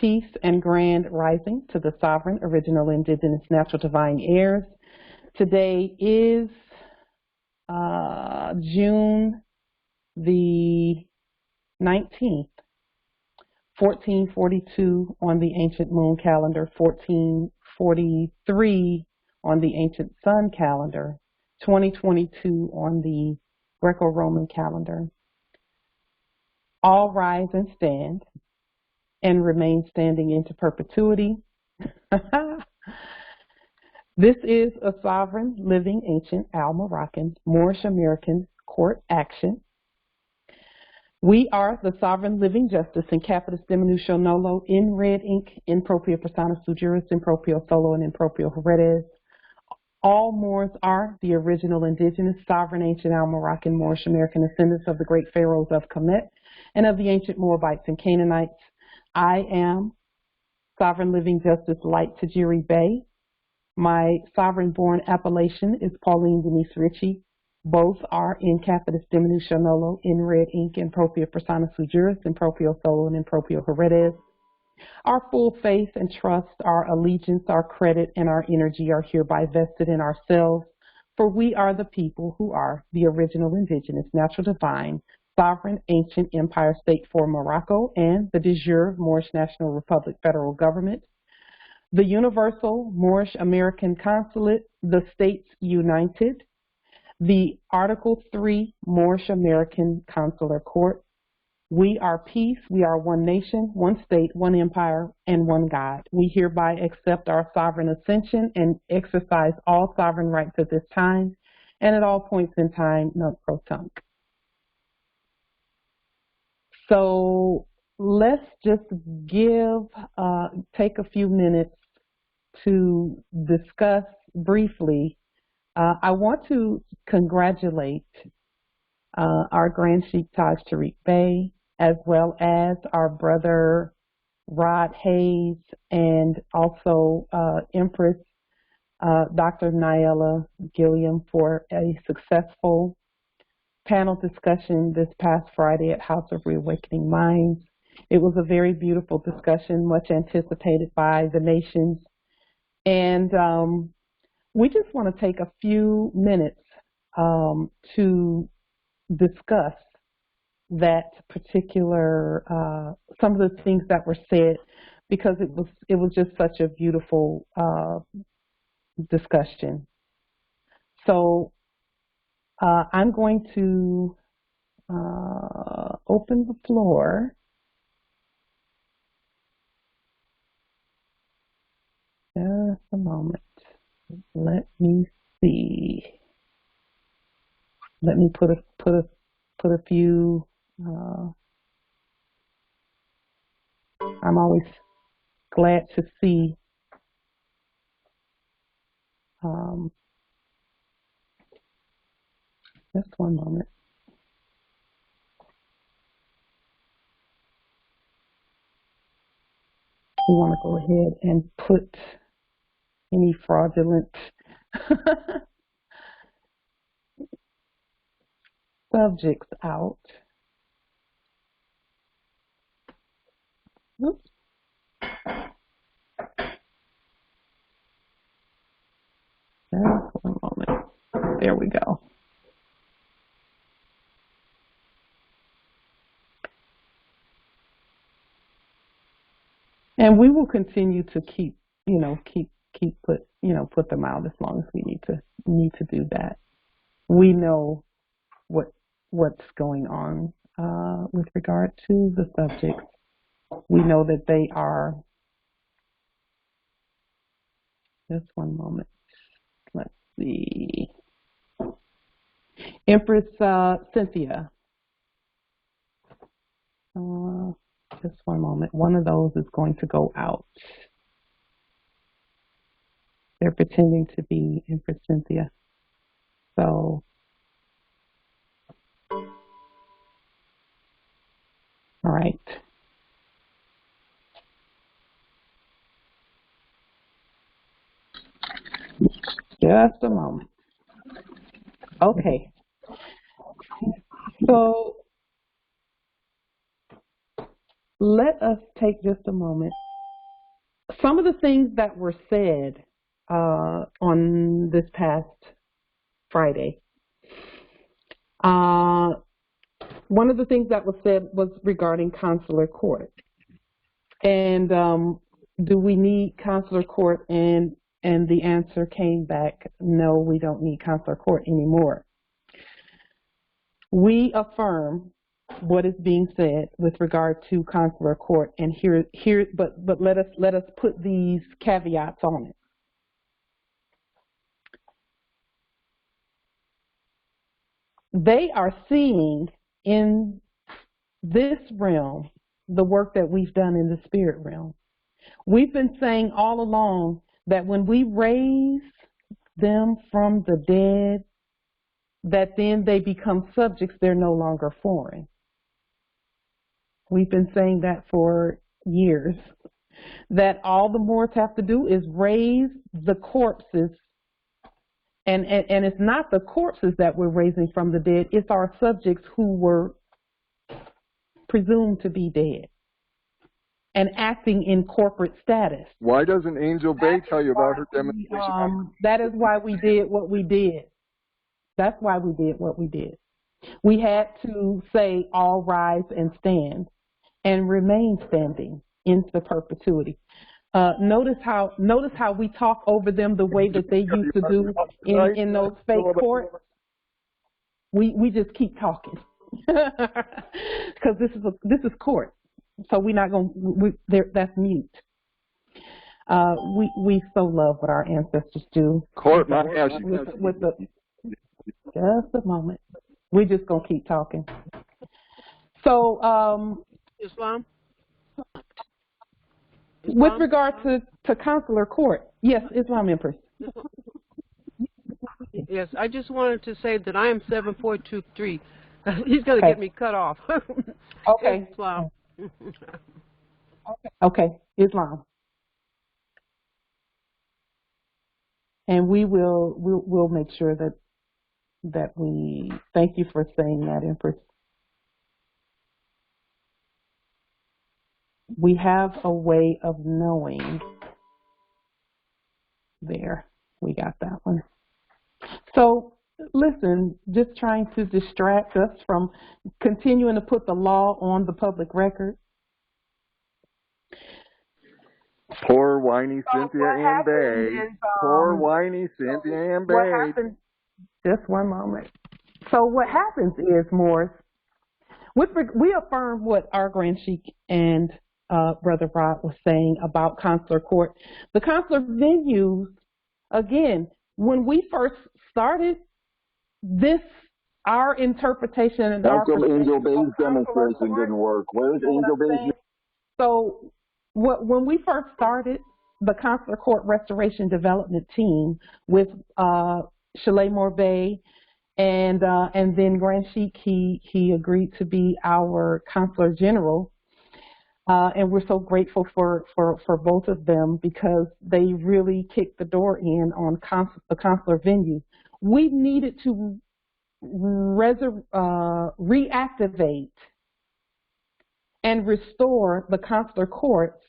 Peace and grand rising to the sovereign, original, indigenous, natural, divine heirs. Today is June the 19th, 1442 on the ancient moon calendar, 1443 on the ancient sun calendar, 2022 on the Greco-Roman calendar. All rise and stand and remain standing into perpetuity. This is a sovereign, living, ancient, Al-Moroccan, Moorish American court action. We are the sovereign, living justice in capitis diminution nolo, in red ink, in propria persona sui juris, in proprio solo, and in proprio heredes. All Moors are the original indigenous, sovereign, ancient, Al-Moroccan, Moorish American descendants of the great pharaohs of Kemet and of the ancient Moabites and Canaanites. I am sovereign, living justice, light to Jure Bay. My sovereign-born appellation is Pauline Denise Ritchie. Both are in capitis diminution nolo, in red ink, in propria persona sui juris, in proprio solo, and in proprio heredes. Our full faith and trust, our allegiance, our credit, and our energy are hereby vested in ourselves, for we are the people who are the original indigenous, natural, divine, sovereign, ancient empire state for Morocco and the de jure Moorish National Republic federal government, the universal Moorish American consulate, the states united, the Article 3 Moorish American Consular Court. We are peace, we are one nation, one state, one empire, and one God. We hereby accept our sovereign ascension and exercise all sovereign rights at this time and at all points in time, nunc pro tunc. So let's just take a few minutes to discuss briefly. I want to congratulate our Grand Sheikh Taj Tarik Bey, as well as our brother Rod Hayes, and also Empress Dr. Naella Gilliam for a successful panel discussion this past Friday at House of Reawakening Minds. It was a very beautiful discussion, much anticipated by the nations. And we just want to take a few minutes to discuss that particular, some of the things that were said, because it was just such a beautiful discussion. So I'm going to open the floor. Just a moment. Let me see. Let me put a few. I'm always glad to see. Just one moment. We want to go ahead and put any fraudulent subjects out. Oops. Just one moment. There we go. And we will continue to keep put them out as long as we need to do that. We know what's going on with regard to the subjects. We know that they are. Just one moment. Let's see. Empress Cynthia. Just one moment. One of those is going to go out. They're pretending to be Empress Cynthia. So, all right. Just a moment. Okay. So let us take just a moment some of the things that were said on this past Friday, one of the things that was said was regarding consular court. And do we need consular court? And the answer came back, no, we don't need consular court anymore. We affirm what is being said with regard to consular court, and but let us put these caveats on it. They are seeing in this realm the work that we've done in the spirit realm. We've been saying all along that when we raise them from the dead, that then they become subjects, they're no longer foreign. We've been saying that for years, that all the Moors have to do is raise the corpses, and it's not the corpses that we're raising from the dead, it's our subjects who were presumed to be dead and acting in corporate status. Why doesn't Angel Bay tell you about her demonstration? That is why we did what we did. That's why we did what we did. We had to say, all rise and stand, and remain standing into perpetuity. Notice how we talk over them the way that they used to do in those fake courts. We just keep talking because this is court, so we're not going. That's mute. We so love what our ancestors do. Court, not just a moment. We're just gonna keep talking. So, Islam? With regard to consular court, yes, Islam Empress. Yes, I just wanted to say that I am 7423. He's going to get me cut off. Okay. Islam. Okay, Islam. And we'll make sure that we thank you for saying that, Empress. We have a way of knowing. There, we got that one. So, listen, just trying to distract us from continuing to put the law on the public record. Poor whiny Cynthia and Bay. Poor whiny Cynthia and Bay. What happens? Just one moment. So what happens is, Morris, we affirm what our Grand Sheik and Brother Rod was saying about consular court. The consular venues, again, when we first started this, our interpretation and our Angel Bay's demonstration didn't work. Where's Angel Bay's? So when we first started the consular court restoration development team with Chalet Morbey and then Grand Sheik, he agreed to be our consular general. And we're so grateful for both of them because they really kicked the door in on a consular venue. We needed to reactivate and restore the consular courts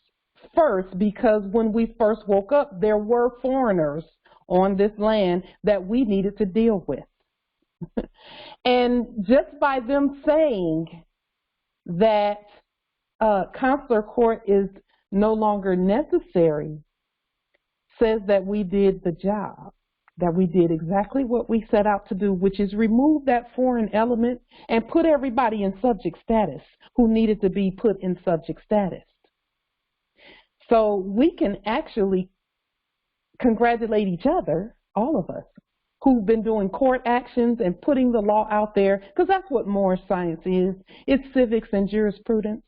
first, because when we first woke up, there were foreigners on this land that we needed to deal with. And just by them saying that consular court is no longer necessary says that we did the job, that we did exactly what we set out to do, which is remove that foreign element and put everybody in subject status who needed to be put in subject status. So we can actually congratulate each other, all of us, who've been doing court actions and putting the law out there, because that's what Moorish science is. It's civics and jurisprudence.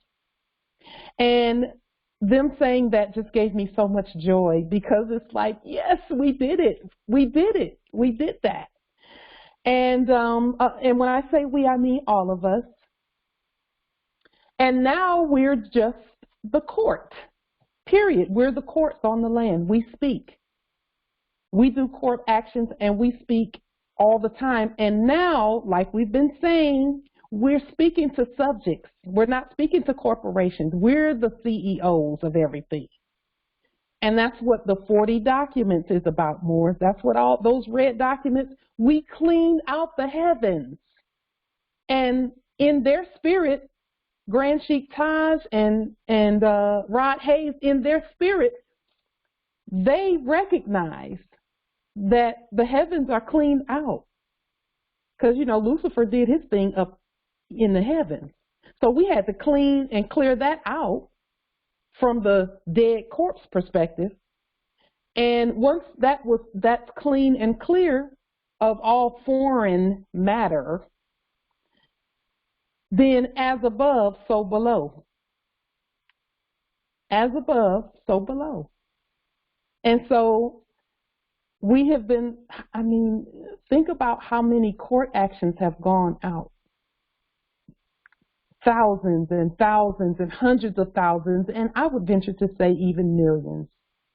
And them saying that just gave me so much joy, because it's like, yes, we did it. We did it. We did that. And when I say we, I mean all of us. And now we're just the court, period. We're the courts on the land. We speak. We do court actions and we speak all the time. And now, like we've been saying, we're speaking to subjects. We're not speaking to corporations. We're the CEOs of everything. And that's what the 40 documents is about, Moors. That's what all those red documents, we cleaned out the heavens. And in their spirit, Grand Sheik Taj and Rod Hayes, in their spirit, they recognized that the heavens are cleaned out. Because, you know, Lucifer did his thing up in the heavens. So we had to clean and clear that out from the dead corpse perspective. And once that's clean and clear of all foreign matter, then as above, so below. As above, so below. And so we have been, I mean, think about how many court actions have gone out. Thousands and thousands and hundreds of thousands, and I would venture to say even millions,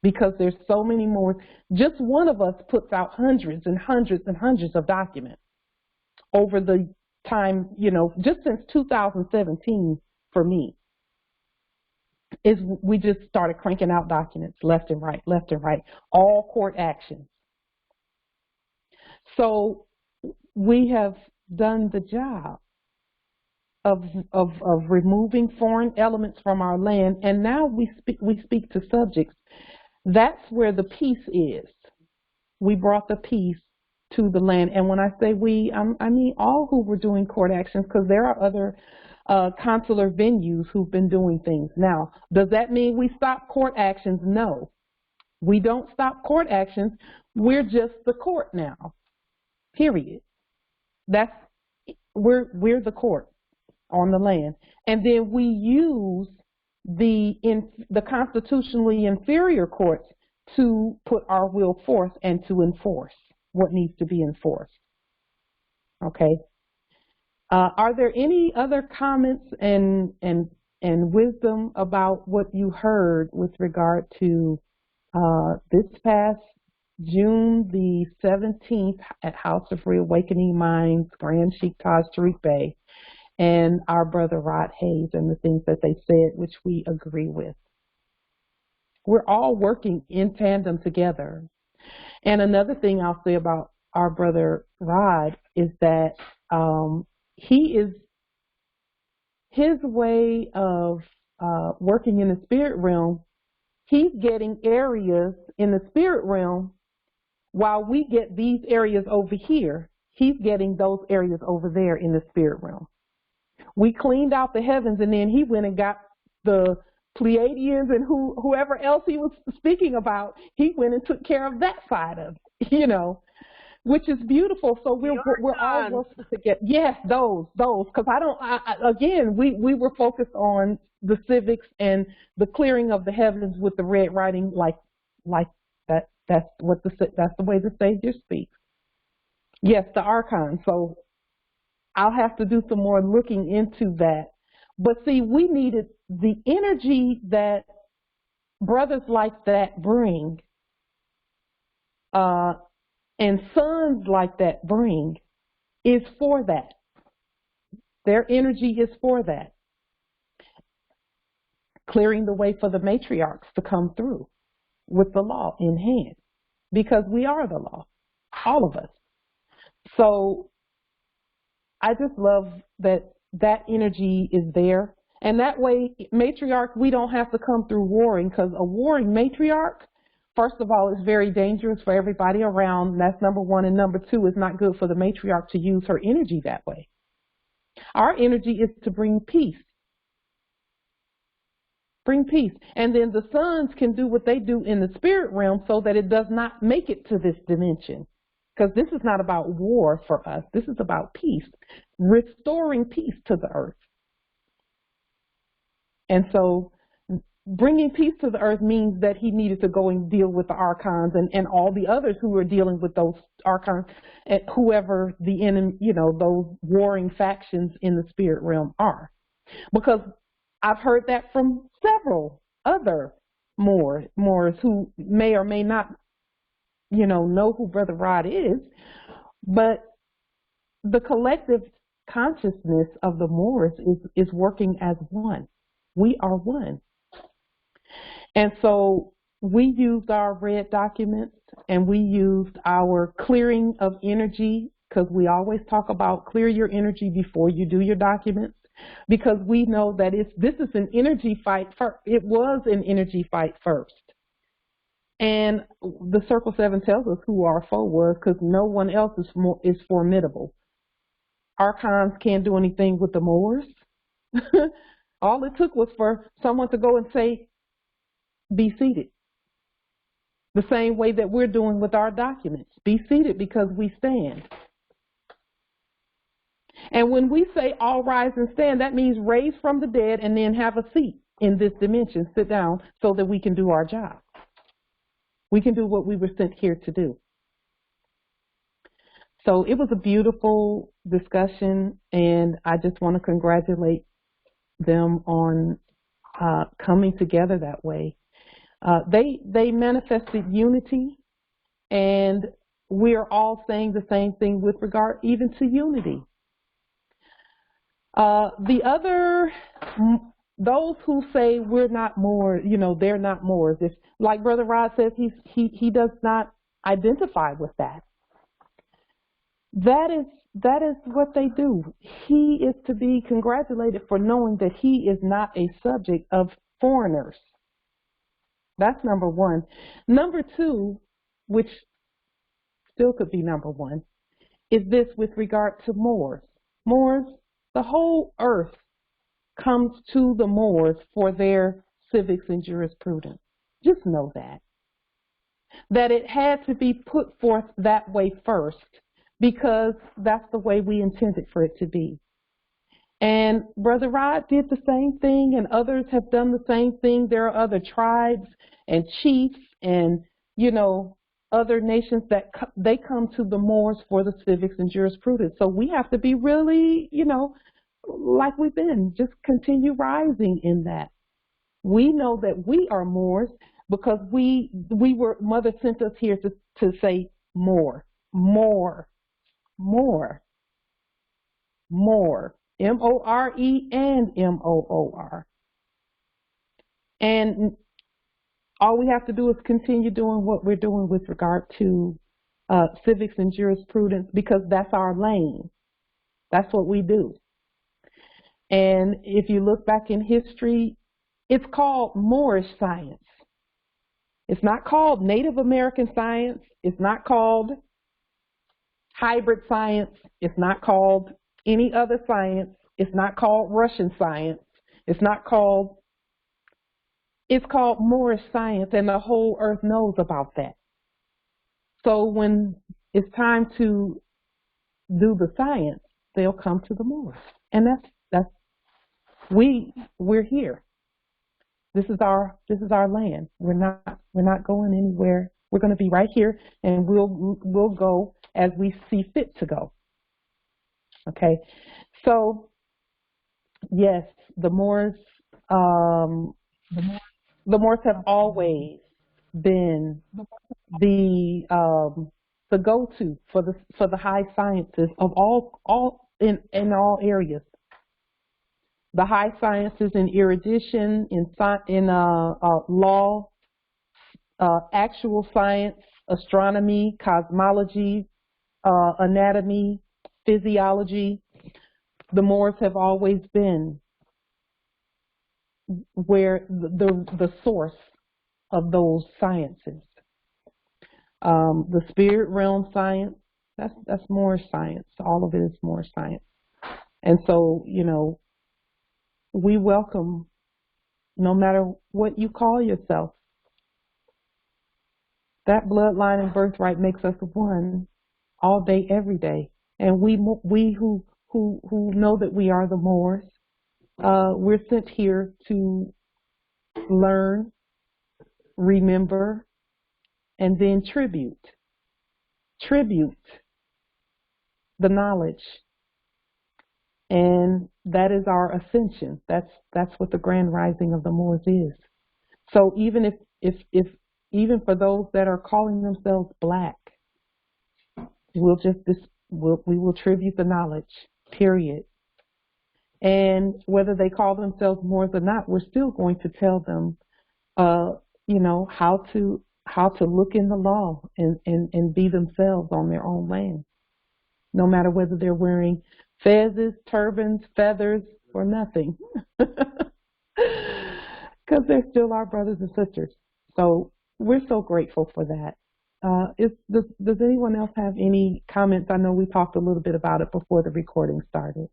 because there's so many more. Just one of us puts out hundreds and hundreds and hundreds of documents over the time, you know, just since 2017 for me, is we just started cranking out documents left and right, all court actions. So we have done the job of removing foreign elements from our land, and now we speak to subjects. That's where the peace is. We brought the peace to the land, and when I say we, I mean all who were doing court actions, because there are other consular venues who've been doing things. Now, does that mean we stop court actions? No, we don't stop court actions. We're just the court now. Period. We're the court on the land, and then we use the constitutionally inferior courts to put our will forth and to enforce what needs to be enforced. Okay. Are there any other comments and wisdom about what you heard with regard to this past June the 17th at House of Reawakening Minds, Grand Sheik Taj Tarik Bey, and our brother Rod Hayes, and the things that they said, which we agree with? We're all working in tandem together. And another thing I'll say about our brother Rod is that his way of working in the spirit realm, he's getting areas in the spirit realm while we get these areas over here. He's getting those areas over there in the spirit realm. We cleaned out the heavens, and then he went and got the Pleiadians and whoever else he was speaking about. He went and took care of that side of it, you know, which is beautiful. So we're all working together. Yes, those, because again, we were focused on the civics and the clearing of the heavens with the red writing, like that. That's the way the Savior speaks. Yes, the archon. So I'll have to do some more looking into that. But see, we needed the energy that brothers like that bring, and sons like that bring, is for that. Their energy is for that. Clearing the way for the matriarchs to come through with the law in hand, because we are the law, all of us. So I just love that energy is there. And that way, matriarch, we don't have to come through warring, because a warring matriarch, first of all, is very dangerous for everybody around. That's number one. And number two, it's not good for the matriarch to use her energy that way. Our energy is to bring peace. Bring peace. And then the sons can do what they do in the spirit realm so that it does not make it to this dimension. Because this is not about war for us. This is about peace, restoring peace to the earth. And so bringing peace to the earth means that he needed to go and deal with the archons and all the others who are dealing with those archons, and whoever the enemy, you know, those warring factions in the spirit realm are. Because I've heard that from several other Moors who may or may not, you know who Brother Rod is, but the collective consciousness of the Moors is working as one. We are one. And so we used our red documents and we used our clearing of energy, because we always talk about clear your energy before you do your documents, because we know that this is an energy fight first. It was an energy fight first. And the Circle 7 tells us who our foe was, because no one else is formidable. Archons can't do anything with the Moors. All it took was for someone to go and say, be seated. The same way that we're doing with our documents. Be seated because we stand. And when we say all rise and stand, that means raise from the dead and then have a seat in this dimension. Sit down so that we can do our job. We can do what we were sent here to do. So it was a beautiful discussion, and I just want to congratulate them on coming together that way. They manifested unity, and we're all saying the same thing with regard even to unity. Those who say we're not more, they're not Moors. If, like Brother Rod says, he does not identify with that. That is what they do. He is to be congratulated for knowing that he is not a subject of foreigners. That's number one. Number two, which still could be number one, is this with regard to Moors. Moors, the whole earth comes to the Moors for their civics and jurisprudence. Just know that. That it had to be put forth that way first, because that's the way we intended for it to be. And Brother Rod did the same thing, and others have done the same thing. There are other tribes and chiefs and, other nations that they come to the Moors for the civics and jurisprudence. So we have to be really, like we've been, just continue rising in that. We know that we are Moors because Mother sent us here to say more. M-O-R-E and M-O-O-R. And all we have to do is continue doing what we're doing with regard to civics and jurisprudence, because that's our lane. That's what we do. And if you look back in history, it's called Moorish science. It's not called Native American science. It's not called hybrid science. It's not called any other science. It's not called Russian science. It's called Moorish science, and the whole earth knows about that. So when it's time to do the science, they'll come to the Moors. And we're here. This is our land. We're not going anywhere. We're going to be right here, and we'll go as we see fit to go. Okay, so yes, the Moors have always been the go-to for the high sciences of all in all areas. The high sciences in erudition, in law, actual science, astronomy, cosmology, anatomy, physiology. The Moors have always been where the source of those sciences. The spirit realm science, that's Moorish science. All of it is Moorish science. And so, we welcome, no matter what you call yourself. That bloodline and birthright makes us one all day, every day. And we who know that we are the Moors, we're sent here to learn, remember, and then tribute the knowledge. And that is our ascension. That's what the grand rising of the Moors is. So even if even for those that are calling themselves black, we will tribute the knowledge, period. And whether they call themselves Moors or not, we're still going to tell them, you know, how to look in the law and be themselves on their own land, no matter whether they're wearing fezzes, turbans, feathers, or nothing, because they're still our brothers and sisters. So we're so grateful for that. Does anyone else have any comments? I know we talked a little bit about it before the recording started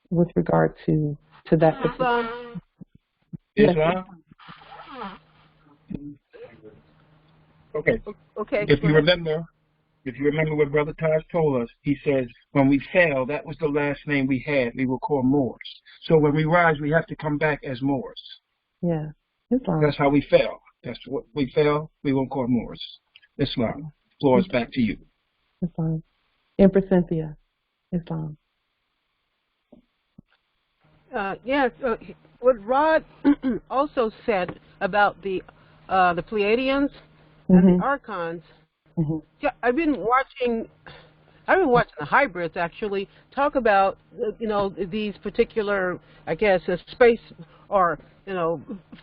with regard to that. Islam? Okay. Okay. If you remember what Brother Taj told us, he says, when we fell, that was the last name we had. We were called Moors. So when we rise, we have to come back as Moors. Yeah. Islam. That's how we fell. That's what we fell. We won't call Moors. Islam. Floor is back to you. Islam. Empress Cynthia. Islam. Yes. What Rod also said about the Pleiadians and the Archons. Yeah, I've been watching the hybrids actually talk about these particular, I guess, a space or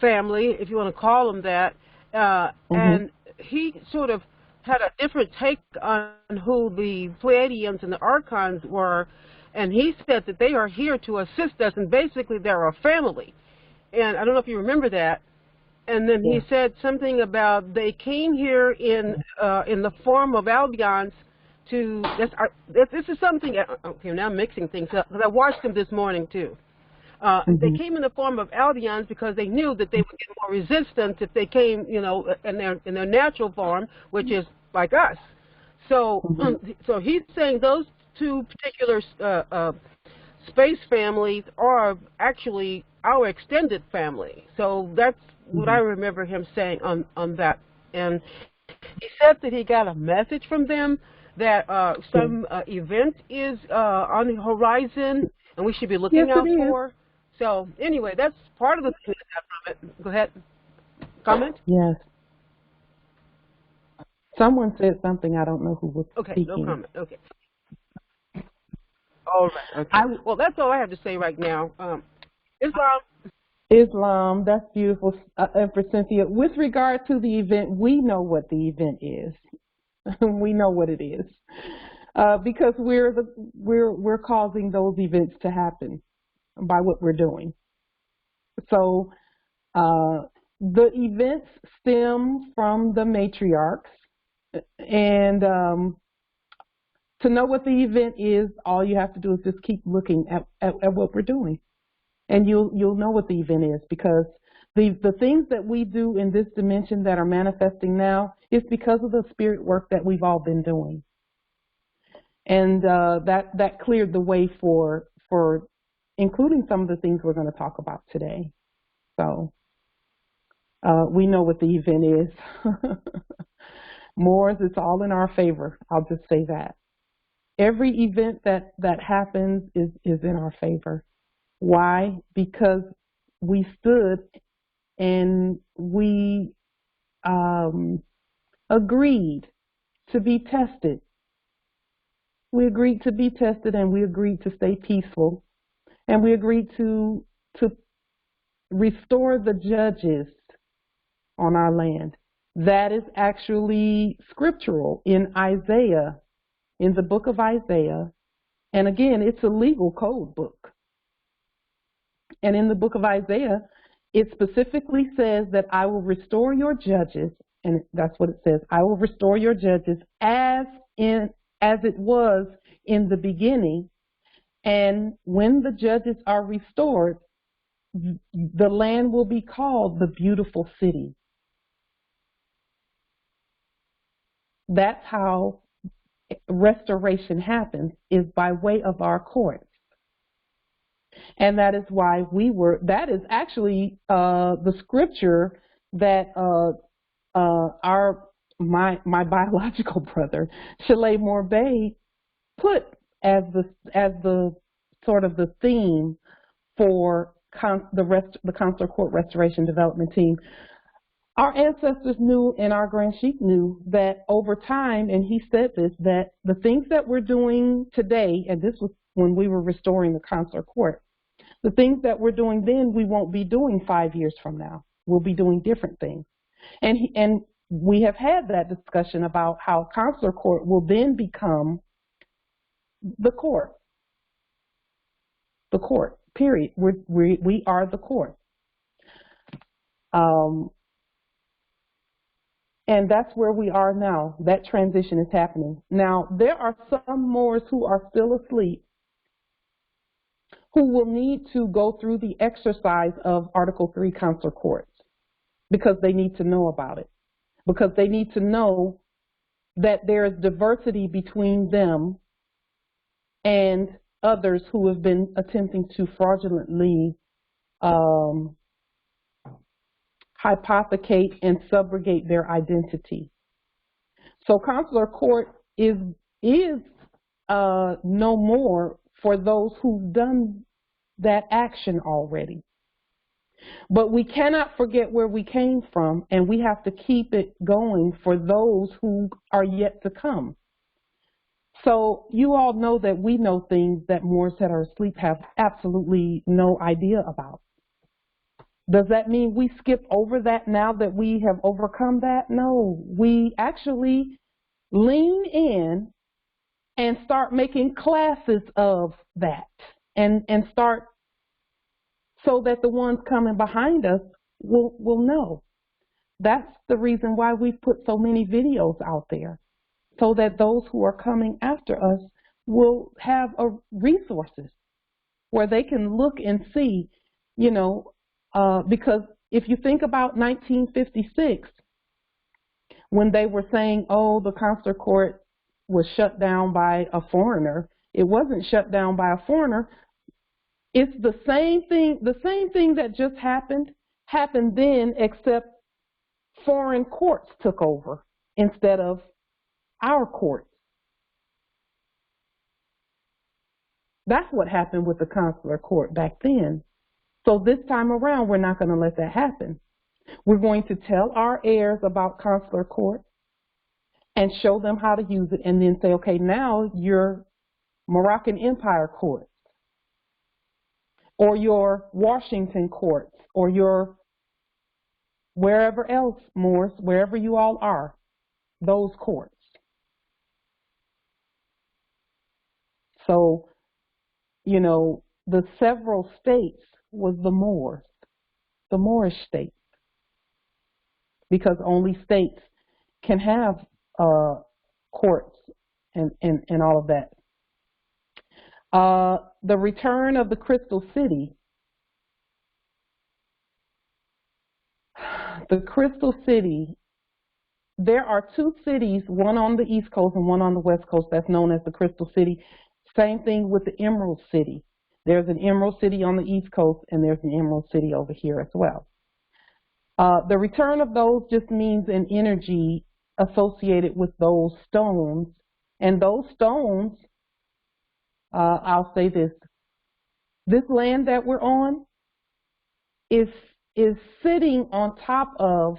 family, if you want to call them that, and he sort of had a different take on who the Pleiadians and the Archons were, and he said that they are here to assist us, and basically they're a family. And I don't know if you remember that. And then he said something about they came here in the form of Albions to. This is something. Okay, now I'm mixing things up because I watched them this morning too. They came in the form of Albions because they knew that they would get more resistance if they came, in their natural form, which is like us. So, so he's saying those two particular space families are actually our extended family. So that's what I remember him saying on that. And he said that he got a message from them that some event is on the horizon and we should be looking out for. So anyway, that's part of the thing that I got from it. Go ahead. Comment? Yes. Someone said something. I don't know who was speaking. No comment. Okay. All right. Okay. Well, that's all I have to say right now. Islam, that's beautiful, for Cynthia. With regard to the event, we know what the event is. We know what it is, because we're causing those events to happen by what we're doing. So the events stem from the matriarchs, and to know what the event is, all you have to do is just keep looking at what we're doing. And you'll know what the event is, because the things that we do in this dimension that are manifesting now is because of the spirit work that we've all been doing. And that cleared the way for including some of the things we're going to talk about today. So we know what the event is. Moors, it's all in our favor. I'll just say that. Every event that happens is in our favor. Why? Because we stood and we agreed to be tested. We agreed to be tested, and we agreed to stay peaceful, and we agreed to restore the judges on our land. That is actually scriptural in Isaiah, in the book of Isaiah. And again, it's a legal code book. And in the book of Isaiah, it specifically says that I will restore your judges, and that's what it says. I will restore your judges as it was in the beginning. And when the judges are restored, the land will be called the beautiful city. That's how restoration happens, is by way of our courts. And that is why that is actually the scripture that my biological brother, Chalet Morbey, put as the sort of the theme for the Consular Court Restoration Development Team. Our ancestors knew, and our Grand Sheik knew, that over time, and he said this, that the things that we're doing today, and this was when we were restoring the Consular Court, the things that we're doing then we won't be doing 5 years from now. will be doing different things. And we have had that discussion about how consular court will then become the court. The court, period. We are the court. And that's where we are now. That transition is happening. Now, there are some Moors who are still asleep who will need to go through the exercise of Article 3 consular courts because they need to know about it, because they need to know that there is diversity between them and others who have been attempting to fraudulently hypothecate and subrogate their identity. So consular court is no more for those who've done that action already. But we cannot forget where we came from, and we have to keep it going for those who are yet to come. So you all know that we know things that Moors that are asleep have absolutely no idea about. Does that mean we skip over that now that we have overcome that? No, we actually lean in and start making classes of that and start so that the ones coming behind us will know. That's the reason why we've put so many videos out there, so that those who are coming after us will have resources where they can look and see, you know, because if you think about 1956, when they were saying, oh, the consular court was shut down by a foreigner, it wasn't shut down by a foreigner. It's the same thing that just happened then, except foreign courts took over instead of our courts. That's what happened with the consular court back then. So this time around, we're not going to let that happen. We're going to tell our heirs about consular court and show them how to use it, and then say, okay, now your Moroccan Empire courts, or your Washington courts, or your wherever else, Moors, wherever you all are, those courts. So, you know, the several states was the Moors, the Moorish states, because only states can have courts and all of that. The return of the Crystal City. The Crystal City, there are two cities, one on the East Coast and one on the West Coast, that's known as the Crystal City. Same thing with the Emerald City. There's an Emerald City on the East Coast, and there's an Emerald City over here as well. The return of those just means an energy associated with those stones. And those stones, I'll say this land that we're on is sitting on top of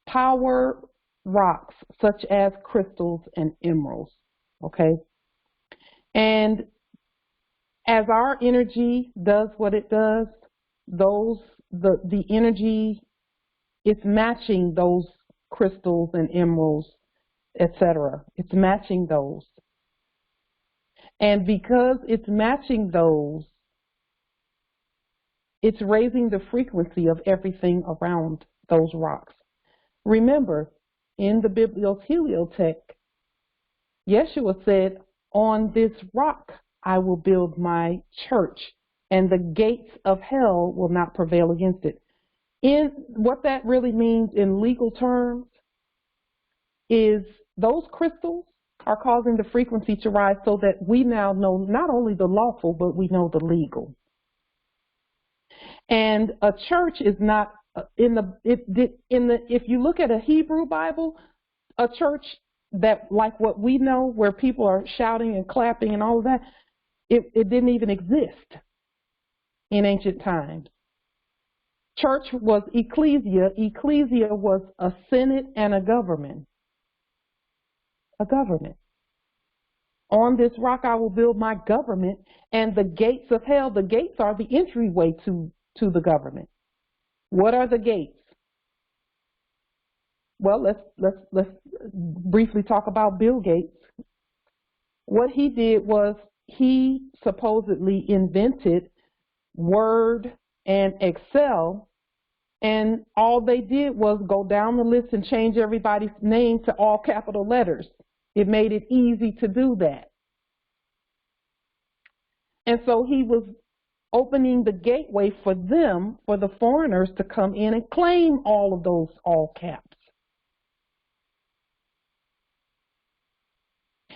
power rocks such as crystals and emeralds, okay? And as our energy does what it does, the energy is matching those crystals and emeralds, etc. It's matching those. And because it's matching those, it's raising the frequency of everything around those rocks. Remember, in the Bibliotheliotheque, Yeshua said, on this rock I will build my church, and the gates of hell will not prevail against it. In what that really means in legal terms is those crystals are causing the frequency to rise so that we now know not only the lawful, but we know the legal. And a church is not if you look at a Hebrew Bible, a church that like what we know, where people are shouting and clapping and all of that, it didn't even exist in ancient times. Church was ecclesia. Ecclesia was a senate and a government. A government. On this rock I will build my government, and the gates of hell, the gates are the entryway to to the government. What are the gates? Well, let's briefly talk about Bill Gates. What he did was he supposedly invented Word and Excel, and all they did was go down the list and change everybody's name to all capital letters. It made it easy to do that. And so he was opening the gateway for them, for the foreigners, to come in and claim all of those all caps.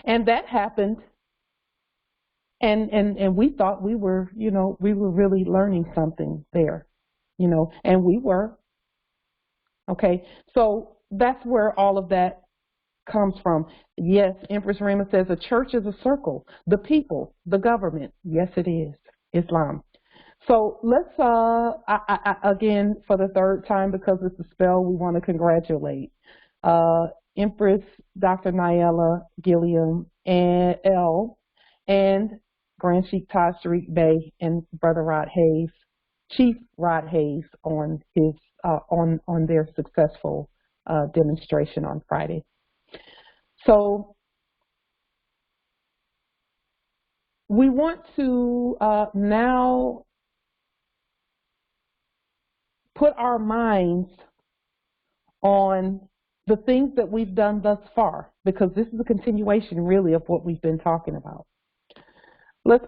And that happened, and we thought we were, we were really learning something there, and we were. Okay, so that's where all of that comes from. Yes, Empress Rima says a church is a circle. The people, the government. Yes, it is. Islam. So let's, again, for the third time, because it's a spell, we want to congratulate Empress Dr. Naella Gilliam and L and Grand Sheikh Taj Tarik Bey and Brother Rod Hayes, Chief Rod Hayes, on his on their successful demonstration on Friday. So we want to now put our minds on the things that we've done thus far, because this is a continuation really of what we've been talking about. Let's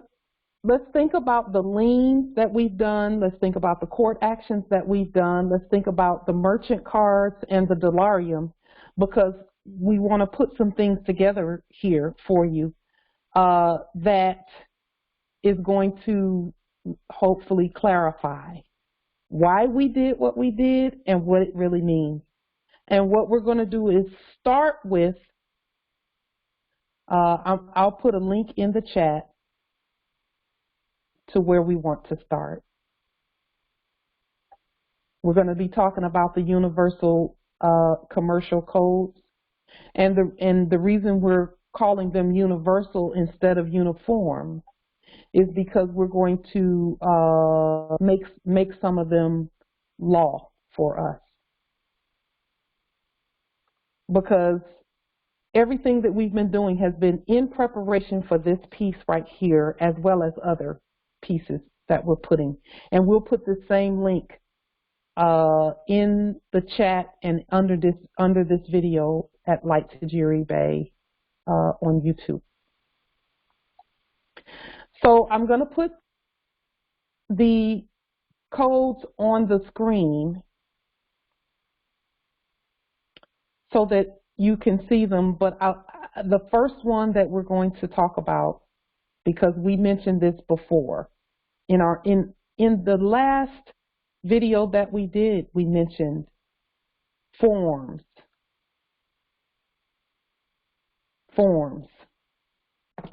think about the liens that we've done. Let's think about the court actions that we've done. Let's think about the merchant cards and the delarium, because we want to put some things together here for you that is going to hopefully clarify why we did what we did and what it really means. And what we're going to do is start with, I'll put a link in the chat to where we want to start. We're going to be talking about the universal commercial codes. And the reason we're calling them universal instead of uniform is because we're going to make some of them law for us. Because everything that we've been doing has been in preparation for this piece right here, as well as other pieces that we're putting. And we'll put the same link in the chat and under this video at Light Tajiri Bay on YouTube. So I'm going to put the codes on the screen so that you can see them, but the first one that we're going to talk about, because we mentioned this before, in the last video that we did, we mentioned forms,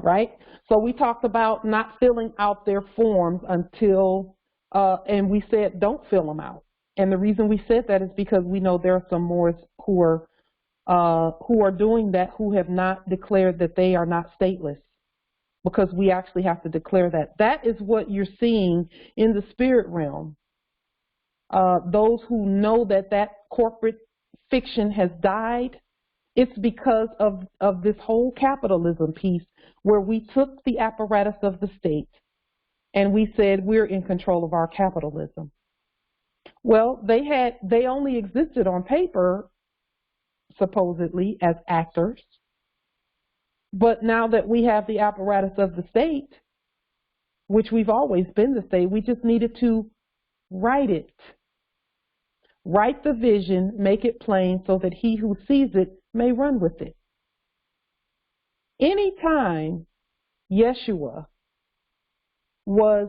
right? So we talked about not filling out their forms until, and we said don't fill them out. And the reason we said that is because we know there are some Moors who are doing that, who have not declared that they are not stateless, because we actually have to declare that. That is what you're seeing in the spirit realm. Those who know that that corporate fiction has died, it's because of this whole capitalism piece, where we took the apparatus of the state and we said we're in control of our capitalism. Well, they only existed on paper, supposedly, as actors. But now that we have the apparatus of the state, which we've always been the state, we just needed to write it. Write the vision, make it plain, so that he who sees it may run with it. Anytime Yeshua was,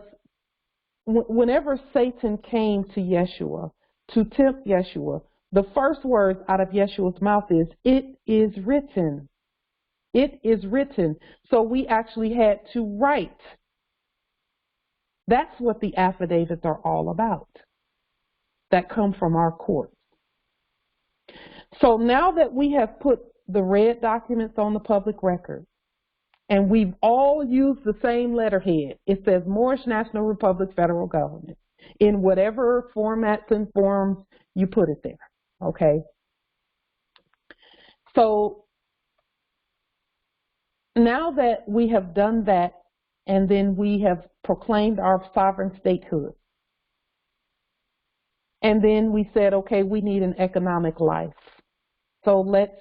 whenever Satan came to Yeshua to tempt Yeshua, the first words out of Yeshua's mouth is, "It is written." It is written. So we actually had to write. That's what the affidavits are all about, that come from our courts. So now that we have put the red documents on the public record, and we've all used the same letterhead, it says Moorish National Republic Federal Government. in whatever formats and forms you put it there, okay? So now that we have done that, and then we have proclaimed our sovereign statehood, and then we said, okay, we need an economic life. So let's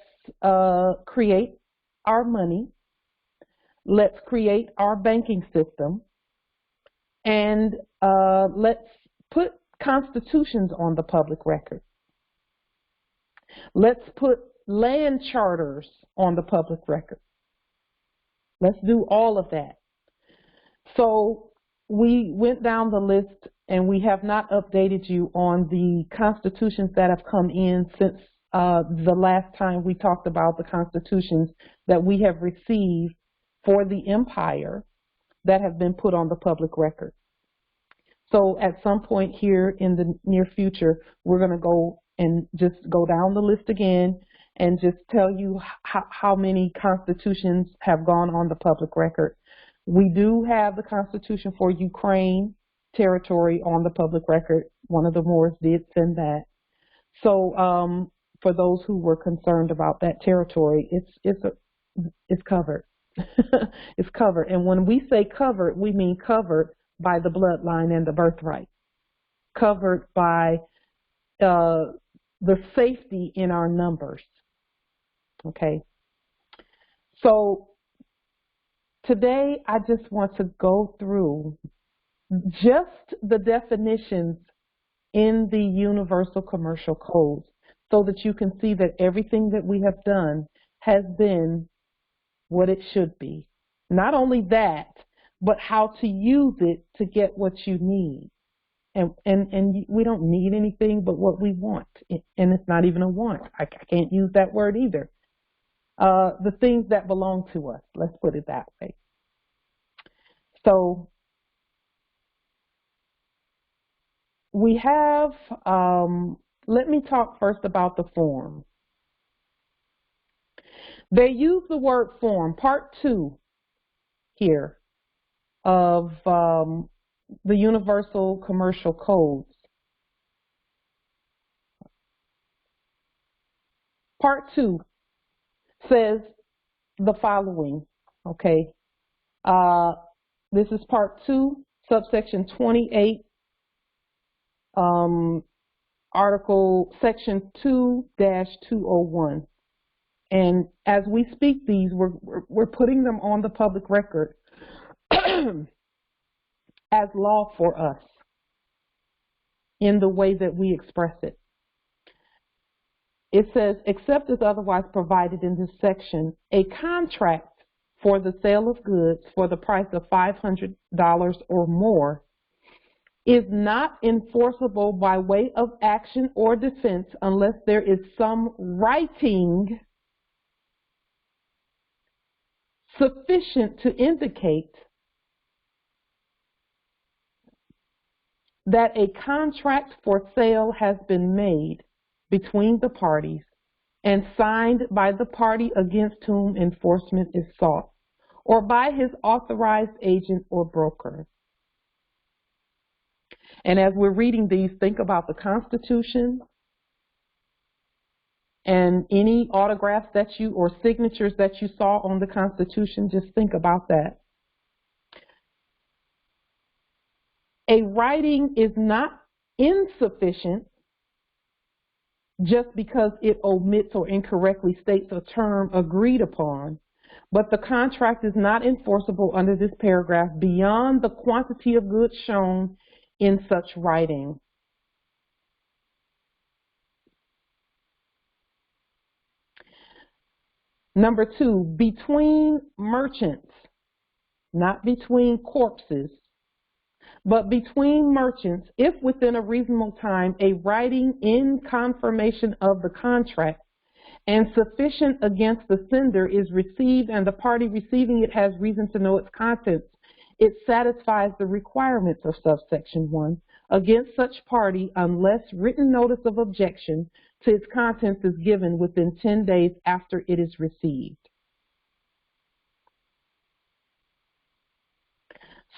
create our money. Let's create our banking system. And let's put constitutions on the public record. Let's put land charters on the public record. Let's do all of that. So we went down the list, and we have not updated you on the constitutions that have come in since the last time we talked about the constitutions that we have received for the empire that have been put on the public record. So at some point here in the near future, we're going to go and just go down the list again and just tell you how many constitutions have gone on the public record. We do have the Constitution for Ukraine territory on the public record. One of the Moors did send that. So for those who were concerned about that territory, it's covered. It's covered. And when we say covered, we mean covered by the bloodline and the birthright, covered by the safety in our numbers. Okay. So today I just want to go through just the definitions in the Universal Commercial Codes so that you can see that everything that we have done has been what it should be. Not only that, but how to use it to get what you need. And we don't need anything but what we want. And it's not even a want. I can't use that word either. The things that belong to us, let's put it that way. So we have, let me talk first about the form. They use the word form, part 2 here of the Universal Commercial Codes. Part 2 says the following, okay? This is part 2, subsection 28, article section 2-201. And as we speak these, we're putting them on the public record as law for us in the way that we express it. It says, except as otherwise provided in this section, a contract for the sale of goods for the price of $500 or more is not enforceable by way of action or defense unless there is some writing sufficient to indicate that a contract for sale has been made between the parties and signed by the party against whom enforcement is sought, or by his authorized agent or broker. And as we're reading these, think about the Constitution and any autographs that you or signatures that you saw on the Constitution. Just think about that. A writing is not insufficient just because it omits or incorrectly states a term agreed upon, but the contract is not enforceable under this paragraph beyond the quantity of goods shown in such writing. Number 2, between merchants, not between corpses, but between merchants, if within a reasonable time a writing in confirmation of the contract and sufficient against the sender is received and the party receiving it has reason to know its contents, it satisfies the requirements of subsection 1 against such party unless written notice of objection to its contents is given within 10 days after it is received.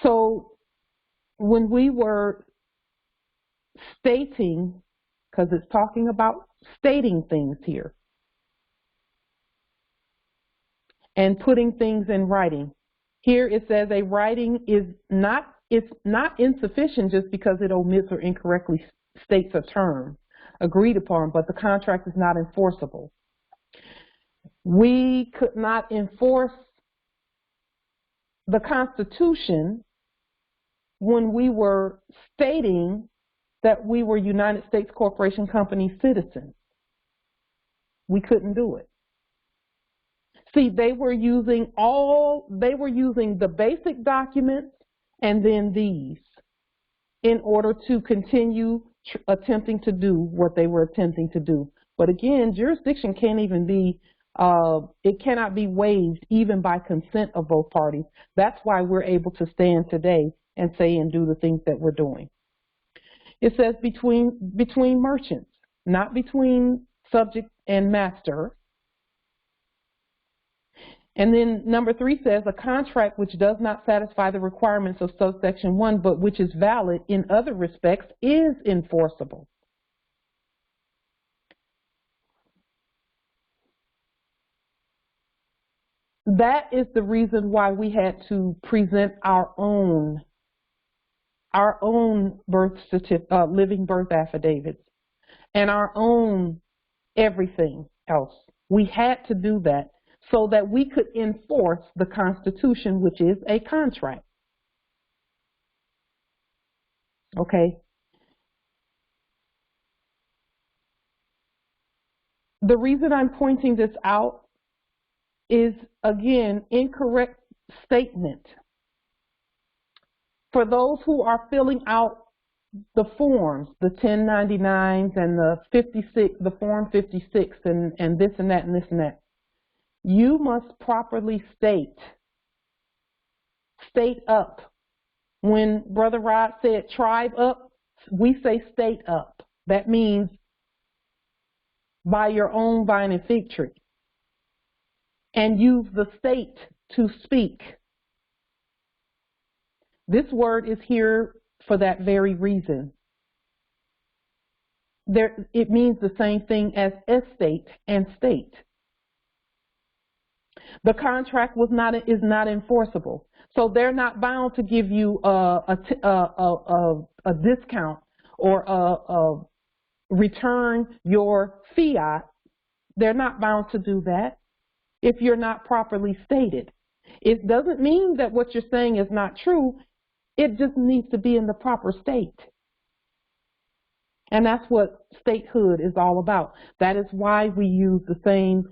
So when we were stating, because it's talking about stating things here and putting things in writing. Here it says a writing is not, it's not insufficient just because it omits or incorrectly states a term agreed upon, but the contract is not enforceable. We could not enforce the Constitution when we were stating that we were United States Corporation Company citizens. We couldn't do it. See, they were using the basic documents and then these in order to continue attempting to do what they were attempting to do. But again, jurisdiction can't even be, it cannot be waived even by consent of both parties. That's why we're able to stand today and say and do the things that we're doing. It says between merchants, not between subject and master. And then number 3 says a contract which does not satisfy the requirements of subsection 1, but which is valid in other respects, is enforceable. That is the reason why we had to present our own birth certificate, living birth affidavits, and our own everything else. We had to do that so that we could enforce the Constitution, which is a contract. Okay. The reason I'm pointing this out is, again, incorrect statement. For those who are filling out the forms, the 1099s and the 56, the Form 56 and this and that and this and that, you must properly state up. When Brother Rod said tribe up, we say state up. That means by your own vine and fig tree. And use the state to speak. This word is here for that very reason. It means the same thing as estate and state. The contract is not enforceable, so they're not bound to give you a discount or return your fiat. They're not bound to do that if you're not properly stated. It doesn't mean that what you're saying is not true. It just needs to be in the proper state. And that's what statehood is all about. That is why we use the same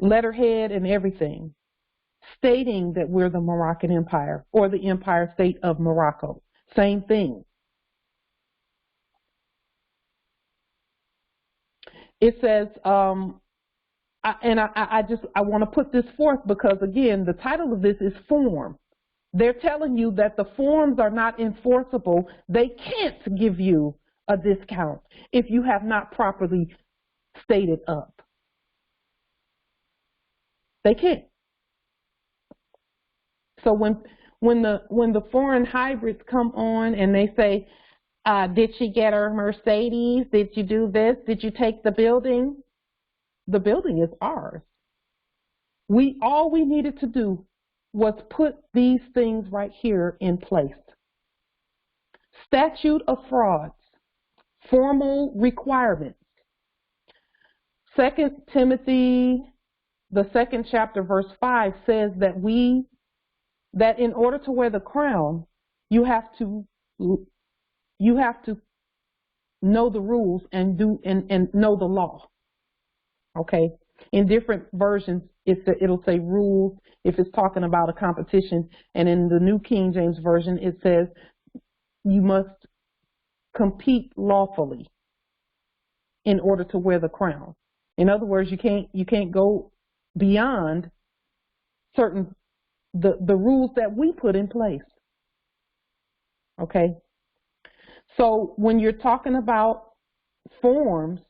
letterhead and everything, stating that we're the Moroccan Empire or the Empire State of Morocco. Same thing. It says, I want to put this forth because, again, the title of this is form. They're telling you that the forms are not enforceable. They can't give you a discount if you have not properly stated up. They can't. So when the foreign hybrids come on and they say, did she get her Mercedes? Did you do this? Did you take the building? The building is ours. All we needed to do was put these things right here in place. Statute of frauds, formal requirements. 2 Timothy, the 2nd chapter, verse 5 says that in order to wear the crown, you have to know the rules and know the law. Okay. In different versions, it'll say rules if it's talking about a competition, and in the New King James Version, it says you must compete lawfully in order to wear the crown. In other words, you can't go beyond certain the rules that we put in place. Okay. So when you're talking about forms,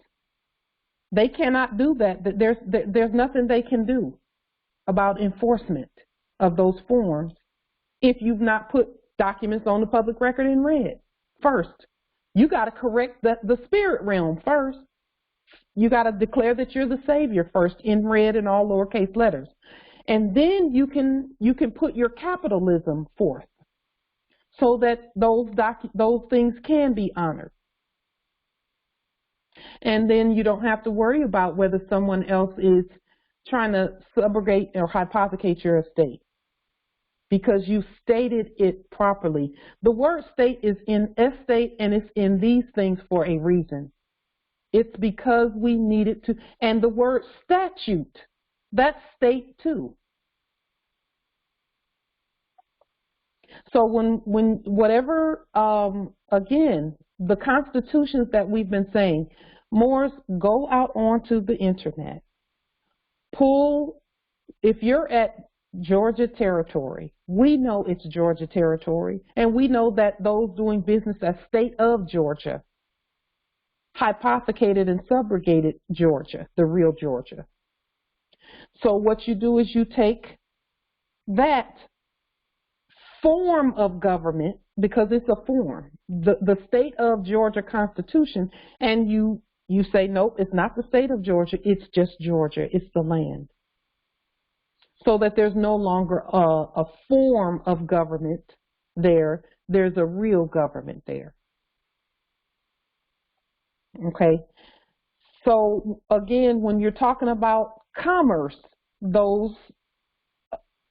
they cannot do that. There's nothing they can do about enforcement of those forms if you've not put documents on the public record and read first. You got to correct the spirit realm first. You got to declare that you're the Savior first, in red and all lowercase letters. And then you can put your capitalism forth so that those things can be honored. And then you don't have to worry about whether someone else is trying to subrogate or hypothecate your estate, because you stated it properly. The word state is in estate, and it's in these things for a reason. It's because we needed to. And the word statute, that's state too. So when whatever, again, the constitutions that we've been saying, Moors, go out onto the internet. Pull, if you're at Georgia territory, we know it's Georgia territory, and we know that those doing business as state of Georgia hypothecated and subrogated Georgia, the real Georgia. So what you do is you take that form of government, because it's a form, the state of Georgia Constitution, and you say, nope, it's not the state of Georgia, it's just Georgia, it's the land. So that there's no longer a form of government there, there's a real government there. Okay, so again, when you're talking about commerce, those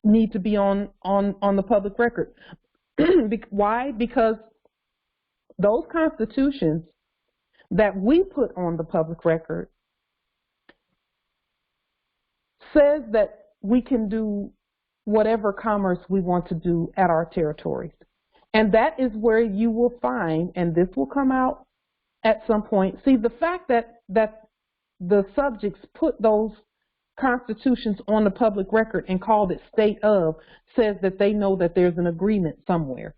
need to be on the public record. Why? Because those constitutions that we put on the public record says that we can do whatever commerce we want to do at our territories. And that is where you will find, and this will come out at some point. See, the fact that the subjects put those constitutions on the public record and called it state of says that they know that there's an agreement somewhere.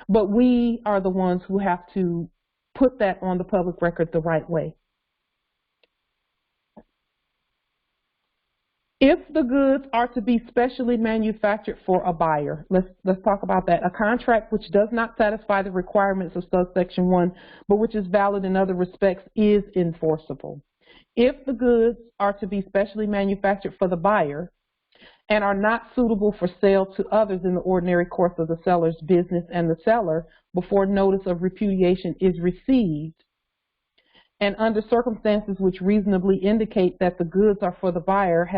But we are the ones who have to put that on the public record the right way. If the goods are to be specially manufactured for a buyer, let's talk about that. A contract which does not satisfy the requirements of subsection 1, but which is valid in other respects, is enforceable. If the goods are to be specially manufactured for the buyer and are not suitable for sale to others in the ordinary course of the seller's business, and the seller, before notice of repudiation is received, and under circumstances which reasonably indicate that the goods are for the buyer,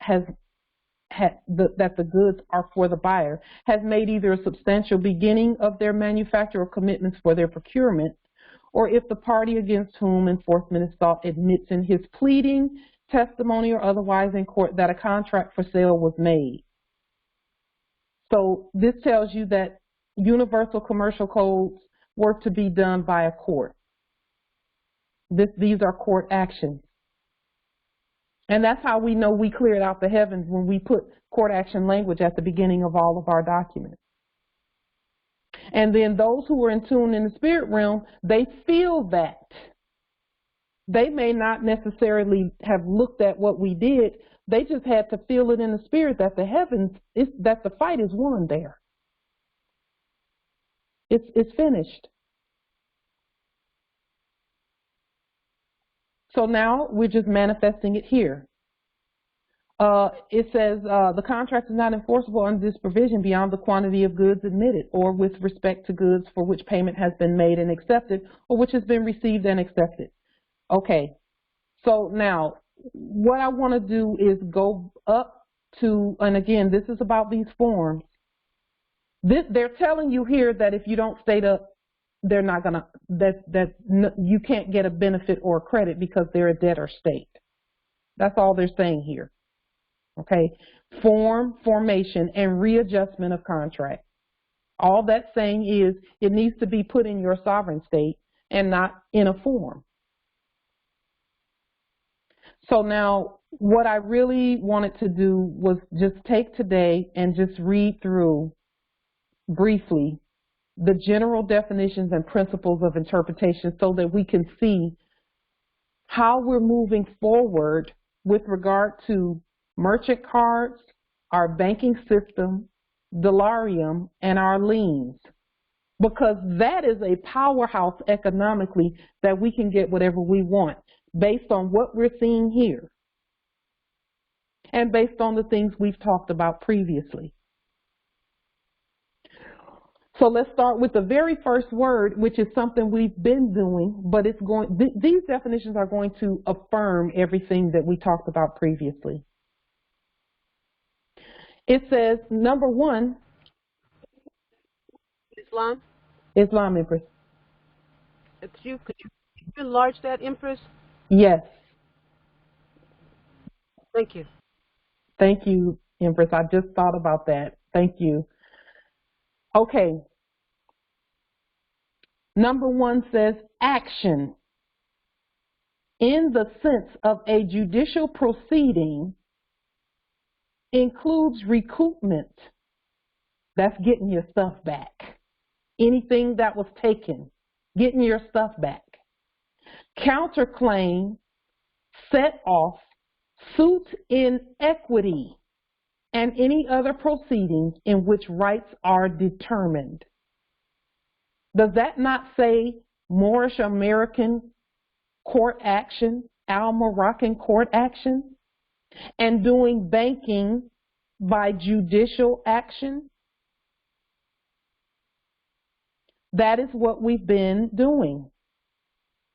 that the goods are for the buyer, has made either a substantial beginning of their manufacture or commitments for their procurement, or if the party against whom enforcement is sought admits in his pleading, testimony, or otherwise in court that a contract for sale was made. So this tells you that universal commercial codes were to be done by a court. These are court actions. And that's how we know we cleared out the heavens, when we put court action language at the beginning of all of our documents. And then those who are in tune in the spirit realm, they feel that. They may not necessarily have looked at what we did. They just had to feel it in the spirit that the heavens, that the fight is won there. It's finished. So now we're just manifesting it here. It says the contract is not enforceable under this provision beyond the quantity of goods admitted, or with respect to goods for which payment has been made and accepted, or which has been received and accepted. Okay, so now what I want to do is go up to, and again, this is about these forms. They're telling you here that if you don't state up, they're not gonna, you can't get a benefit or a credit because they're a debtor state. That's all they're saying here. Okay, formation, and readjustment of contract. All that's saying is it needs to be put in your sovereign state and not in a form. So now what I really wanted to do was just take today and just read through briefly the general definitions and principles of interpretation so that we can see how we're moving forward with regard to merchant cards, our banking system, delarium, and our liens. because that is a powerhouse economically that we can get whatever we want based on what we're seeing here and based on the things we've talked about previously. So let's start with the very first word, which is something we've been doing, but it's going, these definitions are going to affirm everything that we talked about previously. It says, number one, Islam. Islam, Empress. Could you enlarge that, Empress? Yes. Thank you. Thank you, Empress. I just thought about that. Thank you. Okay. Number one says action in the sense of a judicial proceeding includes recoupment. That's getting your stuff back. Anything that was taken, getting your stuff back. Counterclaim, set off, suit in equity, and any other proceedings in which rights are determined. Does that not say Moorish American court action, Al-Moroccan court action, and doing banking by judicial action? That is what we've been doing.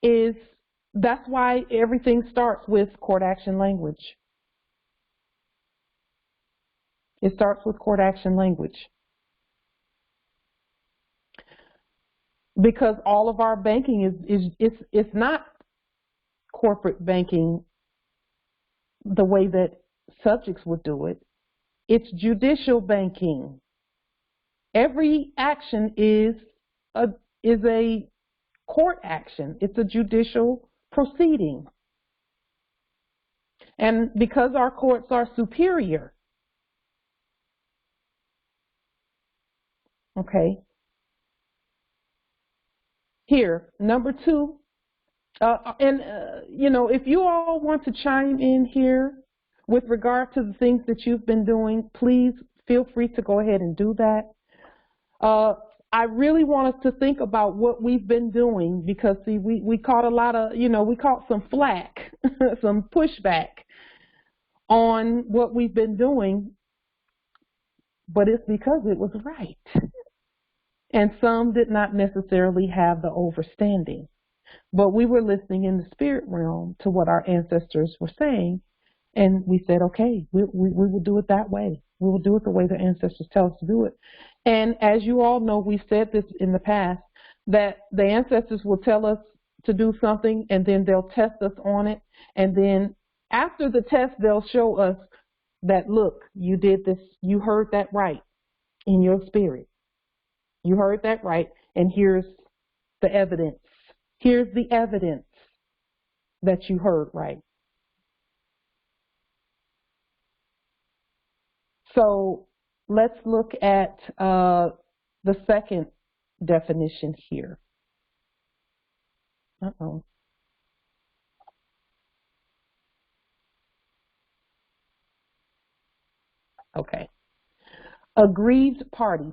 That's why everything starts with court action language. It starts with court action language. Because all of our banking it's not corporate banking the way that subjects would do it. It's judicial banking. Every action is a court action. It's a judicial proceeding. And because our courts are superior, okay. Here, number two, you know, if you all want to chime in here with regard to the things that you've been doing, please feel free to go ahead and do that. I really want us to think about what we've been doing because, see, we caught a lot of, you know, we caught some flack, some pushback on what we've been doing, but it's because it was right. And some did not necessarily have the overstanding. But we were listening in the spirit realm to what our ancestors were saying. And we said, okay, we will do it that way. We will do it the way the ancestors tell us to do it. And as you all know, we've said this in the past, that the ancestors will tell us to do something and then they'll test us on it. And then after the test, they'll show us that, look, you did this, you heard that right in your spirit. You heard that right, and here's the evidence. Here's the evidence that you heard right. So let's look at the second definition here. Okay. Aggrieved party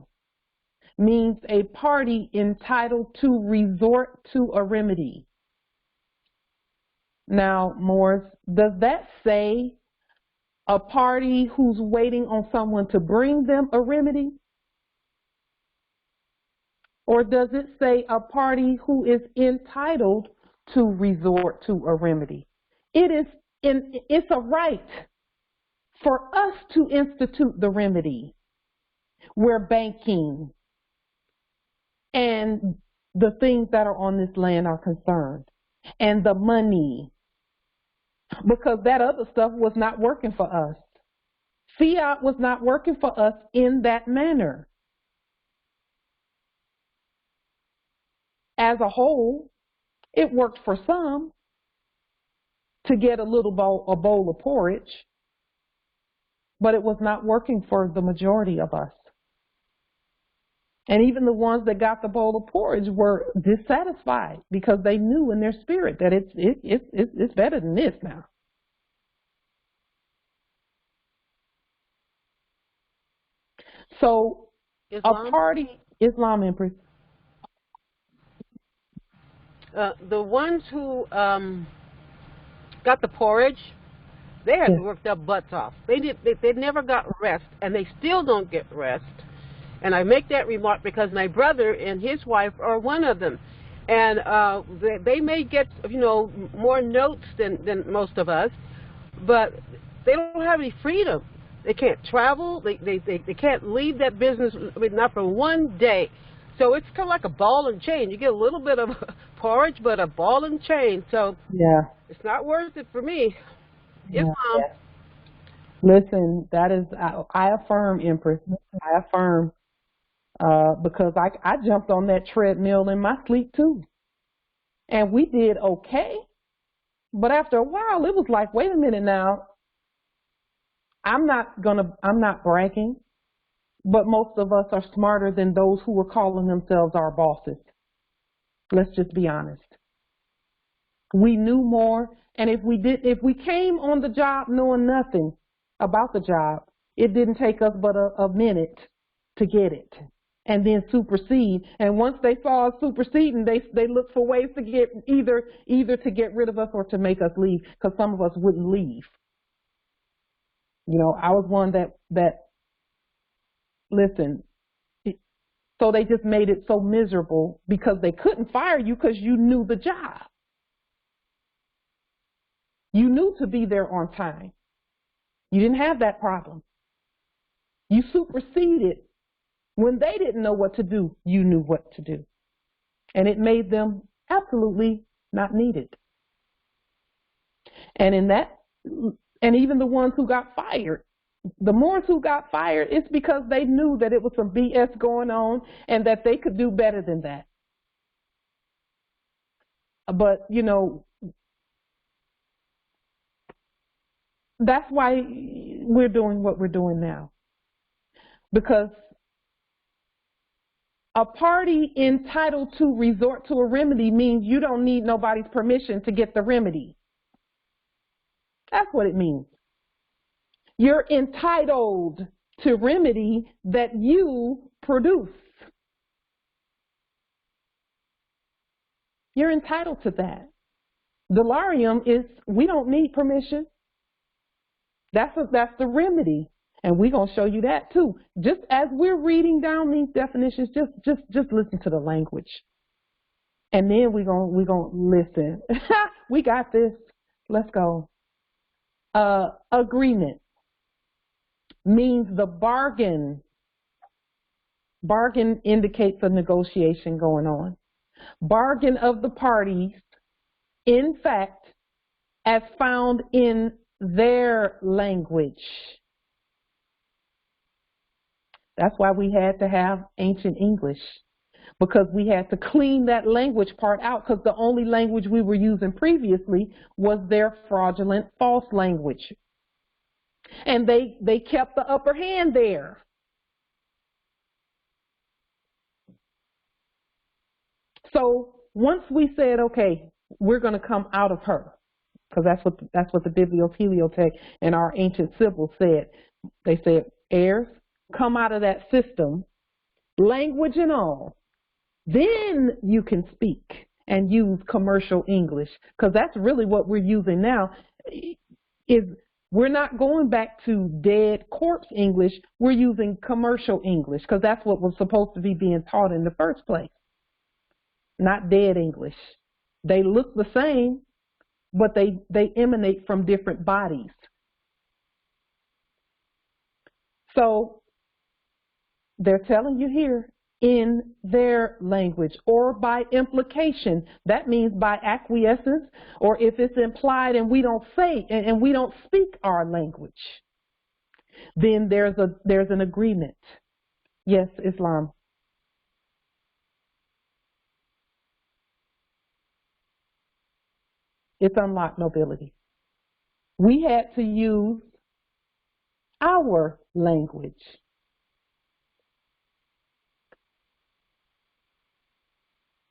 means a party entitled to resort to a remedy. Now, Morris, does that say a party who's waiting on someone to bring them a remedy? Or does it say a party who is entitled to resort to a remedy? It's a right for us to institute the remedy where banking and the things that are on this land are concerned, and the money, because that other stuff was not working for us. Fiat was not working for us in that manner. As a whole, it worked for some to get a bowl of porridge, but it was not working for the majority of us. And even the ones that got the bowl of porridge were dissatisfied because they knew in their spirit that it's better than this now. So Islam? A party, Islam, Empress. The ones who got the porridge, they had to work their butts off. They never got rest, and they still don't get rest. And I make that remark because my brother and his wife are one of them. And they may get, more notes than most of us, but they don't have any freedom. They can't travel. They can't leave that business, not for one day. So it's kind of like a ball and chain. You get a little bit of porridge, but a ball and chain. So it's not worth it for me. Yes, Mom. Listen, that is, I affirm, Empress. I affirm, because I jumped on that treadmill in my sleep too. And we did okay. But after a while, it was like, wait a minute now. I'm not bragging, but most of us are smarter than those who were calling themselves our bosses. Let's just be honest. We knew more, and if we came on the job knowing nothing about the job, it didn't take us but a minute to get it and then supersede. And once they saw us superseding, they looked for ways to get either to get rid of us or to make us leave, because some of us wouldn't leave. I was one that listen, so they just made it so miserable because they couldn't fire you because you knew the job. You knew to be there on time. You didn't have that problem. You superseded. When they didn't know what to do, you knew what to do. And it made them absolutely not needed. And even the ones who got fired, the ones who got fired, it's because they knew that it was some BS going on and that they could do better than that. But, that's why we're doing what we're doing now. Because a party entitled to resort to a remedy means you don't need nobody's permission to get the remedy. That's what it means. You're entitled to remedy that you produce. You're entitled to that. Delirium is, we don't need permission. That's the remedy. And we're going to show you that too. Just as we're reading down these definitions, just listen to the language. And then we're going to listen. We got this. Let's go. Agreement means the bargain. Bargain indicates a negotiation going on. Bargain of the parties, in fact, as found in their language. That's why we had to have ancient English, because we had to clean that language part out, because the only language we were using previously was their fraudulent false language. And they kept the upper hand there. So once we said, okay, we're going to come out of her, because that's what the Biblioteliotheque and our ancient civil said. They said, heirs, come out of that system, language and all. Then you can speak and use commercial English, because that's really what we're using now. Is we're not going back to dead corpse English. We're using commercial English, because that's what was supposed to be being taught in the first place. Not dead English. They look the same, but they emanate from different bodies. So they're telling you here, in their language, or by implication. That means by acquiescence, or if it's implied and we don't say and we don't speak our language, then there's an agreement. Yes, Islam. It's unlocked nobility. We had to use our language.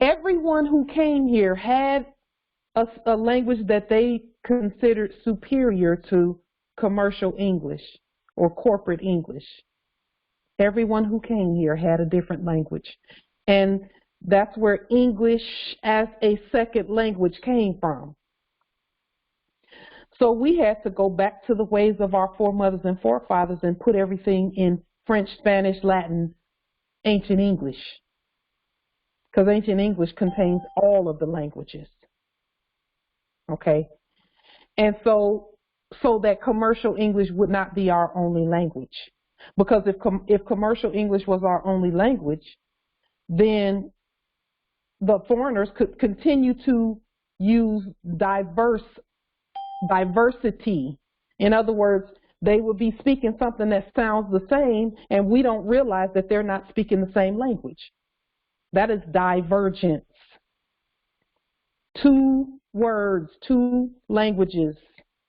Everyone who came here had a language that they considered superior to commercial English or corporate English. Everyone who came here had a different language. And That's where English as a second language came from. So we had to go back to the ways of our foremothers and forefathers and put everything in French, Spanish, Latin, ancient English. Because ancient English contains all of the languages. Okay? And so that commercial English would not be our only language. Because if commercial English was our only language, then the foreigners could continue to use diversity. In other words, they would be speaking something that sounds the same, and we don't realize that they're not speaking the same language. That is divergence. Two words, two languages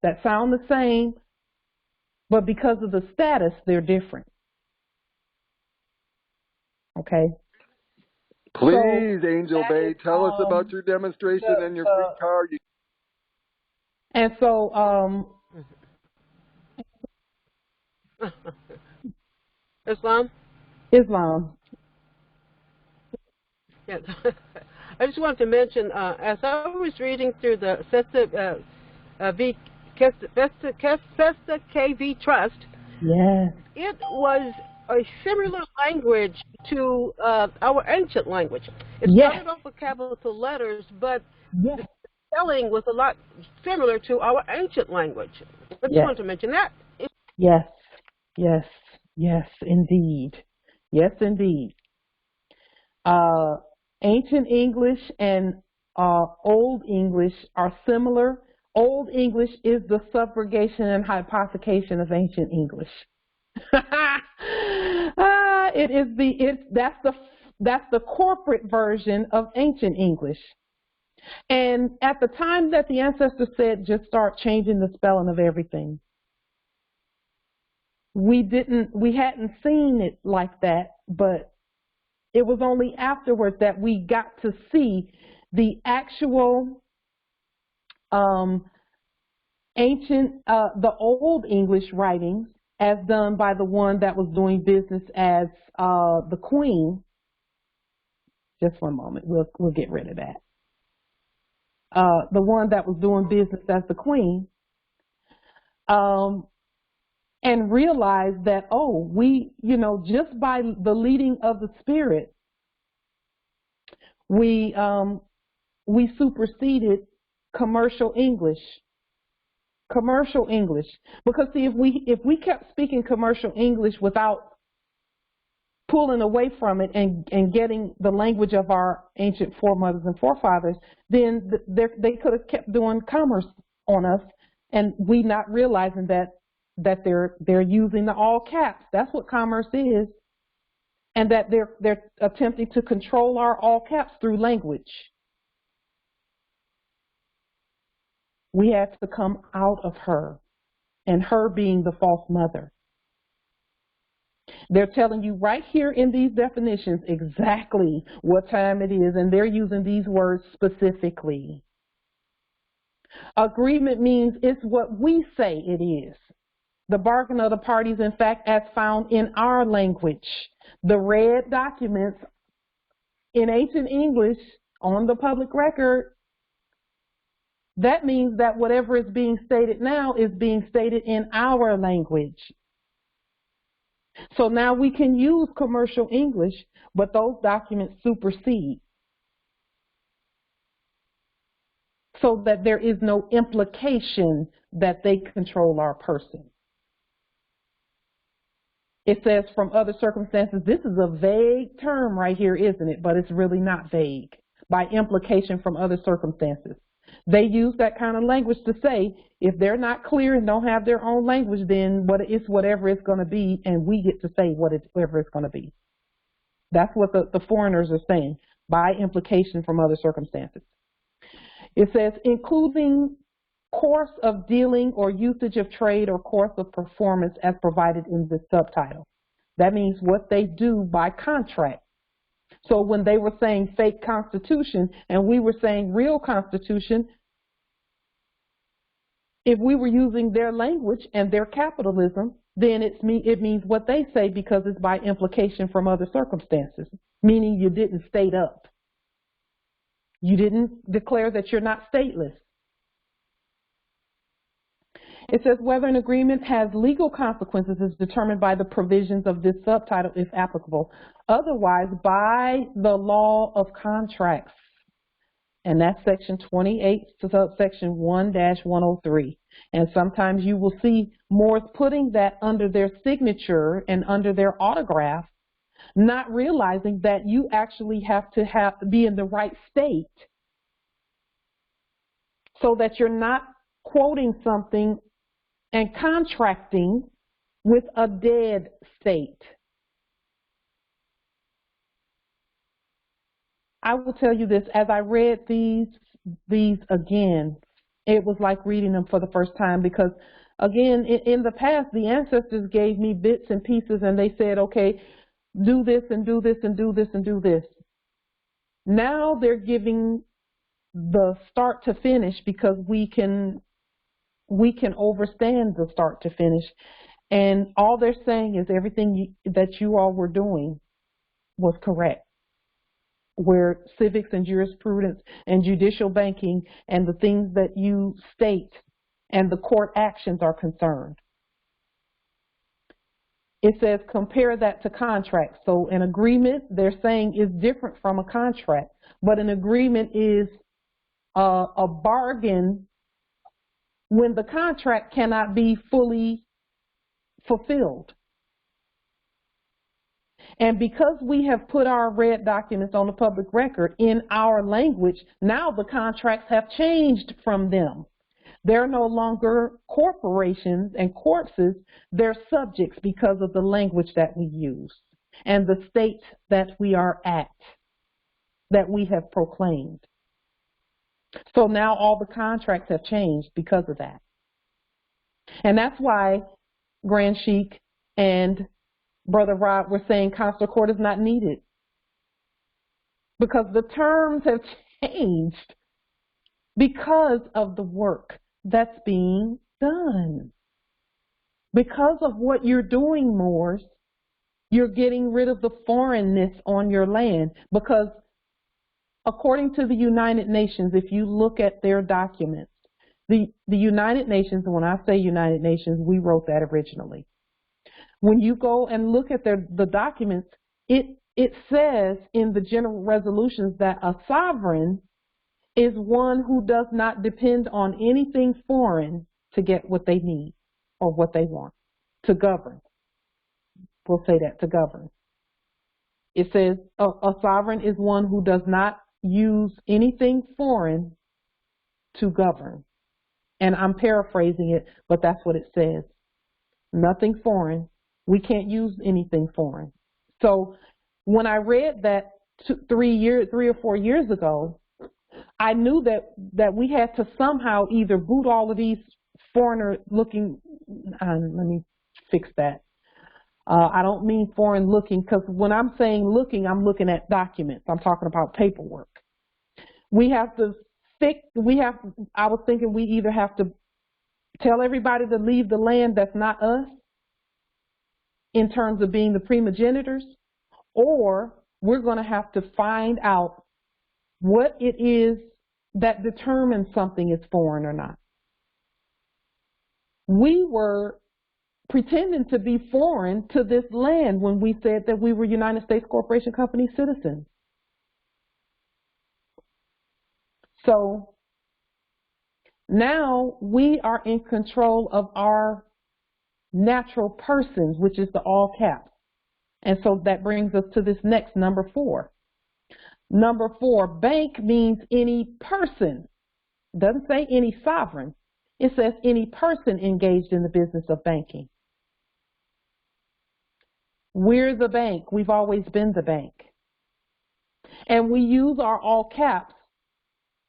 that sound the same, but because of the status, they're different. Okay? Please, so, Angel Bay, tell us about your demonstration and your free car. And so, Islam? Islam. Yes. I just wanted to mention, as I was reading through the Festa KV Trust, yes, it was a similar language to our ancient language. It started off with capital letters, but the spelling was a lot similar to our ancient language. I just wanted to mention that. Yes, yes, yes, indeed. Yes, indeed. Ancient English and Old English are similar. Old English is the subrogation and hypothecation of ancient English. That's the corporate version of ancient English. And at the time that the ancestors said, just start changing the spelling of everything, we hadn't seen it like that, but it was only afterwards that we got to see the actual the Old English writings as done by the one that was doing business as the Queen. Just one moment, we'll get rid of that. The one that was doing business as the Queen, and realized that, oh, we, just by the leading of the Spirit, we superseded commercial English. Commercial English, because see, if we kept speaking commercial English without pulling away from it and getting the language of our ancient foremothers and forefathers, then they could have kept doing commerce on us, and we not realizing that they're using the all caps. That's what commerce is, and that they're attempting to control our all caps through language. We have to come out of her, and her being the false mother. They're telling you right here in these definitions exactly what time it is, and they're using these words specifically. Agreement means it's what we say it is. The bargain of the parties, in fact, as found in our language. The read documents in ancient English on the public record, that means that whatever is being stated now is being stated in our language. So now we can use commercial English, but those documents supersede, so that there is no implication that they control our person. It says from other circumstances. This is a vague term right here, isn't it? But it's really not vague. By implication from other circumstances. They use that kind of language to say, if they're not clear and don't have their own language, then it's whatever it's going to be, and we get to say whatever it's going to be. That's what the foreigners are saying, by implication from other circumstances. It says, including course of dealing or usage of trade or course of performance as provided in this subtitle. That means what they do by contract. So when they were saying fake constitution and we were saying real constitution, if we were using their language and their capitalism, then it means what they say, because it's by implication from other circumstances, meaning you didn't state up You didn't declare that you're not stateless. It says whether an agreement has legal consequences is determined by the provisions of this subtitle, if applicable. Otherwise, by the law of contracts. And that's section 28, subsection 1-103. And sometimes you will see Moors putting that under their signature and under their autograph, not realizing that you actually have to be in the right state so that you're not quoting something and contracting with a dead state. I will tell you this, as I read these again, it was like reading them for the first time because, again, in the past, the ancestors gave me bits and pieces and they said, okay, do this and do this and do this and do this. Now they're giving the start to finish because we can overstand the start to finish. And all they're saying is everything that you all were doing was correct. Where civics and jurisprudence and judicial banking and the things that you state and the court actions are concerned. It says compare that to contracts. So an agreement, they're saying, is different from a contract, but an agreement is a bargain when the contract cannot be fully fulfilled. And because we have put our red documents on the public record in our language, now the contracts have changed from them. They're no longer corporations and corpses, they're subjects because of the language that we use and the state that we are at, that we have proclaimed. So now all the contracts have changed because of that. And that's why Grand Sheik and Brother Rod were saying consular court is not needed. Because the terms have changed because of the work that's being done. Because of what you're doing, Moors, you're getting rid of the foreignness on your land. Because according to the United Nations, if you look at their documents, the United Nations, and when I say United Nations, we wrote that originally. When you go and look at the documents, it says in the general resolutions that a sovereign is one who does not depend on anything foreign to get what they need or what they want, to govern. We'll say that, to govern. It says a sovereign is one who does not use anything foreign to govern. And I'm paraphrasing it, but that's what it says. Nothing foreign. We can't use anything foreign. So when I read that 3 or 4 years ago, I knew that we had to somehow either boot all of these foreigner looking, let me fix that. I don't mean foreign looking, because when I'm saying looking, I'm looking at documents. I'm talking about paperwork. We have to I was thinking we either have to tell everybody to leave the land that's not us, in terms of being the primogenitors, or we're going to have to find out what it is that determines something is foreign or not. We were pretending to be foreign to this land when we said that we were United States Corporation Company citizens. So now we are in control of our natural persons, which is the all caps. And so that brings us to this next, number 4. Number 4, bank means any person. It doesn't say any sovereign. It says any person engaged in the business of banking. We're the bank. We've always been the bank. And we use our all caps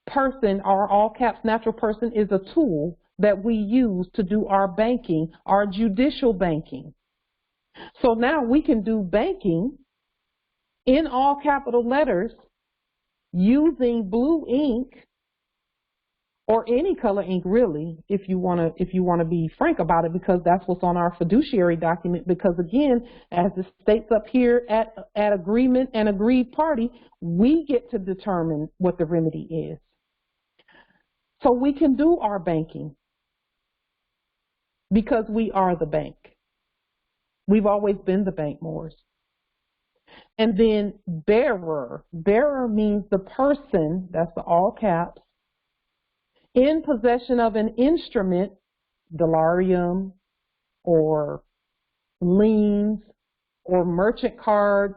person. Our all caps natural person is a tool that we use to do our banking, our judicial banking. So now we can do banking in all capital letters using blue ink or any color ink, really, if you want to be frank about it, because that's what's on our fiduciary document. Because again, as it states up here at agreement and agreed party, we get to determine what the remedy is. So we can do our banking because we are the bank. We've always been the bank, Moors. And then bearer. Bearer means the person, that's the all caps, in possession of an instrument, delarium, or liens, or merchant cards.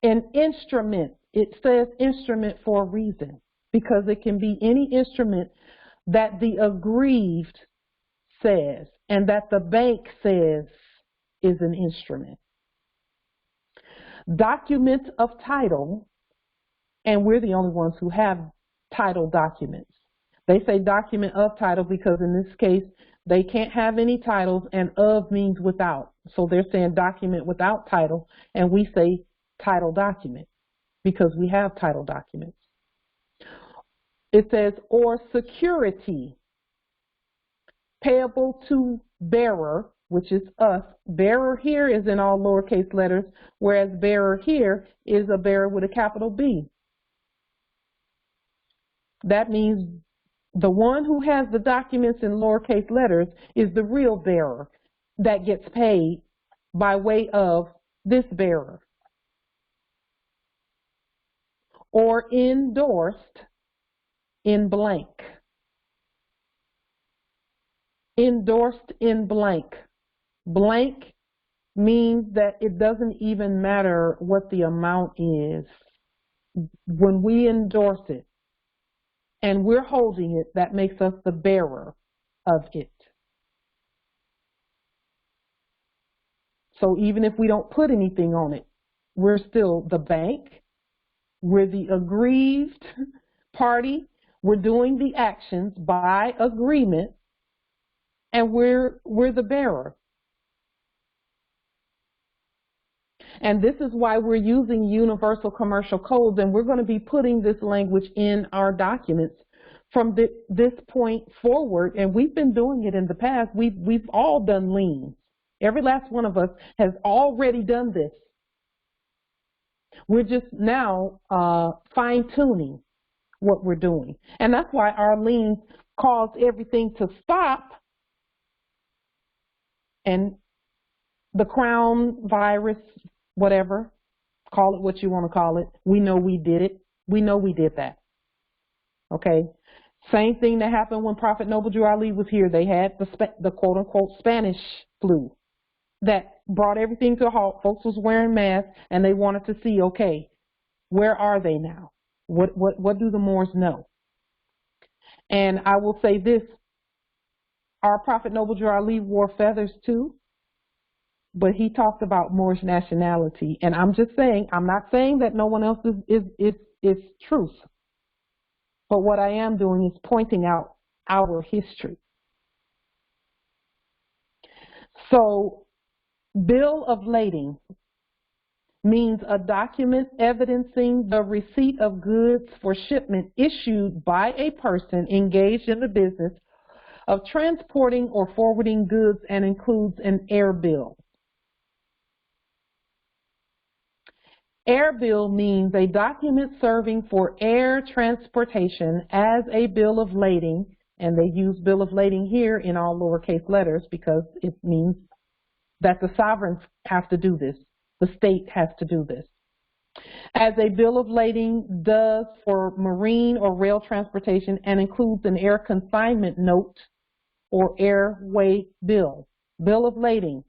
An instrument, it says instrument for a reason, because it can be any instrument that the aggrieved says and that the bank says is an instrument. Document of title, and we're the only ones who have title documents. They say document of title because in this case, they can't have any titles, and of means without. So they're saying document without title, and we say title document because we have title documents. It says, or security payable to bearer, which is us. Bearer here is in all lowercase letters, whereas bearer here is a bearer with a capital B. That means the one who has the documents in lowercase letters is the real bearer that gets paid by way of this bearer. Or endorsed in blank. Endorsed in blank. Blank means that it doesn't even matter what the amount is. When we endorse it and we're holding it, that makes us the bearer of it. So even if we don't put anything on it, we're still the bank. We're the aggrieved party. We're doing the actions by agreement, and we're the bearer. And this is why we're using universal commercial codes, and we're going to be putting this language in our documents from this point forward. And we've been doing it in the past. We've all done liens. Every last one of us has already done this. We're just now fine-tuning what we're doing. And that's why our liens cause everything to stop, and the crown virus, whatever, call it what you want to call it, we know we did it. We know we did that. Okay? Same thing that happened when Prophet Noble Drew Ali was here. They had the quote-unquote Spanish flu that brought everything to a halt. Folks was wearing masks, and they wanted to see, okay, where are they now? What do the Moors know? And I will say this, our Prophet Noble Drew Ali wore feathers too, but he talked about Moorish nationality. And I'm just saying, I'm not saying that no one else is truth. But what I am doing is pointing out our history. So, bill of lading means a document evidencing the receipt of goods for shipment issued by a person engaged in the business of transporting or forwarding goods, and includes an air bill. Air bill means a document serving for air transportation as a bill of lading, and they use bill of lading here in all lowercase letters because it means that the sovereigns have to do this. The state has to do this. As a bill of lading does for marine or rail transportation, and includes an air consignment note or airway bill. Bill of lading.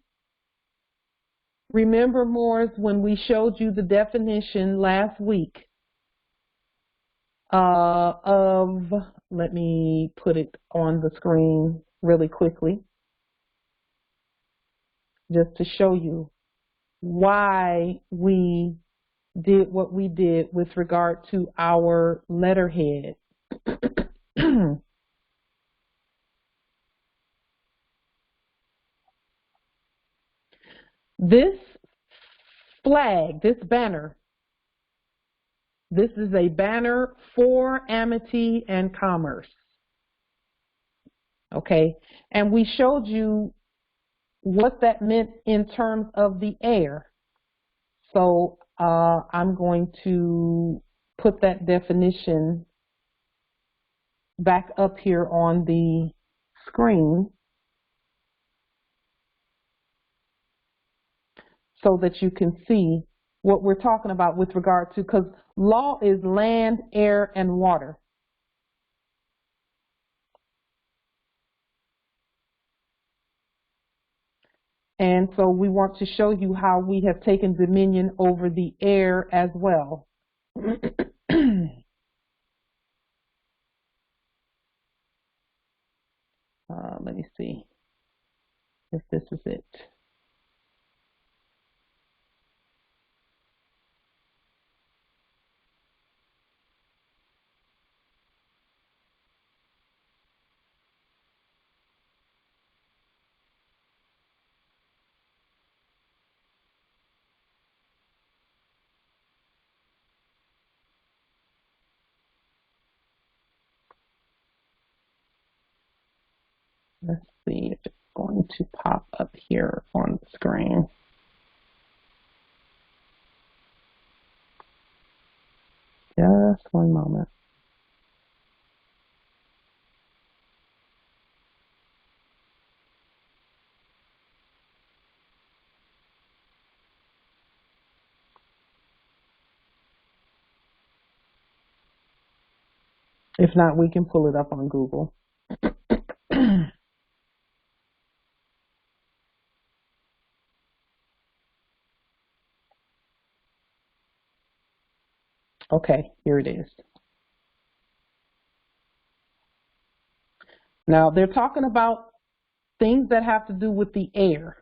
Remember, Moors, when we showed you the definition last week of, let me put it on the screen really quickly, just to show you why we did what we did with regard to our letterhead. This flag, this banner, this is a banner for amity and commerce. okay? And we showed you what that meant in terms of the air. So I'm going to put that definition back up here on the screen so that you can see what we're talking about with regard to, because law is land, air, and water. And so we want to show you how we have taken dominion over the air as well. Let me see if this is it. Let's see if it's going to pop up here on the screen. Just one moment. If not, we can pull it up on Google. Okay, here it is. Now, they're talking about things that have to do with the air.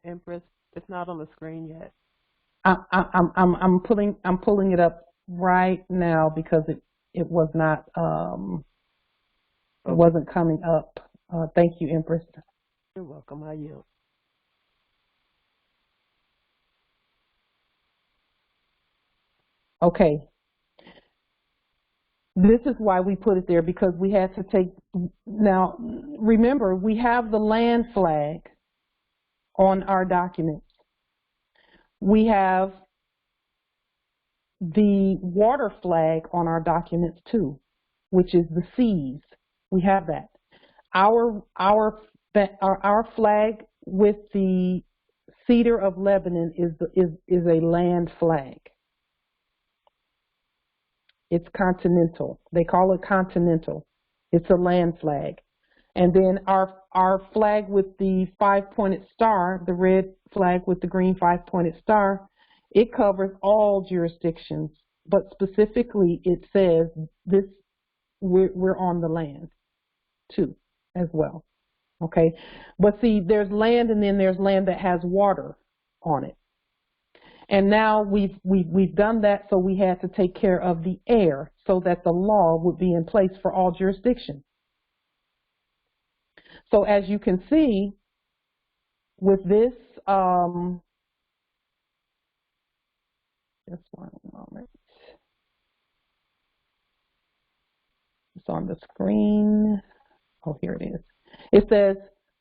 Empress, it's not on the screen yet. I'm pulling it up right now because it was not it wasn't coming up. Thank you, Empress. You're welcome. I yield. Okay. This is why we put it there, because we had to take, now remember, we have the land flag on our documents. We have the water flag on our documents too, which is the seas. We have that. Our flag with the cedar of Lebanon is a land flag. It's continental. They call it continental. It's a land flag. And then our flag with the 5-pointed star, the red flag with the green 5-pointed star, it covers all jurisdictions, but specifically it says this, we're on the land too as well. Okay, but see, there's land, and then there's land that has water on it. And now we've done that, so we had to take care of the air so that the law would be in place for all jurisdictions. So as you can see, with this, just one moment. It's on the screen. Oh, here it is. It says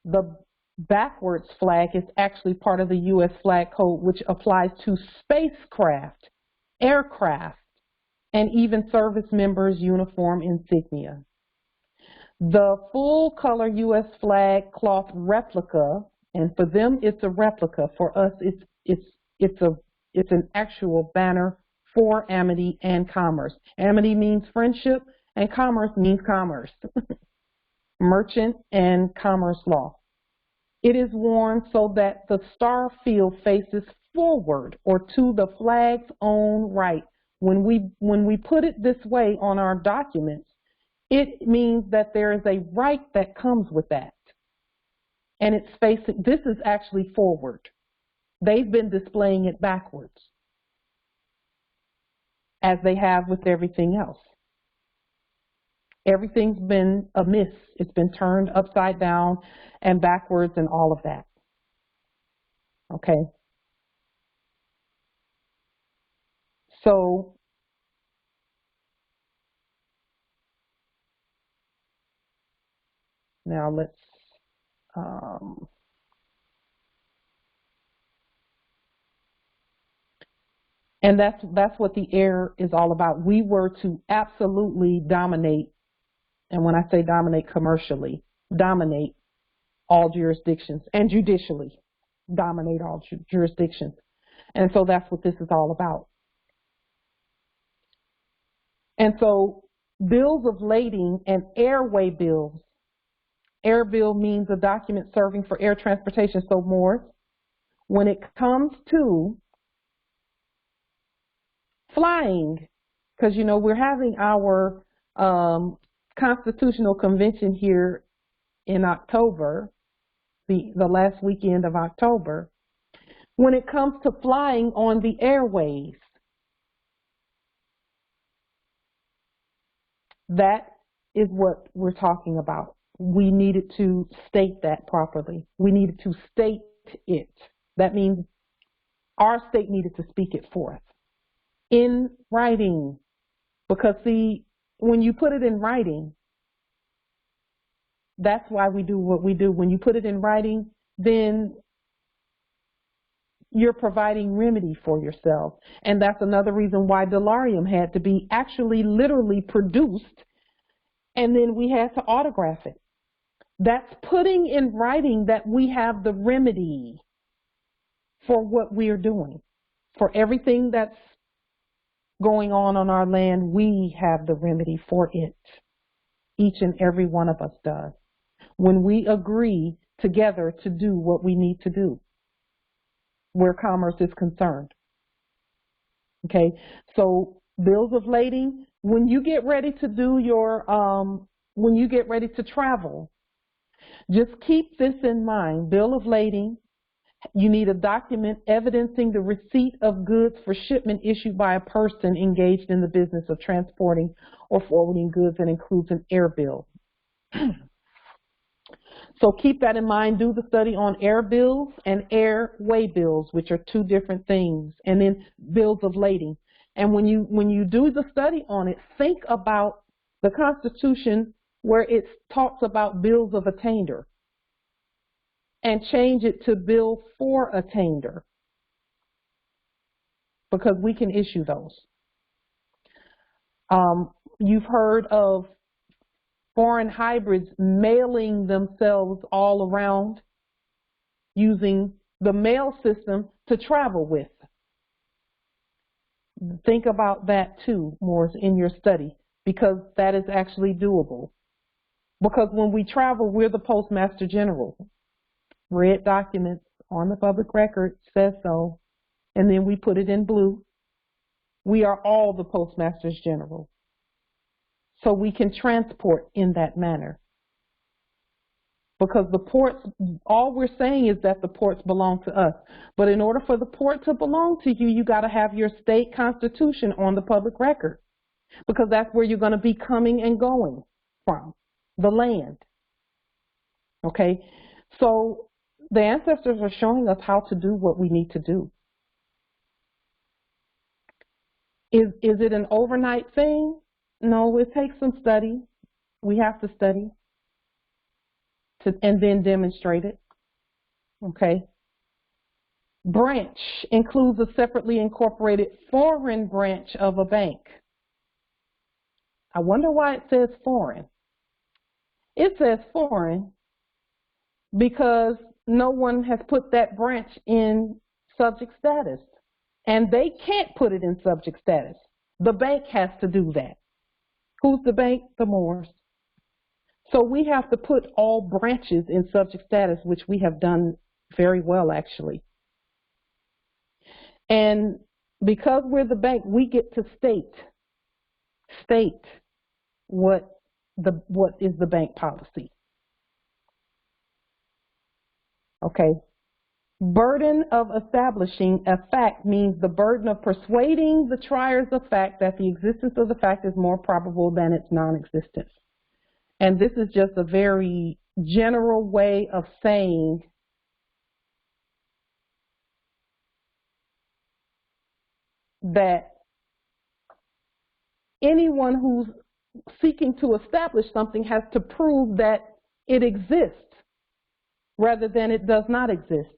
the backwards flag is actually part of the U.S. flag code, which applies to spacecraft, aircraft, and even service members' uniform insignia. The full color U.S. flag cloth replica, and for them it's a replica. For us, it's an actual banner for amity and commerce. Amity means friendship, and commerce means commerce. Merchant and commerce law. It is worn so that the star field faces forward or to the flag's own right. When we put it this way on our documents, it means that there is a right that comes with that. And it's facing, this is actually forward. They've been displaying it backwards, as they have with everything else. Everything's been amiss. It's been turned upside down and backwards and all of that. Okay. So Now let's and that's what the air is all about. We were to absolutely dominate, and when I say dominate commercially, dominate all jurisdictions, and judicially dominate all jurisdictions. And so that's what this is all about. And so bills of lading and airway bills. Air bill means a document serving for air transportation. So more, when it comes to flying, because, you know, we're having our constitutional convention here in October, the last weekend of October. When it comes to flying on the airways, that is what we're talking about. We needed to state that properly. We needed to state it. That means our state needed to speak it forth in writing. Because, see, when you put it in writing, that's why we do what we do. When you put it in writing, then you're providing remedy for yourself. And that's another reason why Delarium had to be actually literally produced, and then we had to autograph it. That's putting in writing that we have the remedy for what we're doing. For everything that's going on our land, we have the remedy for it. Each and every one of us does. When we agree together to do what we need to do, where commerce is concerned. Okay, so bills of lading, when you get ready to do your, when you get ready to travel, just keep this in mind. Bill of lading, you need a document evidencing the receipt of goods for shipment issued by a person engaged in the business of transporting or forwarding goods, and includes an air bill. So keep that in mind. Do the study on air bills and airway bills, which are two different things, and then bills of lading. And when you do the study on it, think about the Constitution where it talks about bills of attainder, and change it to bill for attainder, because we can issue those. You've heard of foreign hybrids mailing themselves all around using the mail system to travel with. Think about that too, Morris, in your study, because that is actually doable. Because when we travel, we're the Postmaster General. Red documents on the public record says so, and then we put it in blue. We are all the Postmasters General. So we can transport in that manner. Because the ports, all we're saying is that the ports belong to us. But in order for the port to belong to you, you got to have your state constitution on the public record. Because that's where you're going to be coming and going from, the land. Okay? So the ancestors are showing us how to do what we need to do. Is it an overnight thing? No, it takes some study. We have to study and then demonstrate it. Okay. Branch includes a separately incorporated foreign branch of a bank. I wonder why it says foreign. It says foreign because no one has put that branch in subject status. And they can't put it in subject status. The bank has to do that. Who's the bank? The Moors. So we have to put all branches in subject status, which we have done very well, actually. And because we're the bank, we get to state what is the bank policy. Okay. Burden of establishing a fact means the burden of persuading the triers of fact that the existence of the fact is more probable than its non-existence. And this is just a very general way of saying that anyone who's seeking to establish something has to prove that it exists rather than it does not exist.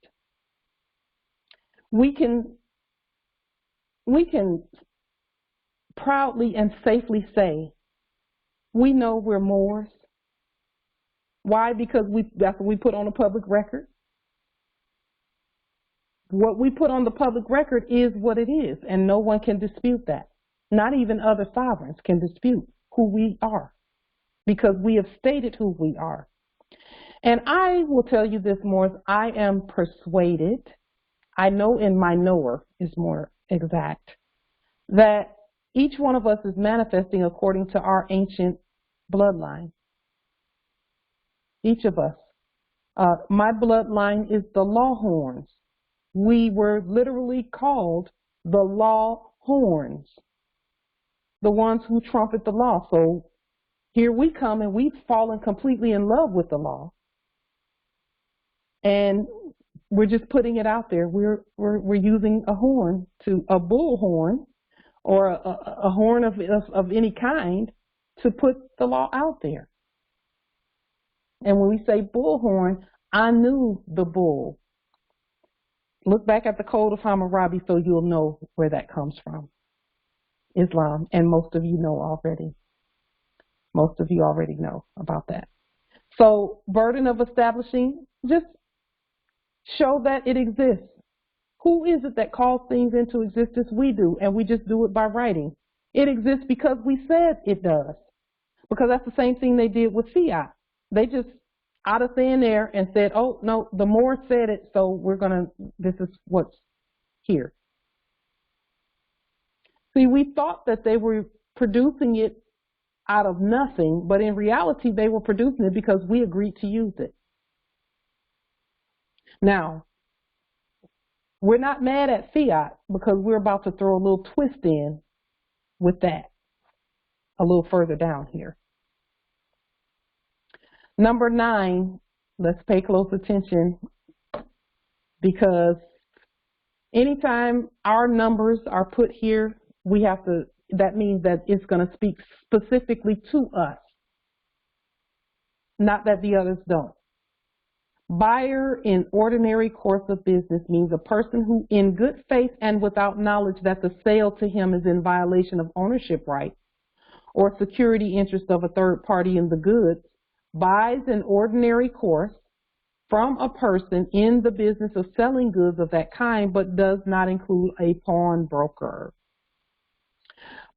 We can proudly and safely say we know we're Moors. Why? Because that's what we put on the public record. What we put on the public record is what it is, and no one can dispute that. Not even other sovereigns can dispute who we are, because we have stated who we are. And I will tell you this, Moors, I am persuaded, I know in my knower is more exact, that each one of us is manifesting according to our ancient bloodline. Each of us. My bloodline is the Lawhorns. We were literally called the law horns, the ones who trumpet the law. So here we come, and we've fallen completely in love with the law, and we're just putting it out there. We're using a horn, a bullhorn, or a horn of any kind, to put the law out there. And when we say bullhorn, I knew the bull. Look back at the Code of Hammurabi so you'll know where that comes from. Islam, and most of you know already. Most of you already know about that. So, burden of establishing, just show that it exists. Who is it that calls things into existence? We do, and we just do it by writing. It exists because we said it does. Because that's the same thing they did with fiat. They just out of thin air and said, oh, no, the Moors said it, so this is what's here. See, we thought that they were producing it out of nothing, but in reality, they were producing it because we agreed to use it. Now, we're not mad at fiat because we're about to throw a little twist in with that a little further down here. Number 9, let's pay close attention, because anytime our numbers are put here, that means that it's going to speak specifically to us, not that the others don't. Buyer in ordinary course of business means a person who, in good faith and without knowledge that the sale to him is in violation of ownership rights or security interest of a third party in the goods, buys in ordinary course from a person in the business of selling goods of that kind, but does not include a pawnbroker.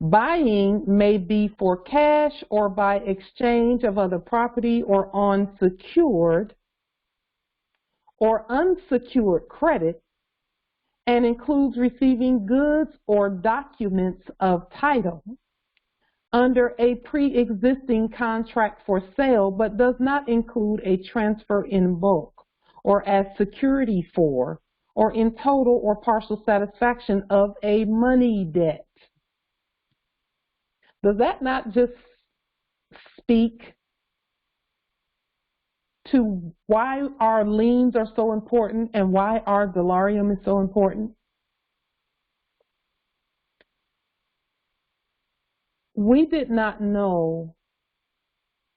Buying may be for cash or by exchange of other property or on secured or unsecured credit, and includes receiving goods or documents of title under a pre-existing contract for sale, but does not include a transfer in bulk or as security for or in total or partial satisfaction of a money debt. Does that not just speak to why our liens are so important and why our delarium is so important? We did not know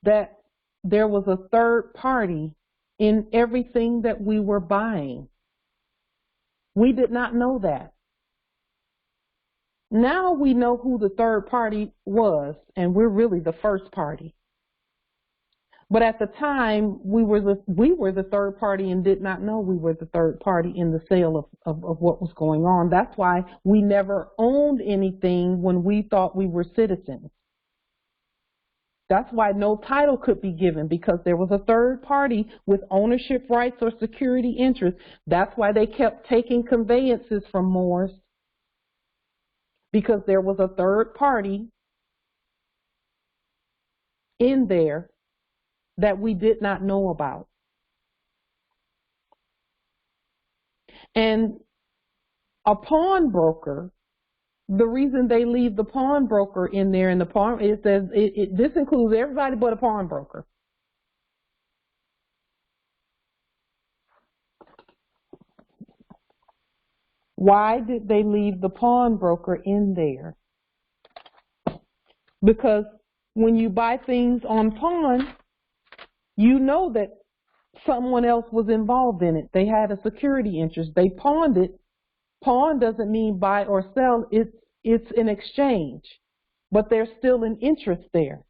that there was a third party in everything that we were buying. We did not know that. Now we know who the third party was, and we're really the first party. But at the time, we were the third party and did not know we were the third party in the sale of what was going on. That's why we never owned anything when we thought we were citizens. That's why no title could be given, because there was a third party with ownership rights or security interest. That's why they kept taking conveyances from Moors, because there was a third party in there that we did not know about. And a pawnbroker, the reason they leave the pawnbroker in there, and it says this includes everybody but a pawnbroker. Why did they leave the pawnbroker in there? Because when you buy things on pawn, You know that someone else was involved in it. They had a security interest. They pawned it. Pawn doesn't mean buy or sell. It's an exchange, but there's still an interest there.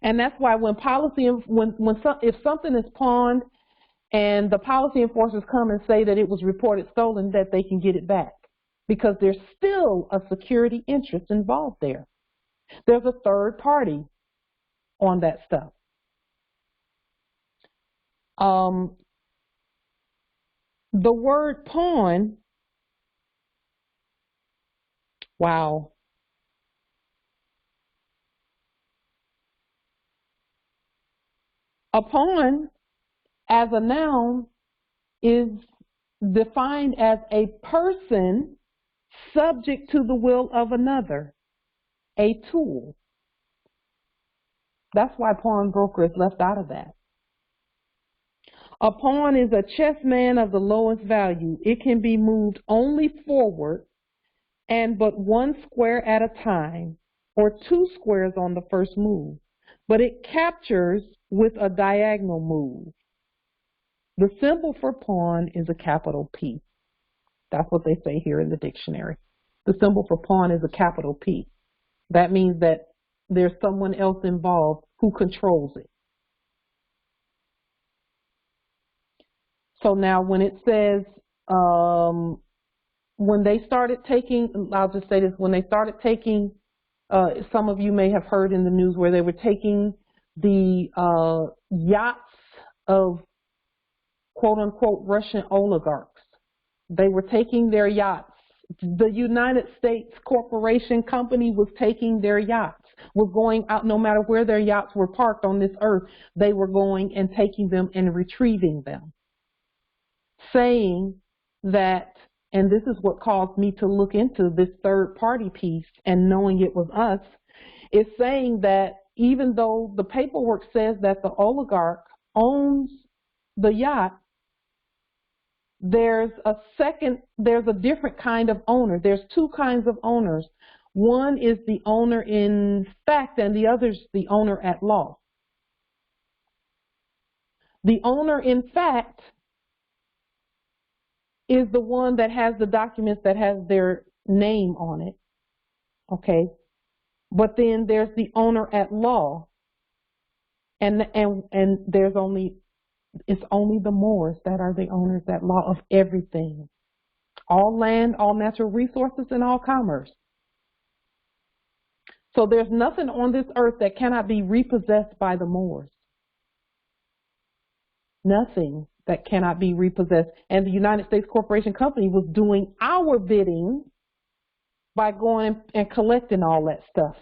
And that's why when if something is pawned and the policy enforcers come and say that it was reported stolen, that they can get it back, because there's still a security interest involved there. There's a third party on that stuff. The word pawn, wow. A pawn as a noun is defined as a person subject to the will of another, a tool. That's why pawnbroker is left out of that. A pawn is a chess man of the lowest value. It can be moved only forward and but one square at a time, or 2 squares on the first move, but it captures with a diagonal move. The symbol for pawn is a capital P. That's what they say here in the dictionary. The symbol for pawn is a capital P. That means that there's someone else involved who controls it. So now when it says, when they started taking, I'll just say this, when they started taking, some of you may have heard in the news where they were taking the yachts of quote unquote Russian oligarchs. They were taking their yachts. The United States corporation company was taking their yachts, were going out, no matter where their yachts were parked on this earth, they were going and taking them and retrieving them. Saying that, and this is what caused me to look into this third party piece and knowing it was us, is saying that even though the paperwork says that the oligarch owns the yacht, there's a different kind of owner. There's 2 kinds of owners. One is the owner in fact, and the other's the owner at law. The owner in fact is the one that has the documents that has their name on it, okay? But then there's the owner at law, and it's only the Moors that are the owners at law of everything. All land, all natural resources, and all commerce. So there's nothing on this earth that cannot be repossessed by the Moors. Nothing that cannot be repossessed. And the United States Corporation Company was doing our bidding by going and collecting all that stuff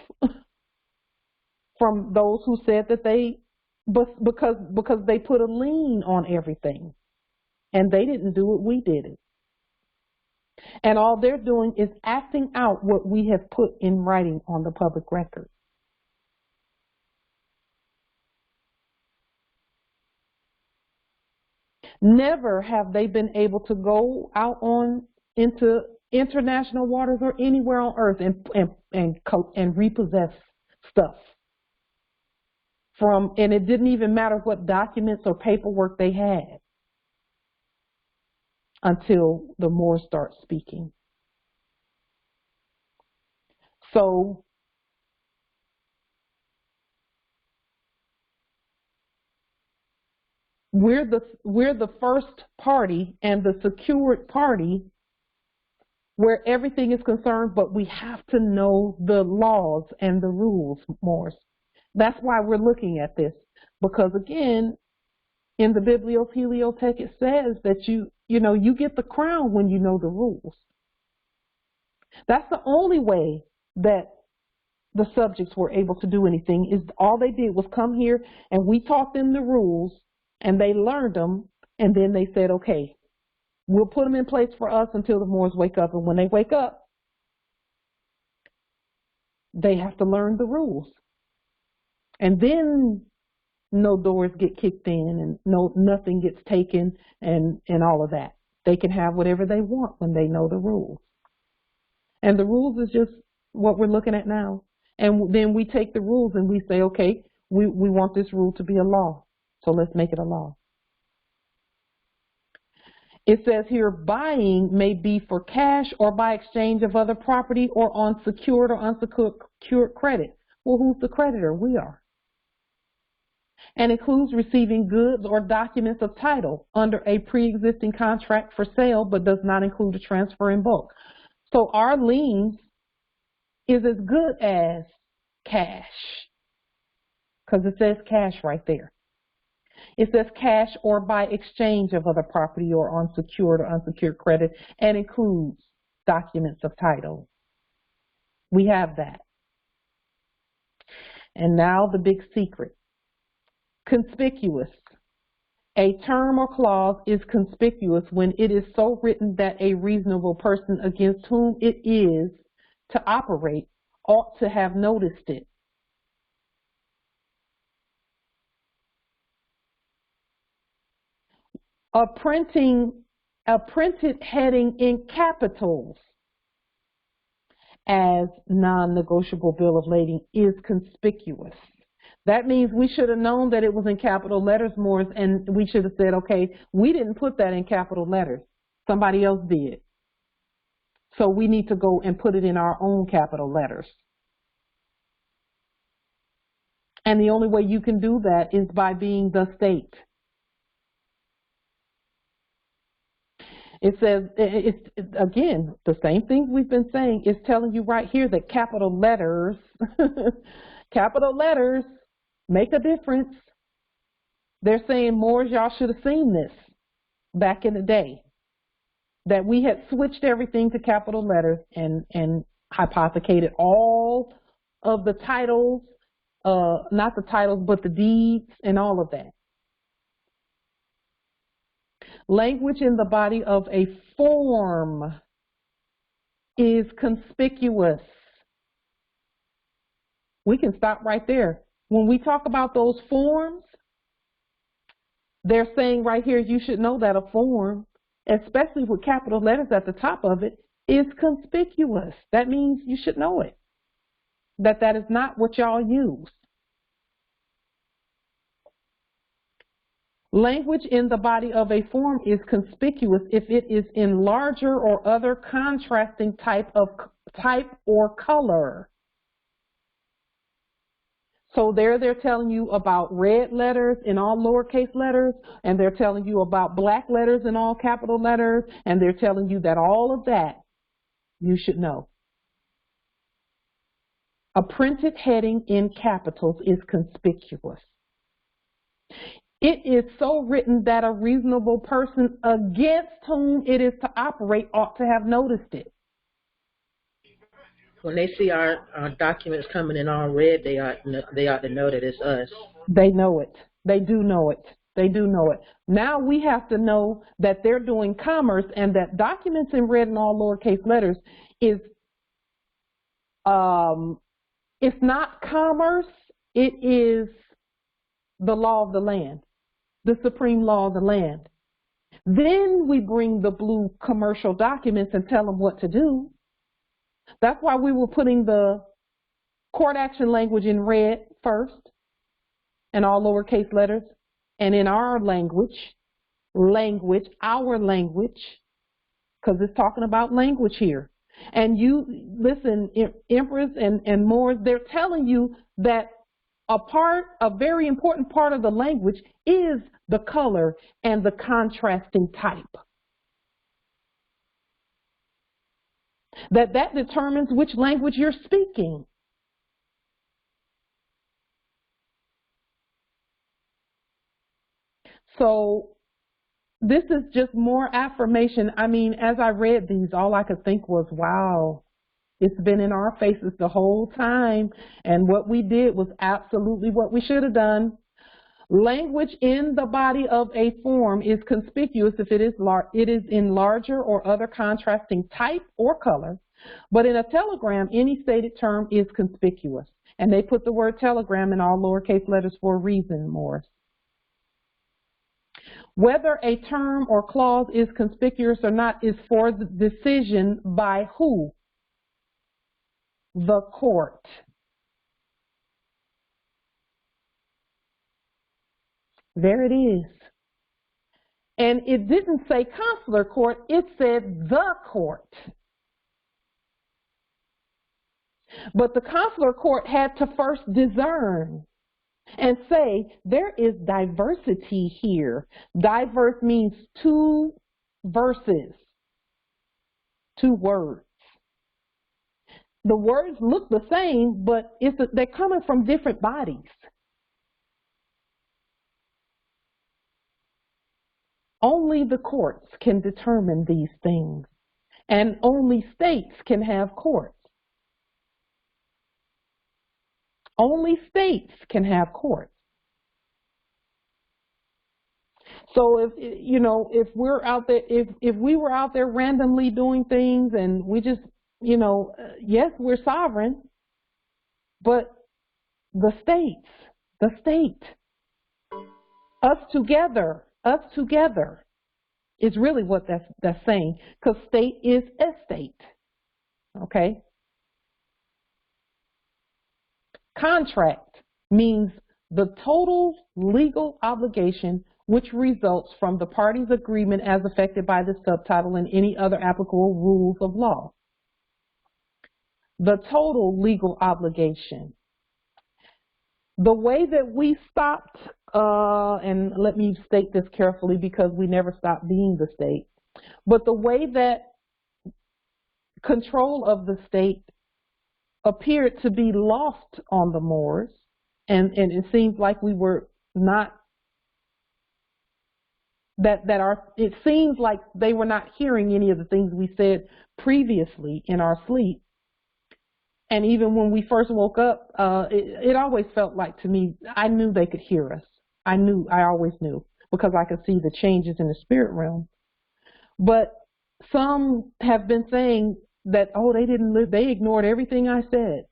from those who said that they, because they put a lien on everything. And they didn't do it, we did it. And all they're doing is acting out what we have put in writing on the public record. Never have they been able to go out into international waters or anywhere on earth and repossess stuff. And it didn't even matter what documents or paperwork they had until the Moors start speaking. So we're the first party and the secured party where everything is concerned, but we have to know the laws and the rules, Moors. That's why we're looking at this, because again, in the Biblios Heliotech, it says that you get the crown when you know the rules. That's the only way that the subjects were able to do anything, is all they did was come here and we taught them the rules and they learned them, and then they said, okay, we'll put them in place for us until the Moors wake up. And when they wake up, they have to learn the rules. And then no doors get kicked in and nothing gets taken and all of that. They can have whatever they want when they know the rules. And the rules is just what we're looking at now. And then we take the rules and we say, okay, we want this rule to be a law. So let's make it a law. It says here, buying may be for cash or by exchange of other property or on secured or unsecured credit. Well, who's the creditor? We are. And includes receiving goods or documents of title under a pre-existing contract for sale, but does not include a transfer in bulk. So our liens is as good as cash, because it says cash right there. It says cash or by exchange of other property or on secured or unsecured credit, and includes documents of title. We have that. And now the big secret. Conspicuous. A term or clause is conspicuous when it is so written that a reasonable person against whom it is to operate ought to have noticed it. A printed heading in capitals as non-negotiable bill of lading is conspicuous. That means we should have known that it was in capital letters, Morris, and we should have said, okay, we didn't put that in capital letters. Somebody else did. So we need to go and put it in our own capital letters. And the only way you can do that is by being the state. It says, it's again, the same things we've been saying. It's telling you right here that capital letters, capital letters make a difference. They're saying, Moors, y'all should have seen this back in the day, that we had switched everything to capital letters and hypothecated all of the titles, not the titles, but the deeds and all of that. Language in the body of a form is conspicuous. We can stop right there. When we talk about those forms, they're saying right here, you should know that a form, especially with capital letters at the top of it, is conspicuous. That means you should know it, that is not what y'all use. Language in the body of a form is conspicuous if it is in larger or other contrasting type or color. So they're telling you about red letters in all lowercase letters, and they're telling you about black letters in all capital letters, and they're telling you that all of that you should know. A printed heading in capitals is conspicuous. It is so written that a reasonable person against whom it is to operate ought to have noticed it. When they see our documents coming in all red, they ought to know that it's us. They know it. They do know it. They do know it. Now we have to know that they're doing commerce, and that documents in red and all lowercase letters is it's not commerce. It is the law of the land, the supreme law of the land. Then we bring the blue commercial documents and tell them what to do. That's why we were putting the court action language in red first, and all lowercase letters, and in our language, our language, because it's talking about language here. And you, listen, Empress and Moors, they're telling you that a very important part of the language is the color and the contrasting type. That determines which language you're speaking. So this is just more affirmation. I mean, as I read these, all I could think was, wow, it's been in our faces the whole time. And what we did was absolutely what we should have done. Language in the body of a form is conspicuous if it is in larger or other contrasting type or color. But in a telegram, any stated term is conspicuous. And they put the word telegram in all lowercase letters for a reason, Morris. Whether a term or clause is conspicuous or not is for the decision by who? The court. There it is. And it didn't say consular court, it said the court. But the consular court had to first discern and say, there is diversity here. Diverse means two verses, two words. The words look the same, but they're coming from different bodies. Only the courts can determine these things, and only states can have courts. Only states can have courts. So if we're out there, if we were out there randomly doing things and we just, yes, we're sovereign, but the state, us together is really what that's saying, because state is a state, okay? Contract means the total legal obligation which results from the parties' agreement as affected by the subtitle and any other applicable rules of law. The total legal obligation. The way that we stopped, and let me state this carefully because we never stopped being the state, but the way that control of the state appeared to be lost on the Moors, and it seems like we were not, it seems like they were not hearing any of the things we said previously in our sleep. And even when we first woke up, it always felt like to me, I knew they could hear us. I always knew, because I could see the changes in the spirit realm. But some have been saying that, oh, they ignored everything I said.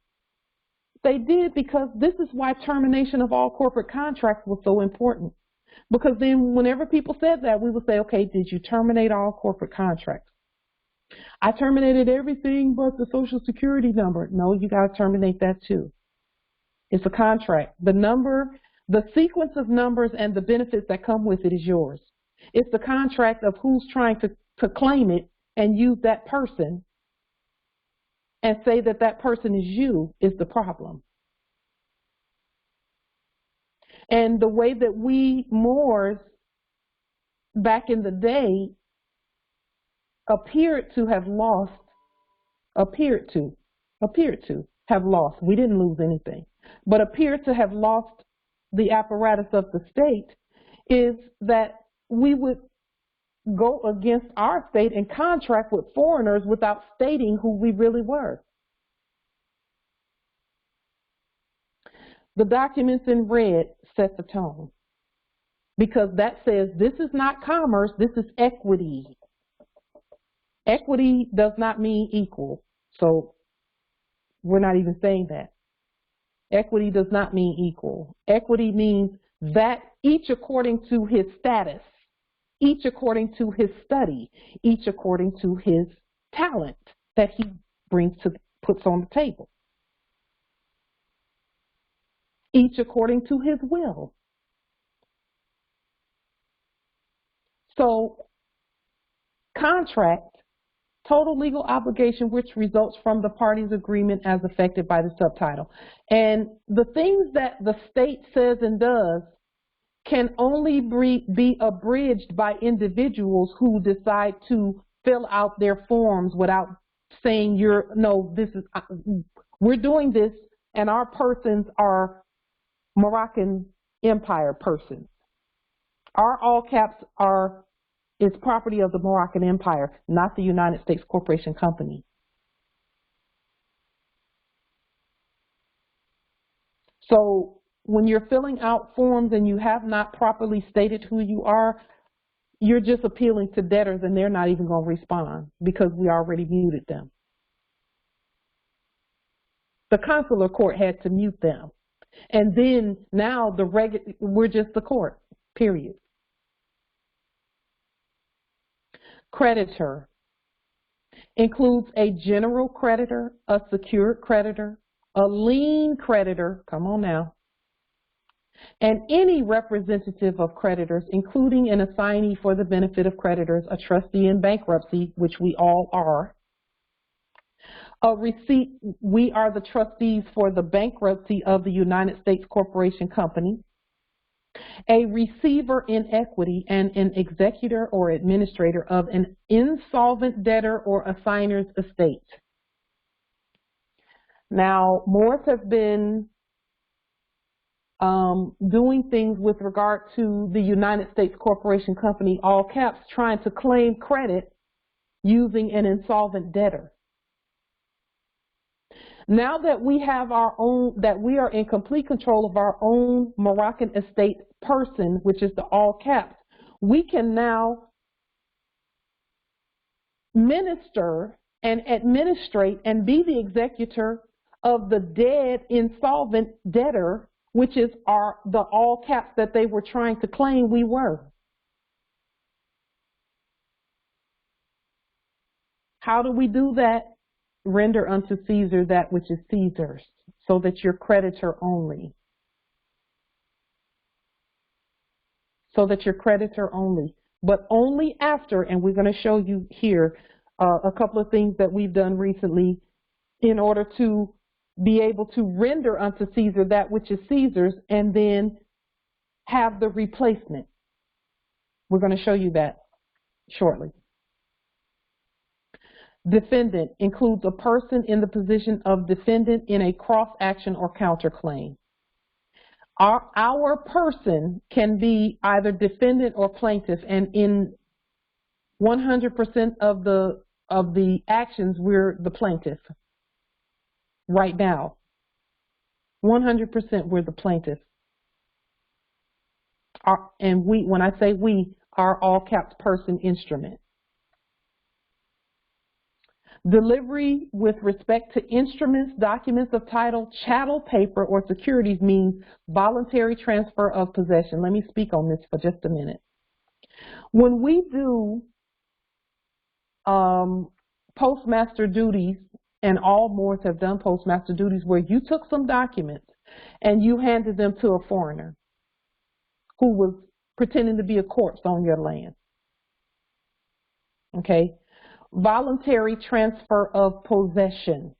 They did, because this is why termination of all corporate contracts was so important. Because then whenever people said that, we would say, okay, did you terminate all corporate contracts? I terminated everything but the Social Security number. No, you got to terminate that too. It's a contract. The number, the sequence of numbers and the benefits that come with it is yours. It's the contract of who's trying to claim it and use that person and say that that person is you is the problem. And the way that we Moors back in the day appeared to have lost, we didn't lose anything, but appeared to have lost the apparatus of the state, is that we would go against our state and contract with foreigners without stating who we really were. The documents in red set the tone, because that says this is not commerce, this is equity. Equity does not mean equal, so we're not even saying that. Equity does not mean equal. Equity means that each according to his status, each according to his study, each according to his talent that he puts on the table. Each according to his will. So, contract, total legal obligation which results from the parties' agreement as affected by the subtitle. And the things that the state says and does can only be abridged by individuals who decide to fill out their forms without saying we're doing this, and our persons are Moroccan Empire persons. Our all caps is property of the Moroccan Empire, not the United States Corporation Company. So when you're filling out forms and you have not properly stated who you are, you're just appealing to debtors, and they're not even going to respond because we already muted them. The consular court had to mute them. And then now we're just the court, period. Creditor includes a general creditor, a secured creditor, a lien creditor, come on now, and any representative of creditors, including an assignee for the benefit of creditors, a trustee in bankruptcy, which we all are. We are the trustees for the bankruptcy of the United States Corporation Company, a receiver in equity, and an executor or administrator of an insolvent debtor or assigner's estate. Now, Moors have been doing things with regard to the United States Corporation Company, all caps, trying to claim credit using an insolvent debtor. Now that we have our own, that we are in complete control of our own Moroccan estate person, which is the all caps, we can now minister and administrate and be the executor of the dead insolvent debtor, which is the all caps that they were trying to claim we were. How do we do that? Render unto Caesar that which is Caesar's, so that you're creditor only. So that you're creditor only. But only after, and we're going to show you here a couple of things that we've done recently in order to be able to render unto Caesar that which is Caesar's and then have the replacement. We're going to show you that shortly. Defendant includes a person in the position of defendant in a cross-action or counterclaim. Our person can be either defendant or plaintiff, and in 100% of the actions, we're the plaintiff. Right now, 100% we're the plaintiff. And we, when I say we, our all caps person instrument. Delivery with respect to instruments, documents of title, chattel paper, or securities means voluntary transfer of possession. Let me speak on this for just a minute. When we do postmaster duties, and all Moors have done postmaster duties, where you took some documents and you handed them to a foreigner who was pretending to be a corpse on your land. Okay? Voluntary transfer of possession.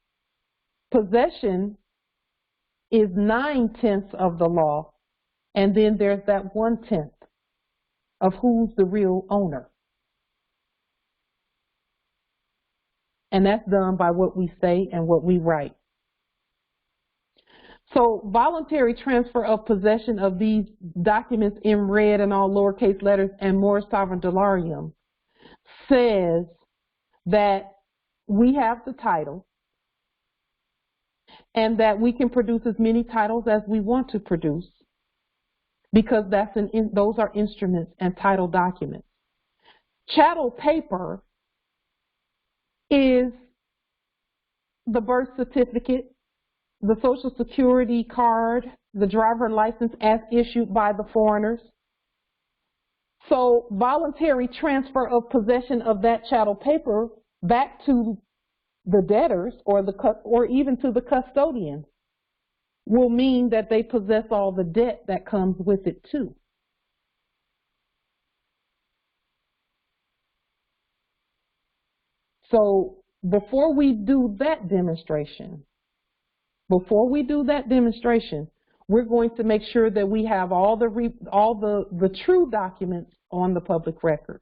Possession is 9/10 of the law, and then there's that 1/10 of who's the real owner. And that's done by what we say and what we write. So voluntary transfer of possession of these documents in red and all lowercase letters and Moorish sovereign delarium says that we have the title and that we can produce as many titles as we want to produce, because those are instruments and title documents. Chattel paper is the birth certificate, the social security card, the driver license as issued by the foreigners. So voluntary transfer of possession of that chattel paper back to the debtors or even to the custodian will mean that they possess all the debt that comes with it too. So before we do that demonstration, we're going to make sure that we have all the true documents on the public record.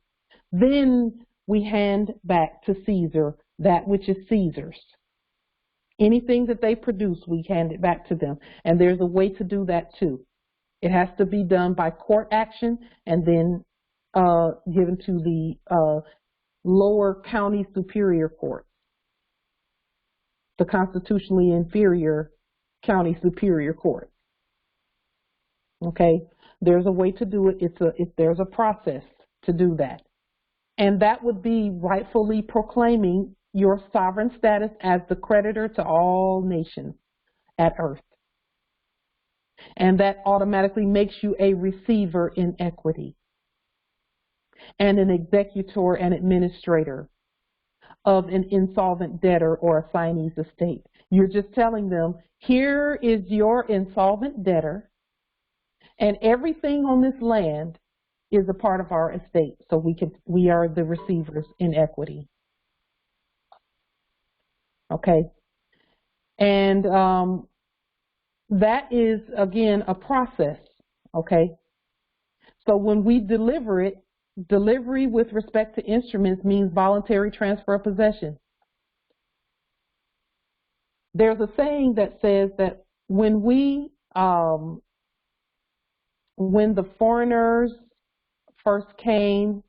Then we hand back to Caesar that which is Caesar's. Anything that they produce, we hand it back to them. And there's a way to do that too. It has to be done by court action and then given to the lower county superior court, the constitutionally inferior county superior court. Okay, there's a way to do it. There's a process to do that. And that would be rightfully proclaiming your sovereign status as the creditor to all nations at earth. And that automatically makes you a receiver in equity and an executor and administrator of an insolvent debtor or assignee's estate. You're just telling them, here is your insolvent debtor, And everything on this land is a part of our estate. So we are the receivers in equity. Okay. And that is, again, a process. Okay. So when we deliver it, delivery with respect to instruments means voluntary transfer of possession. There's a saying that says that when the foreigners first came,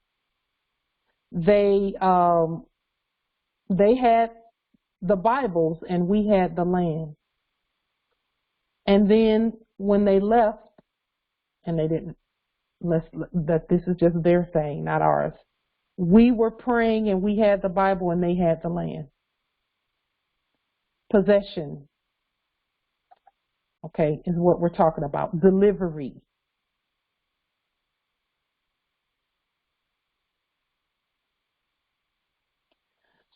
they had the Bibles and we had the land. And then when they left, and they didn't, that this is just their saying, not ours. We were praying and we had the Bible and they had the land. Possession, okay, is what we're talking about. Delivery.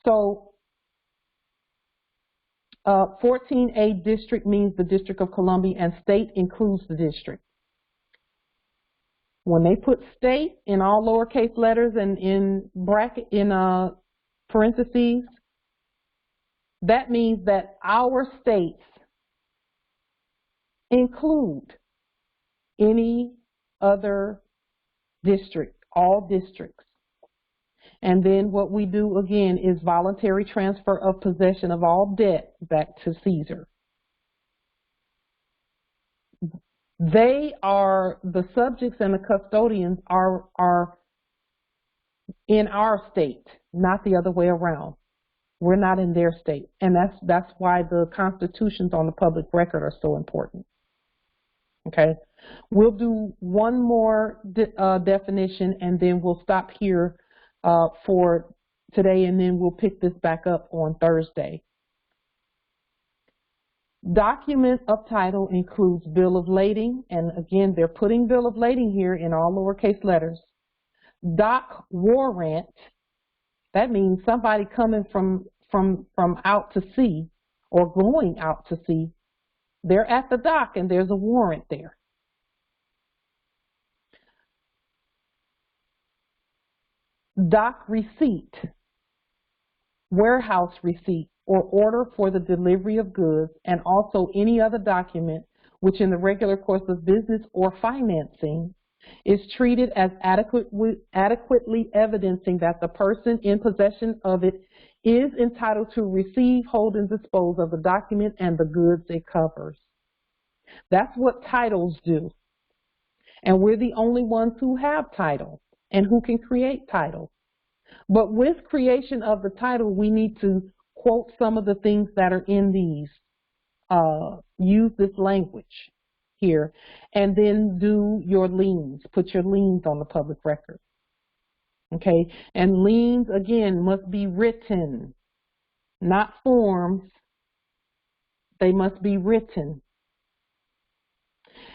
So 14A district means the District of Columbia, and state includes the district. When they put state in all lowercase letters and in parentheses, that means that our states include any other district, all districts. And then what we do again is voluntary transfer of possession of all debt back to Caesar. They are, the subjects and the custodians are in our state, not the other way around. We're not in their state. And that's why the constitutions on the public record are so important. Okay. We'll do one more definition and then we'll stop here for today, and then we'll pick this back up on Thursday. Document of title includes bill of lading, and again, they're putting bill of lading here in all lowercase letters. Dock warrant, that means somebody coming from out to sea or going out to sea. They're at the dock and there's a warrant there. Dock receipt, warehouse receipt, or order for the delivery of goods, and also any other document which in the regular course of business or financing is treated as adequately evidencing that the person in possession of it is entitled to receive, hold, and dispose of the document and the goods it covers. That's what titles do. And we're the only ones who have title and who can create title. But with creation of the title, we need to quote some of the things that are in these, use this language here, and then do your liens, put your liens on the public record. Okay, and liens, again, must be written, not forms. They must be written.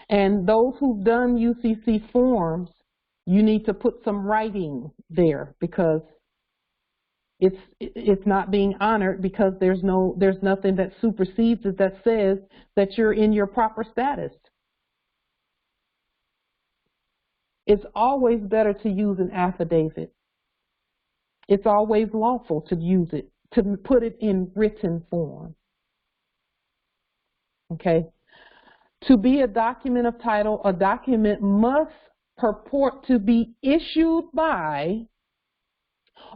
And those who've done UCC forms, you need to put some writing there because it's not being honored, because there's nothing that supersedes it that says that you're in your proper status. It's always better to use an affidavit. It's always lawful to use it, to put it in written form. Okay. To be a document of title, a document must purport to be issued by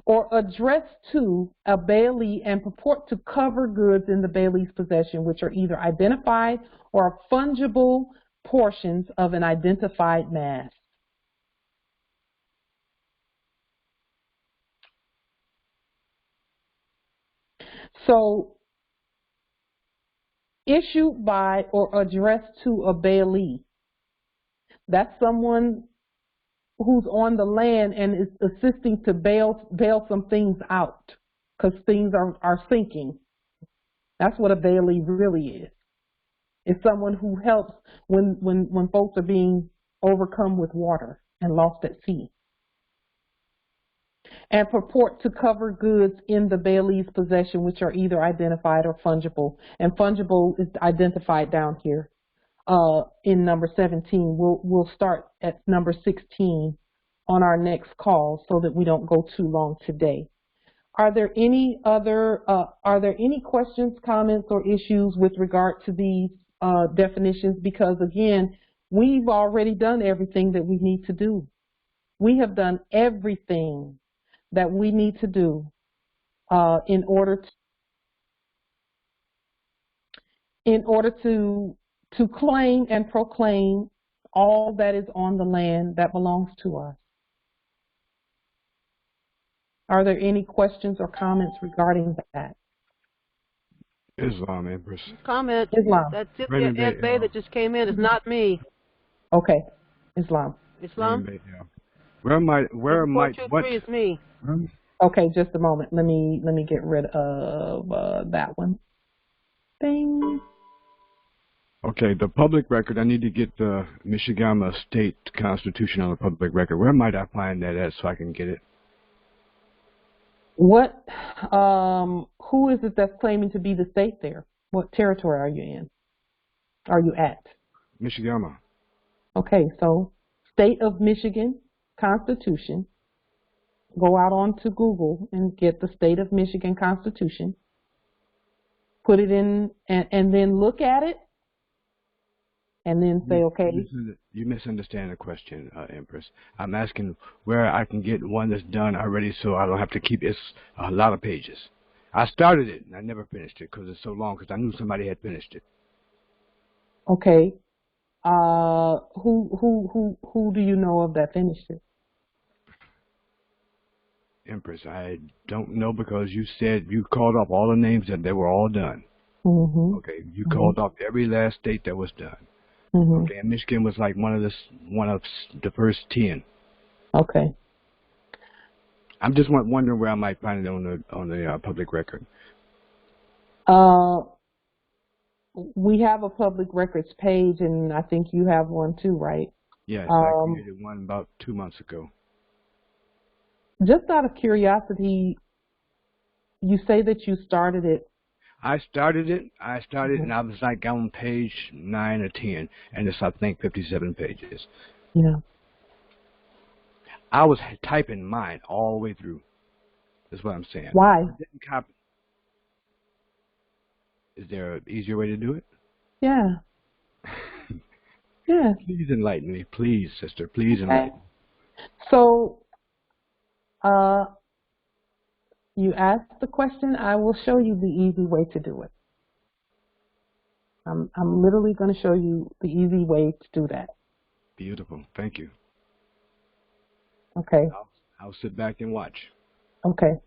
or addressed to a bailee and purport to cover goods in the bailee's possession, which are either identified or fungible portions of an identified mass. So, issued by or addressed to a bailee. That's someone who's on the land and is assisting to bail some things out because things are sinking. That's what a bailee really is. It's someone who helps when folks are being overcome with water and lost at sea. And purport to cover goods in the bailee's possession which are either identified or fungible. And fungible is identified down here. in number 17. We'll start at number 16 on our next call so that we don't go too long today. Are there any questions, comments, or issues with regard to these definitions? Because again, we've already done everything that we need to do. We have done everything that we need to do in order to claim and proclaim all that is on the land that belongs to us. Are there any questions or comments regarding that? Islam, Empress. Comment. Islam. That's it. Ed Bay that just came in. It's not me. Okay. Islam. Islam. Yeah. Where might what? 423 is me. Okay, just a moment. Let me get rid of that one. Bing. Okay, the public record. I need to get the Michigan State Constitution on the public record. Where might I find that at so I can get it? What? Who is it that's claiming to be the state there? What territory are you in? Are you at? Michigan. Okay, so State of Michigan Constitution. Go out onto Google and get the State of Michigan Constitution. Put it in and then look at it and then say, okay. You misunderstand the question, Empress. I'm asking where I can get one that's done already so I don't have to keep it. It's a lot of pages. I started it and I never finished it because it's so long because I knew somebody had finished it. Okay. Who do you know of that finished it? Empress, I don't know because you said you called off all the names and they were all done. Mm-hmm. Okay, you called off every last state that was done. Mm-hmm. Okay, and Michigan was like one of the first 10. Okay. I'm just wondering where I might find it on the public record. We have a public records page, and I think you have one too, right? Yes, I created one about 2 months ago. Just out of curiosity, you say that you started it. I started and I was like on page 9 or 10, and it's I think 57 pages. Yeah. I was typing mine all the way through. That's what I'm saying. Why? I didn't copy. Is there an easier way to do it? Yeah. Yeah. Please enlighten me, please, sister. Please enlighten me. So, you asked the question. I will show you the easy way to do it. I'm literally going to show you the easy way to do that. Beautiful. Thank you. Okay. I'll sit back and watch. Okay.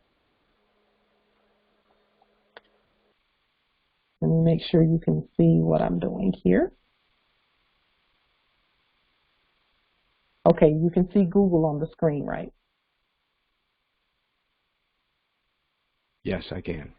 Let me make sure you can see what I'm doing here. Okay, you can see Google on the screen, right? Yes, I can.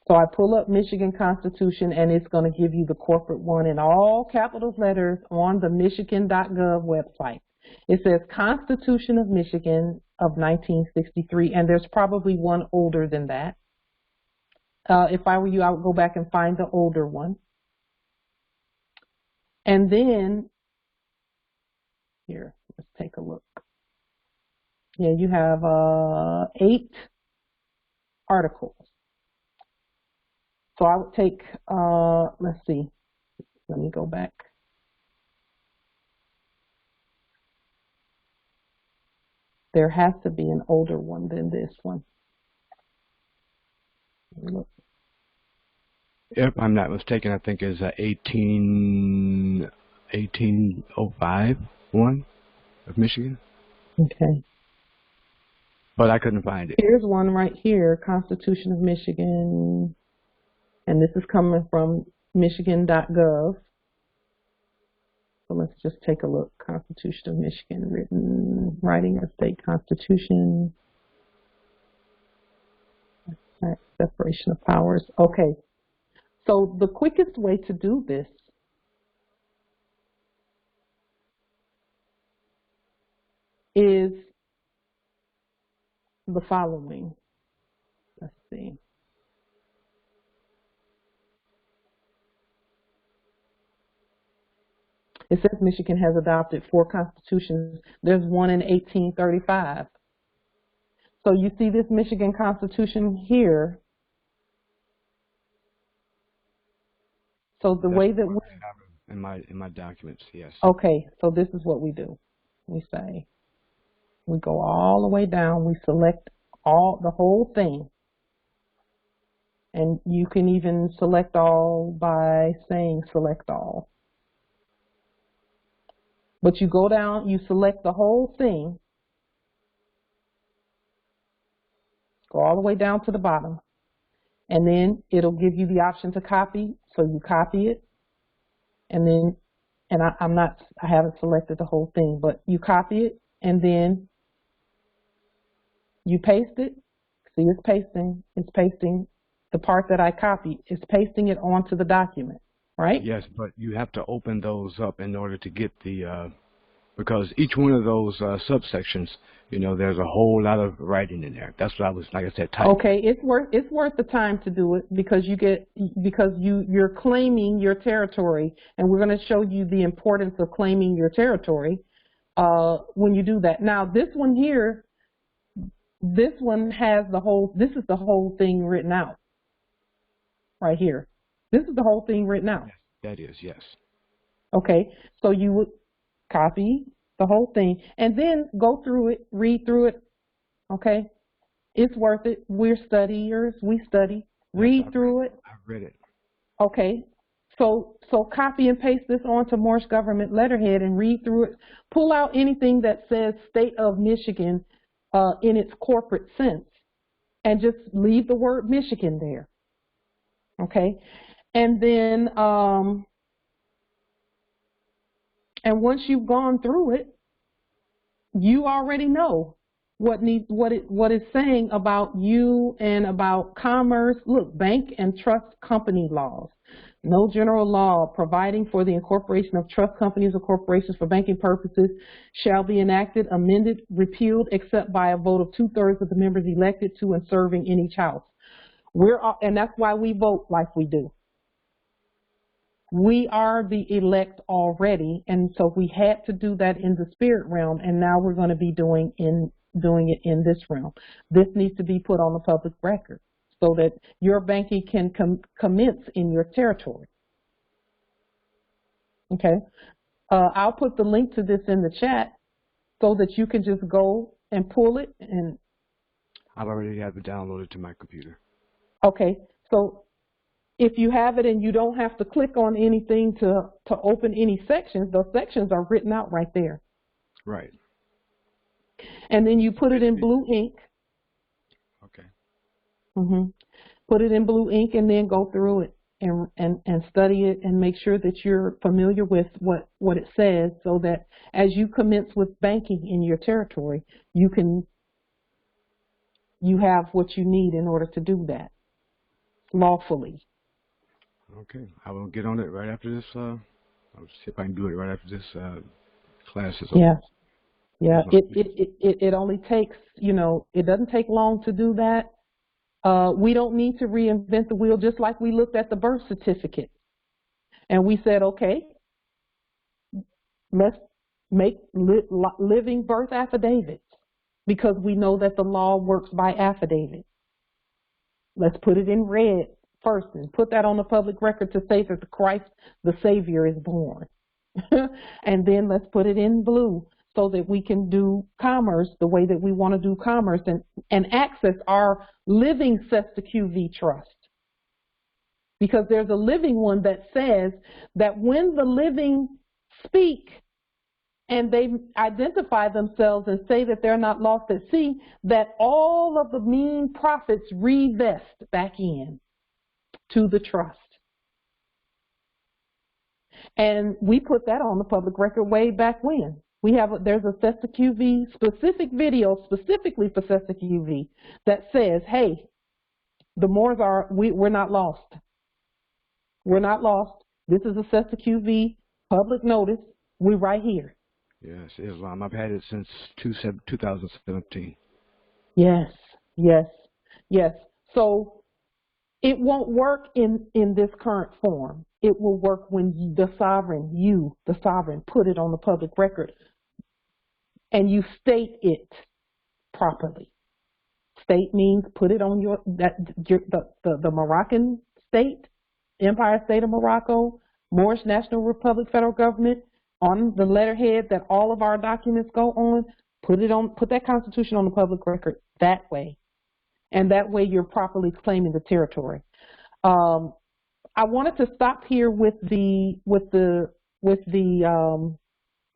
So I pull up Michigan Constitution, and it's going to give you the corporate one in all capital letters on the michigan.gov website. It says Constitution of Michigan of 1963, and there's probably one older than that. If I were you, I would go back and find the older one. And then, here, let's take a look. Yeah, you have 8 articles. So I would take, let's see, let me go back. There has to be an older one than this one. Look. If I'm not mistaken, I think it's 1805 one of Michigan. Okay. But I couldn't find it. Here's one right here, Constitution of Michigan. And this is coming from michigan.gov. So let's just take a look. Constitution of Michigan, writing a state constitution. Separation of powers. Okay. So the quickest way to do this is the following. Let's see. It says Michigan has adopted 4 constitutions. There's one in 1835. So you see this Michigan Constitution here. So the way that we in my documents, yes. Okay, so this is what we do. We say, we go all the way down, we select the whole thing. And you can even select all by saying select all. But you go down, you select the whole thing, go all the way down to the bottom, and then it'll give you the option to copy, so you copy it, and then, and I haven't selected the whole thing, but you copy it, and then you paste it. See, it's pasting the part that I copied, it's pasting it onto the document, right? Yes, but you have to open those up in order to get the, because each one of those subsections, you know, there's a whole lot of writing in there. That's what I was, like I said, typing. Okay, it's worth the time to do it because you're claiming your territory, and we're going to show you the importance of claiming your territory when you do that. Now, this one here, this one has this is the whole thing written out right here. This is the whole thing written out. Yes, that is, yes. Okay, so you would copy the whole thing and then go through it, read through it. Okay, it's worth it. We're studiers. We study. Read through it. I've read it. Okay, so copy and paste this onto Moorish government letterhead and read through it. Pull out anything that says State of Michigan in its corporate sense, and just leave the word Michigan there. Okay, and then and once you've gone through it, you already know what it's saying about you and about commerce. Look, bank and trust company laws. No general law providing for the incorporation of trust companies or corporations for banking purposes shall be enacted, amended, repealed, except by a vote of 2/3 of the members elected to and serving in each house. And that's why we vote like we do. We are the elect already, and so we had to do that in the spirit realm, and now we're going to be doing it in this realm. This needs to be put on the public record so that your banking can commence in your territory. Okay, I'll put the link to this in the chat so that you can just go and pull it. And I've already have it downloaded to my computer. Okay, so if you have it and you don't have to click on anything to open any sections, those sections are written out right there. Right. And then you put it in blue ink. Okay. Put it in blue ink and then go through it and study it and make sure that you're familiar with what it says, so that as you commence with banking in your territory, you have what you need in order to do that lawfully. Okay, I will get on it right after this. I'll see if I can do it right after this class is over. Yeah, yeah. It only takes, it doesn't take long to do that. We don't need to reinvent the wheel. Just like we looked at the birth certificate, and we said, okay, let's make living birth affidavits because we know that the law works by affidavit. Let's put it in red first and put that on the public record to say that the Christ, the Savior, is born. And then let's put it in blue so that we can do commerce the way that we want to do commerce and access our living SESTA-QV trust. Because there's a living one that says that when the living speak and they identify themselves and say that they're not lost at sea, that all of the mean profits revest back in to the trust. And we put that on the public record way back when. There's a SESTA-QV specific video specifically for SESTA-QV that says, hey, the Moors we're not lost. We're not lost. This is a SESTA-QV public notice. We're right here. Yes, Islam. I've had it since 2017. Yes, yes, yes. So it won't work in this current form. It will work when the sovereign, put it on the public record and you state it properly. State means put it on the Moroccan state, Empire State of Morocco, Moorish National Republic Federal Government, on the letterhead that all of our documents go on. Put that Constitution on the public record that way, and that way you're properly claiming the territory. I wanted to stop here with the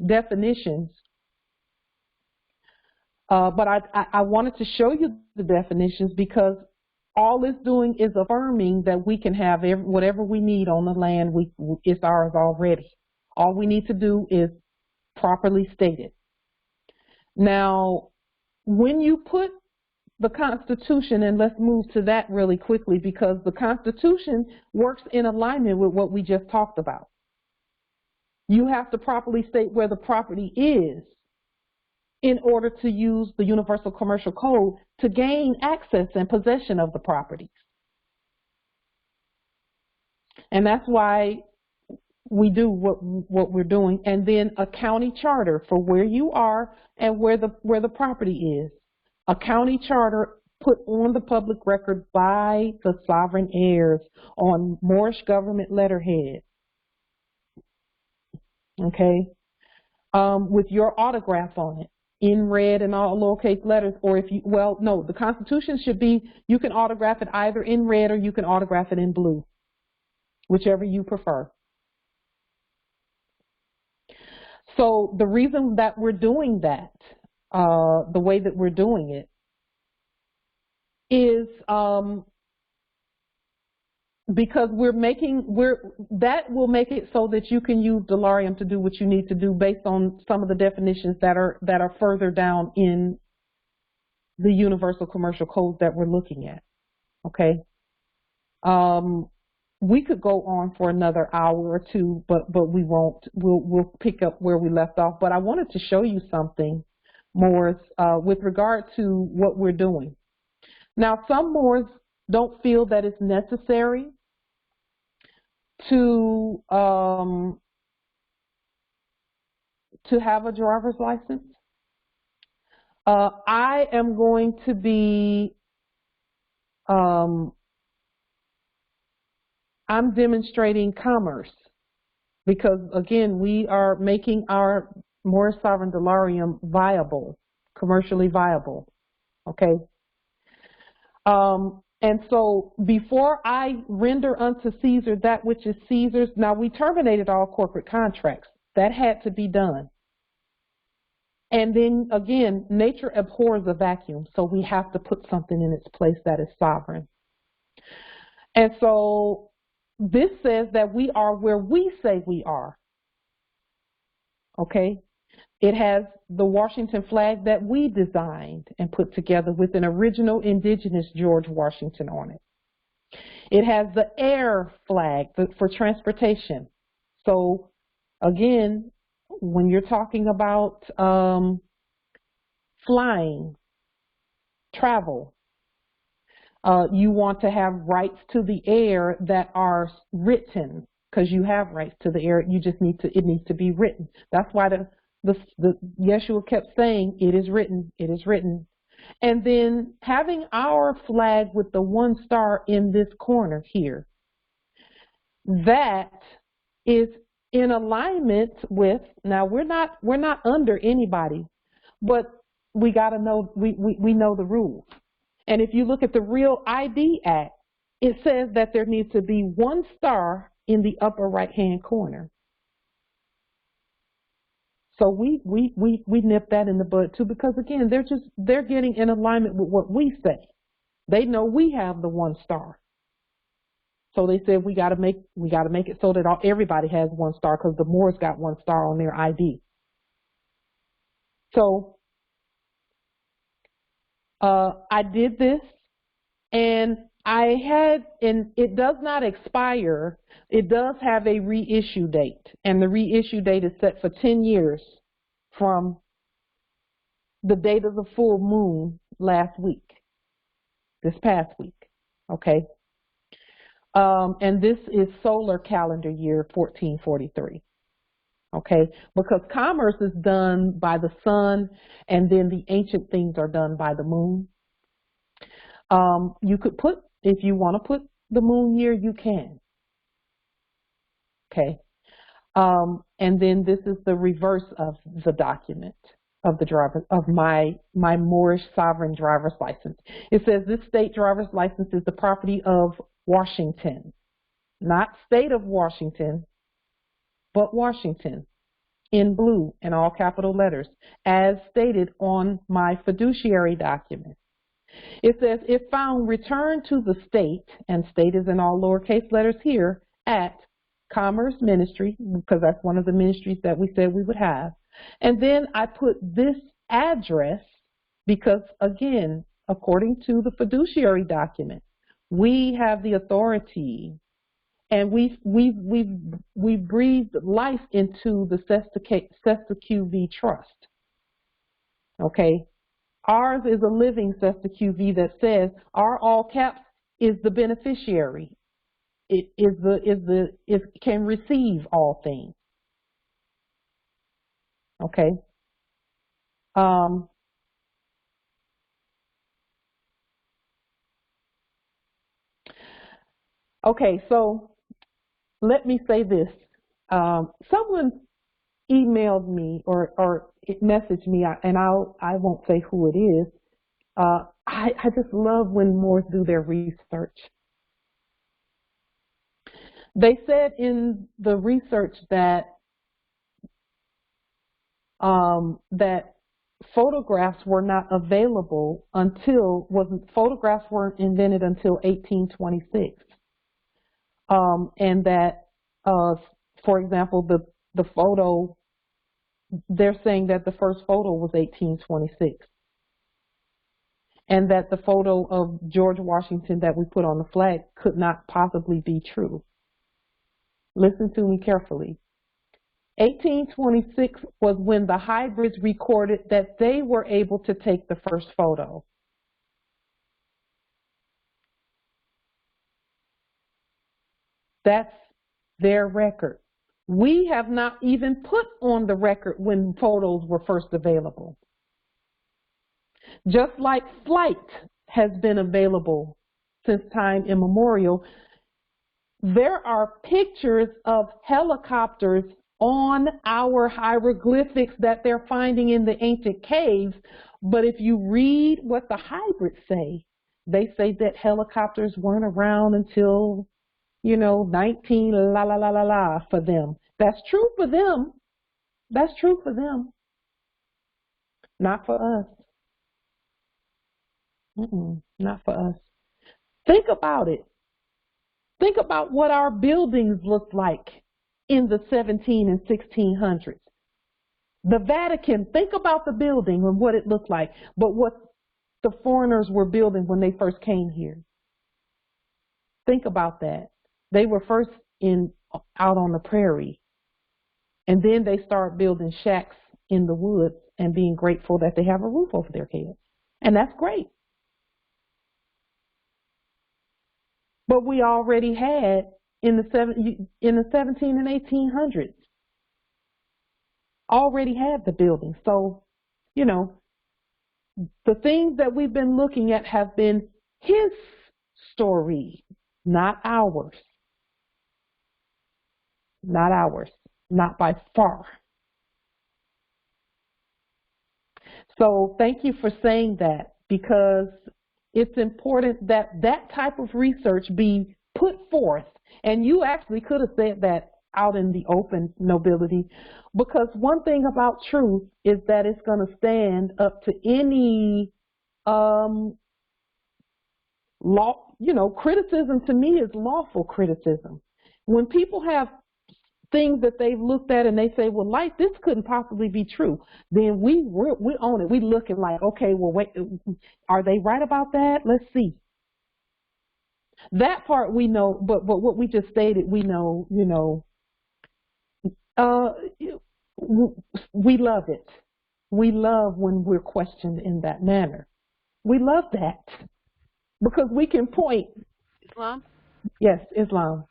definitions, but I wanted to show you the definitions because all it's doing is affirming that we can have whatever we need on the land. It's ours already. All we need to do is properly state it. Now, when you put the Constitution, and let's move to that really quickly because the Constitution works in alignment with what we just talked about. You have to properly state where the property is in order to use the Universal Commercial Code to gain access and possession of the properties. And that's why we do what we're doing. And then a county charter for where you are and where the property is. A county charter put on the public record by the sovereign heirs on Moorish government letterhead. Okay? With your autograph on it, in red and all lowercase letters, or if you, well, no, the Constitution should be, you can autograph it either in red or you can autograph it in blue, whichever you prefer. So the reason that we're doing that, the way that we're doing it, is because that will make it so that you can use Delarium to do what you need to do based on some of the definitions that are further down in the Universal Commercial Code that we're looking at. Okay. We could go on for another hour or two, but we won't. We'll pick up where we left off. But I wanted to show you something, Moors, with regard to what we're doing. Now, some Moors don't feel that it's necessary to have a driver's license. I am going to be I'm demonstrating commerce because, again, we are making our Moorish Sovereign Delarium viable, commercially viable, okay? And so before I render unto Caesar that which is Caesar's, now we terminated all corporate contracts. That had to be done. And then, again, nature abhors a vacuum, so we have to put something in its place that is sovereign. And so this says that we are where we say we are, okay? It has the Washington flag that we designed and put together with an original indigenous George Washington on it. It has the air flag for transportation. So, again, when you're talking about flying, travel, you want to have rights to the air that are written, because you have rights to the air. You just need to, it needs to be written. That's why the Yeshua kept saying, it is written, it is written. And then having our flag with the one star in this corner here, that is in alignment with, now we're not under anybody, but we got to know, we know the rules. And if you look at the Real ID Act, it says that there needs to be one star in the upper right-hand corner. So we nip that in the bud too, because again, they're getting in alignment with what we say. They know we have the one star. So they said we got to make it so that everybody has one star, because the Moors got one star on their ID. So I did this, and it does not expire. It does have a reissue date, and the reissue date is set for 10 years from the date of the full moon, last week, this past week, okay? And this is solar calendar year 1443, okay? Because commerce is done by the sun, and then the ancient things are done by the moon. You could put, if you want to put the moon year, you can, okay? And then this is the reverse of the document of the driver, of my Moorish sovereign driver's license. It says this state driver's license is the property of Washington, not state of Washington, but Washington, in blue in all capital letters, as stated on my fiduciary document. It says, if found, return to the state, and state is in all lowercase letters here, at Commerce Ministry, because that's one of the ministries that we said we would have. And then I put this address because, again, according to the fiduciary document, we have the authority, and we breathed life into the SESTA-QV trust. Okay, ours is a living SESTA-QV that says our all caps is the beneficiary. It can receive all things. Okay. Okay, so let me say this. Someone emailed me or messaged me, and I won't say who it is. I just love when Moors do their research. They said in the research that that photographs were not available until, photographs weren't invented until 1826. And that, for example, the photo, they're saying that the first photo was 1826. And that the photo of George Washington that we put on the flag could not possibly be true. Listen to me carefully. 1826 was when the hybrids recorded that they were able to take the first photo. That's their record. We have not even put on the record when photos were first available. Just like flight has been available since time immemorial, there are pictures of helicopters on our hieroglyphics that they're finding in the ancient caves. But if you read what the hybrids say, they say that helicopters weren't around until, 19 la la la la la for them. That's true for them. That's true for them. Not for us. Not for us. Think about it. Think about what our buildings looked like in the 17 and 1600s. The Vatican, think about the building and what it looked like, but what the foreigners were building when they first came here. Think about that. They were first out on the prairie, and then they start building shacks in the woods and being grateful that they have a roof over their head. And that's great. But we already had in the 17 and 1800s, already had the building. So, the things that we've been looking at have been his story, not ours. Not ours, not by far. So thank you for saying that, because it's important that that type of research be put forth. And you actually could have said that out in the open, nobility, because one thing about truth is that it's going to stand up to any criticism. To me is lawful criticism. When people have things that they've looked at and they say, well, this couldn't possibly be true, then we own it. We looking like, okay, well, wait, are they right about that? Let's see. That part we know, but what we just stated, we know, we love it. We love when we're questioned in that manner. We love that because we can point. Islam? Yes, Islam.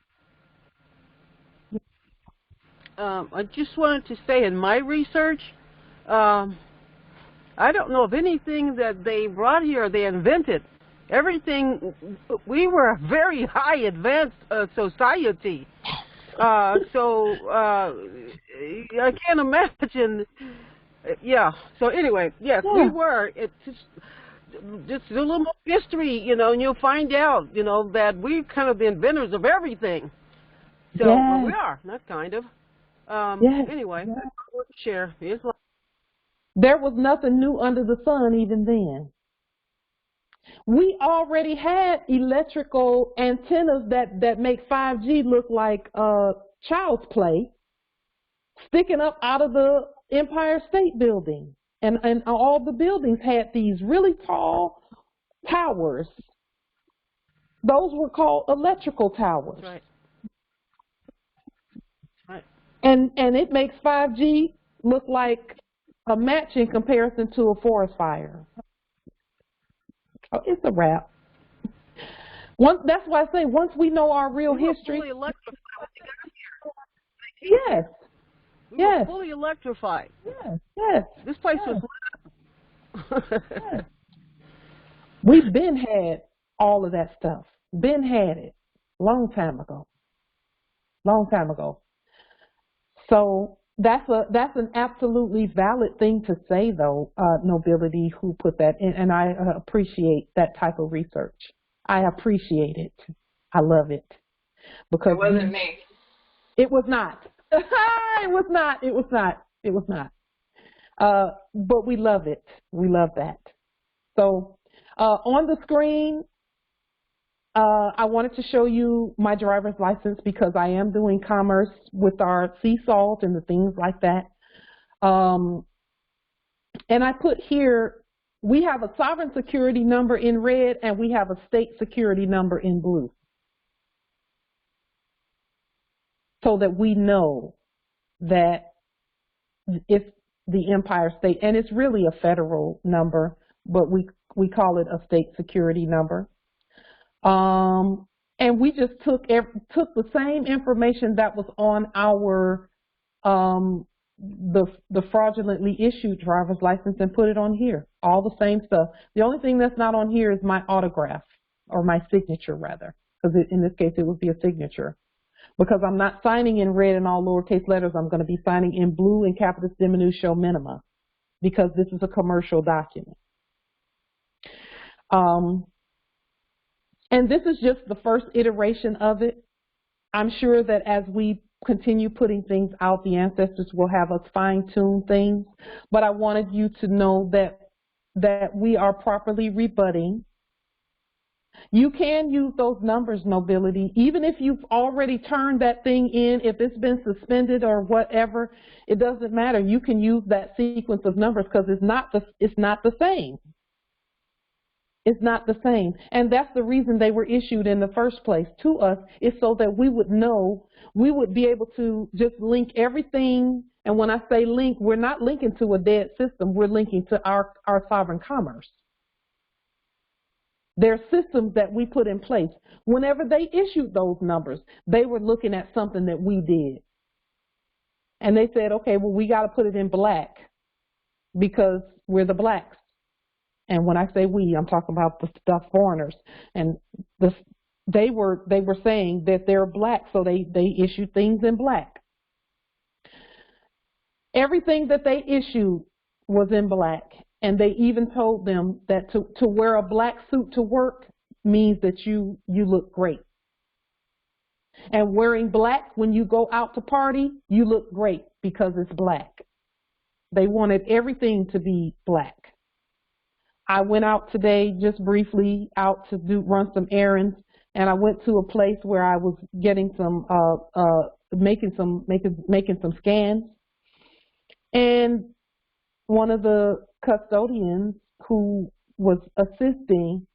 I just wanted to say in my research, I don't know of anything that they brought here, they invented. Everything, we were a very high advanced society. I can't imagine, yeah. So anyway, yes, we were. It's just a little more history, you know, and you'll find out, you know, that we're kind of the inventors of everything. So well, we are, not kind of. Anyway, I want to share. There was nothing new under the sun even then. We already had electrical antennas that make 5G look like child's play, sticking up out of the Empire State Building. And all the buildings had these really tall towers. Those were called electrical towers. That's right. And it makes 5G look like a match in comparison to a forest fire. Oh, it's a wrap. That's why I say once we know our real history. Fully electrified when they got here. Yes. We were fully electrified. Yes. Yes. This place was lit. Yes. We've been had all of that stuff. Been had it. Long time ago. Long time ago. So that's an absolutely valid thing to say, though, Nobility, who put that in, and I appreciate that type of research. I appreciate it. I love it. Because it wasn't me. It was not. It was not. It was not. It was not. But we love it. We love that. So on the screen, I wanted to show you my driver's license because I am doing commerce with our sea salt and the things like that. And I put here, we have a sovereign security number in red and we have a state security number in blue. So that we know that it's the Empire State, and it's really a federal number, but we call it a state security number. And we just took the same information that was on our the fraudulently issued driver's license and put it on here. All the same stuff. The only thing that's not on here is my autograph, or my signature rather, because in this case it would be a signature. Because I'm not signing in red and all lowercase letters, I'm going to be signing in blue and capitis diminutio minima, because this is a commercial document. And this is just the first iteration of it. I'm sure that as we continue putting things out, the ancestors will have us fine-tune things. But I wanted you to know that we are properly rebutting. You can use those numbers, Nobility, even if you've already turned that thing in, if it's been suspended or whatever, it doesn't matter. You can use that sequence of numbers because it's not the same. It's not the same. And that's the reason they were issued in the first place to us, is so that we would know, we would be able to just link everything. And when I say link, we're not linking to a dead system. We're linking to our sovereign commerce. There are systems that we put in place. Whenever they issued those numbers, they were looking at something that we did. And they said, okay, well, we got to put it in black because we're the blacks. And when I say we, I'm talking about the foreigners. And they were saying that they're black, so they issued things in black. Everything that they issued was in black. And they even told them that to wear a black suit to work means that you look great. And wearing black when you go out to party, you look great because it's black. They wanted everything to be black. I went out today just briefly out to run some errands, and I went to a place where I was getting some making some scans, and one of the custodians who was assisting,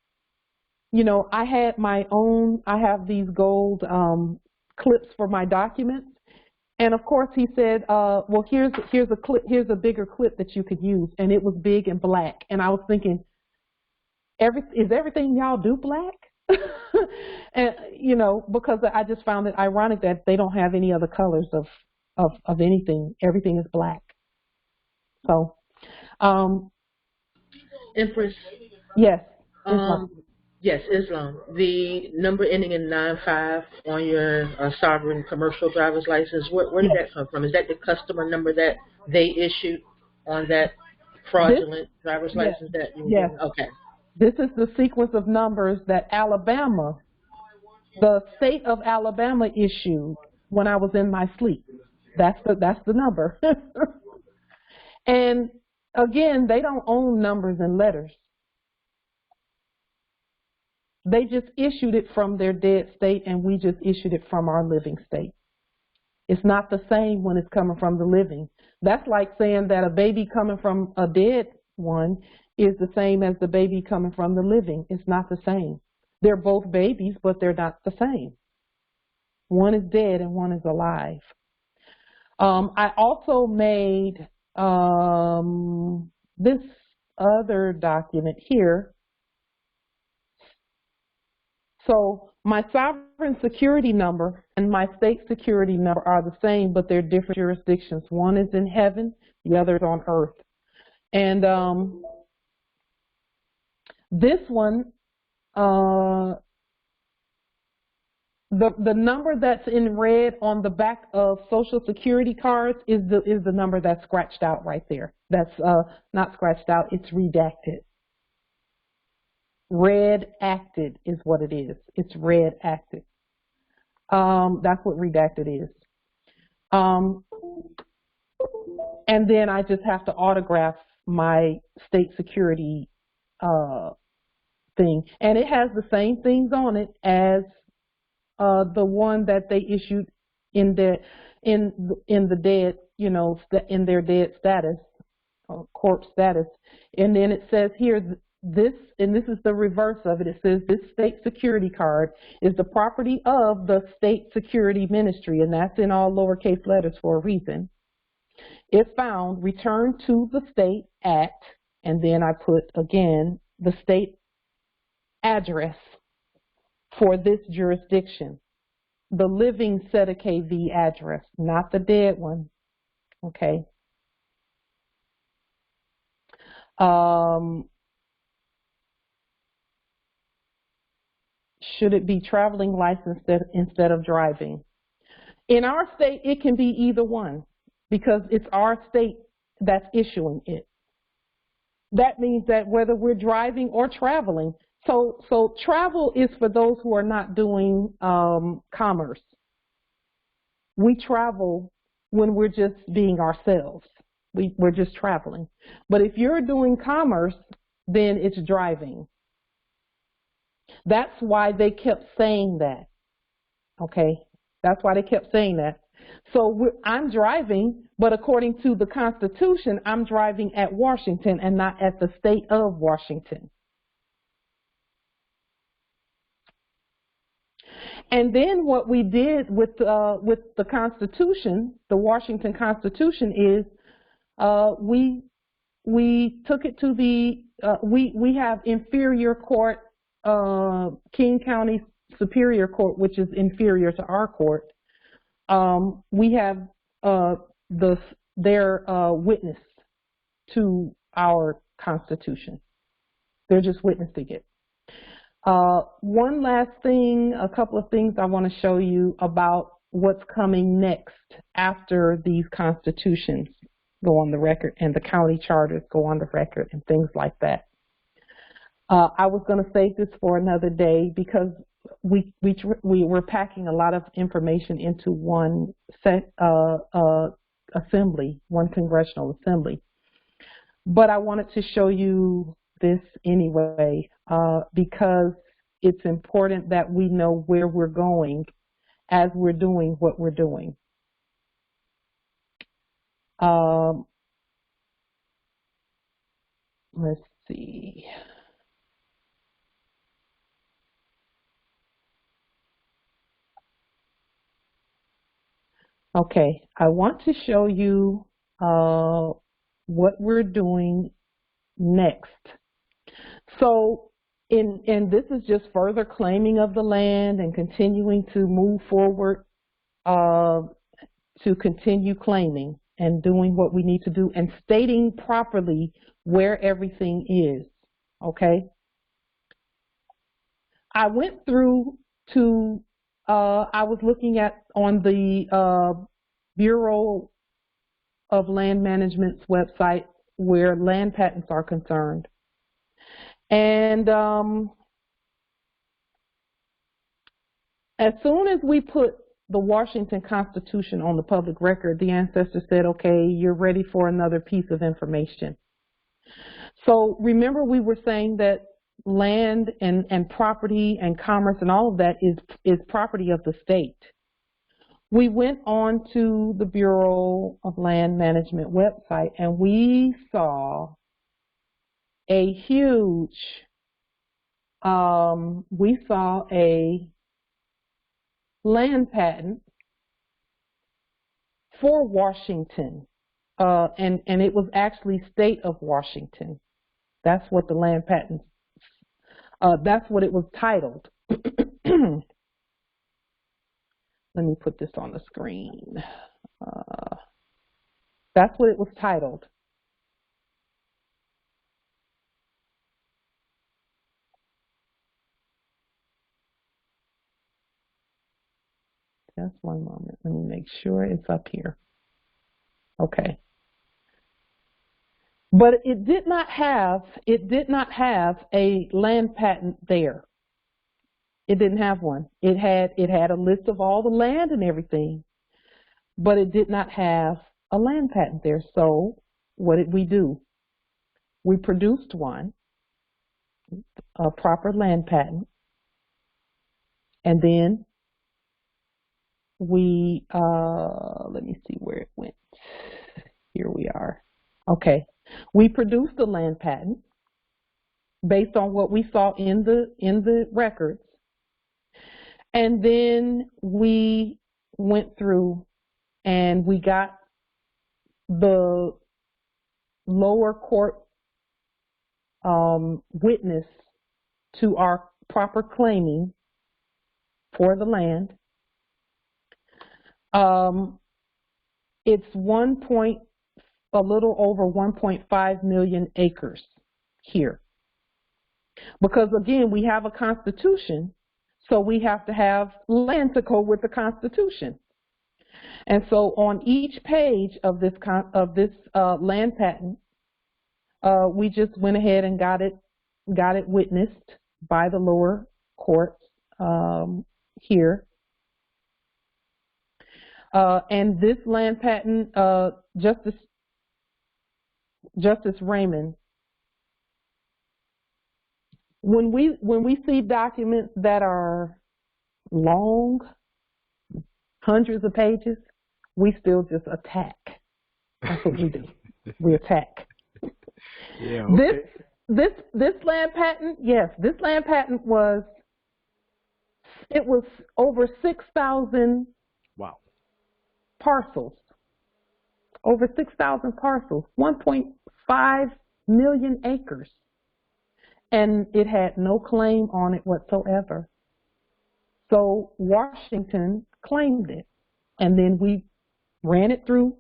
you know, I have these gold clips for my documents. And of course he said, well, here's a bigger clip that you could use. And it was big and black. And I was thinking, Is everything y'all do black? And you know, because I just found it ironic that they don't have any other colors of anything. Everything is black. So, Empress. Yes. Islam. Yes, Islam. The number ending in 95 on your sovereign commercial driver's license. Where did that come from? Is that the customer number that they issued on that fraudulent driver's license that you were given? Okay. This is the sequence of numbers that Alabama, the state of Alabama, issued when I was in my sleep. That's the number. And again, they don't own numbers and letters. They just issued it from their dead state, and we just issued it from our living state. It's not the same when it's coming from the living. That's like saying that a baby coming from a dead one is the same as the baby coming from the living. It's not the same. They're both babies, but they're not the same. One is dead and one is alive. I also made this other document here. So my sovereign security number and my state security number are the same, but they're different jurisdictions. One is in heaven, the other is on earth. And this one, the number that's in red on the back of Social Security cards is the number that's scratched out right there. That's not scratched out, it's redacted. Red acted is what it is. It's red acted. That's what redacted is. And then I just have to autograph my state security thing. And it has the same things on it as the one that they issued in the dead, you know, in their dead status, corpse status. And then it says here, this is the reverse of it. It says this state security card is the property of the state security ministry, and that's in all lowercase letters for a reason. If found, return to the state at, and then I put again the state address for this jurisdiction. The living KV address, not the dead one. Okay. Should it be traveling license instead of driving? In our state, it can be either one because it's our state that's issuing it. That means that whether we're driving or traveling, so travel is for those who are not doing commerce. We travel when we're just being ourselves. We're just traveling. But if you're doing commerce, then it's driving. That's why they kept saying that, okay? That's why they kept saying that. So I'm driving, but according to the Constitution, I'm driving at Washington and not at the state of Washington. And then what we did with the Constitution, the Washington Constitution, is we took it to the we have inferior court. King County Superior Court, which is inferior to our court. We have their witness to our Constitution. They're just witnessing it. One last thing, a couple of things I want to show you about what's coming next after these constitutions go on the record and the county charters go on the record and things like that. I was going to save this for another day because we were packing a lot of information into one assembly, one congressional assembly. But I wanted to show you this anyway because it's important that we know where we're going as we're doing what we're doing. Let's see. Okay, I want to show you what we're doing next. So And this is just further claiming of the land and continuing to move forward to continue claiming and doing what we need to do and stating properly where everything is, okay? I went through to, I was looking at on the Bureau of Land Management's website where land patents are concerned. And as soon as we put the Washington Constitution on the public record, the ancestors said, okay, you're ready for another piece of information. So remember we were saying that land and property and commerce and all of that is property of the state. We went on to the Bureau of Land Management website and we saw a huge, we saw a land patent for Washington, and it was actually state of Washington. That's what the land patent, that's what it was titled. Let me put this on the screen. That's what it was titled. Just one moment. Let me make sure it's up here. Okay. But it did not have a land patent there. It didn't have one. It had a list of all the land and everything, but it did not have a land patent there. So what did we do? We produced one, a proper land patent, and then we, let me see where it went. Here we are. Okay. We produced the land patent based on what we saw in the records. And then we went through and we got the lower court witness to our proper claiming for the land. It's a little over 1.5 million acres here. Because again, we have a constitution, so we have to have land to go with the Constitution. And so on each page of this land patent, we just went ahead and got it witnessed by the lower courts here. And this land patent, Justice Raymond, when we see documents that are long, hundreds of pages, we still just attack. That's what we do. We attack. Yeah. Okay. This land patent, yes, this land patent was over 6,000 parcels. Over 6,000 parcels, 1.5 million acres. And it had no claim on it whatsoever. So Washington claimed it. And then we ran it through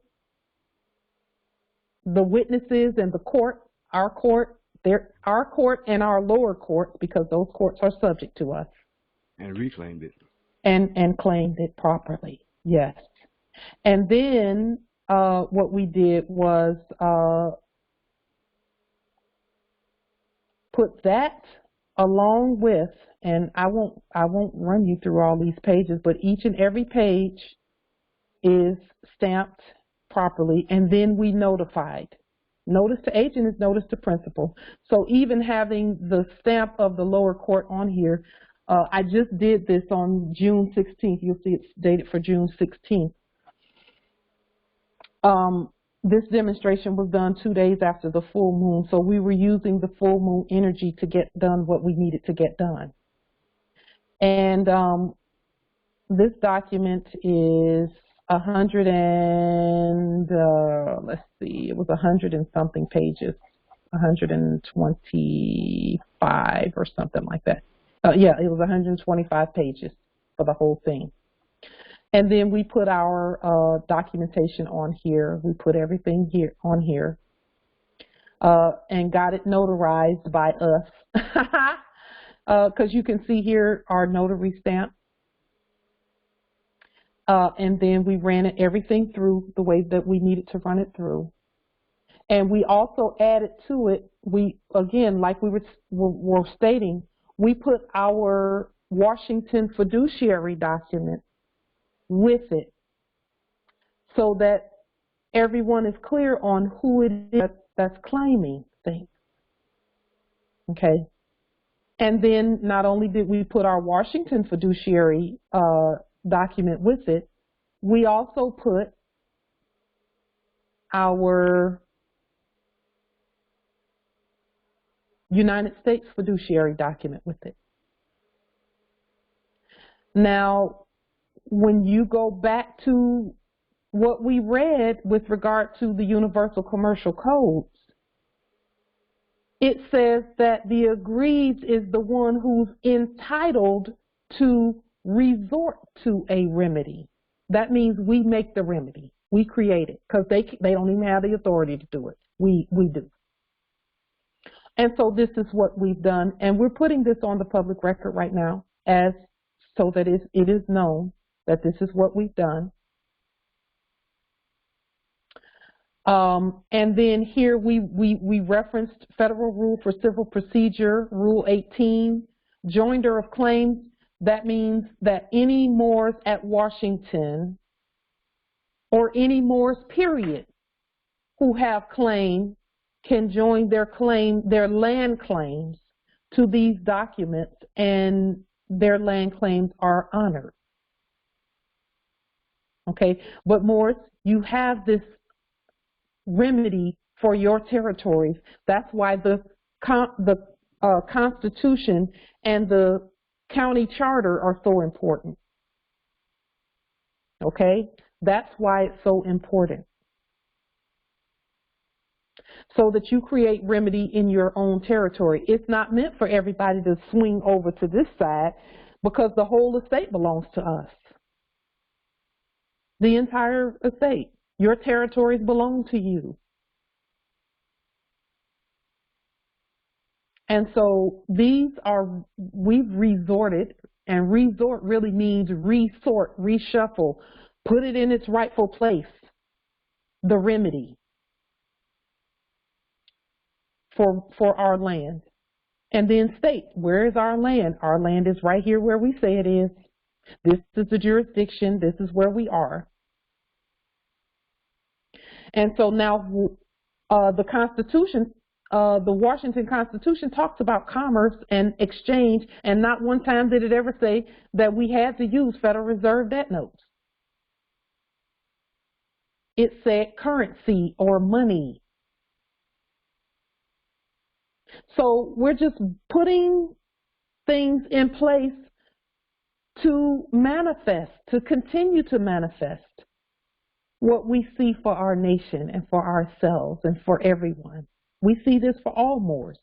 the witnesses and the court, our court and our lower courts, because those courts are subject to us. And reclaimed it. And claimed it properly, yes. And then what we did was put that along with, and I won't run you through all these pages, but each and every page is stamped properly, and then we notified. Notice to agent is notice to principal. So even having the stamp of the lower court on here, I just did this on June 16th. You'll see it's dated for June 16th. This demonstration was done 2 days after the full moon, so we were using the full moon energy to get done what we needed to get done. And this document is 100 and, let's see, it was 100 and something pages. 125 or something like that. Yeah, it was 125 pages for the whole thing. And then we put our documentation on here. We put everything here on here and got it notarized by us. Because you can see here our notary stamp. And then we ran everything through the way that we needed to run it through. And we also added to it, again, like we were stating, we put our Washington fiduciary document with it so that everyone is clear on who it is that's claiming things. Okay. And then not only did we put our Washington fiduciary document with it, we also put our United States fiduciary document with it. Now, when you go back to what we read with regard to the Universal Commercial Codes, it says that the aggrieved is the one who's entitled to resort to a remedy. That means we make the remedy. We create it because they don't even have the authority to do it. We do. And so this is what we've done, and we're putting this on the public record right now so that it is known that this is what we've done. And then here we referenced Federal Rule for Civil Procedure, Rule 18, joinder of claims. That means that any Moors at Washington or any Moors, period, who have claim can join their land claims to these documents, and their land claims are honored. Okay, but Moors, you have this remedy for your territories. That's why the Constitution and the county charter are so important. Okay, that's why it's so important. So that you create remedy in your own territory. It's not meant for everybody to swing over to this side because the whole estate belongs to us. The entire estate. Your territories belong to you. And so we've resorted, and resort really means resort, reshuffle, put it in its rightful place, the remedy for our land. And then state, where is our land? Our land is right here where we say it is. This is the jurisdiction. This is where we are. And so now the Constitution, the Washington Constitution talks about commerce and exchange, and not one time did it ever say that we had to use Federal Reserve debt notes. It said currency or money. So we're just putting things in place to manifest, to continue to manifest what we see for our nation and for ourselves and for everyone. We see this for all Moors.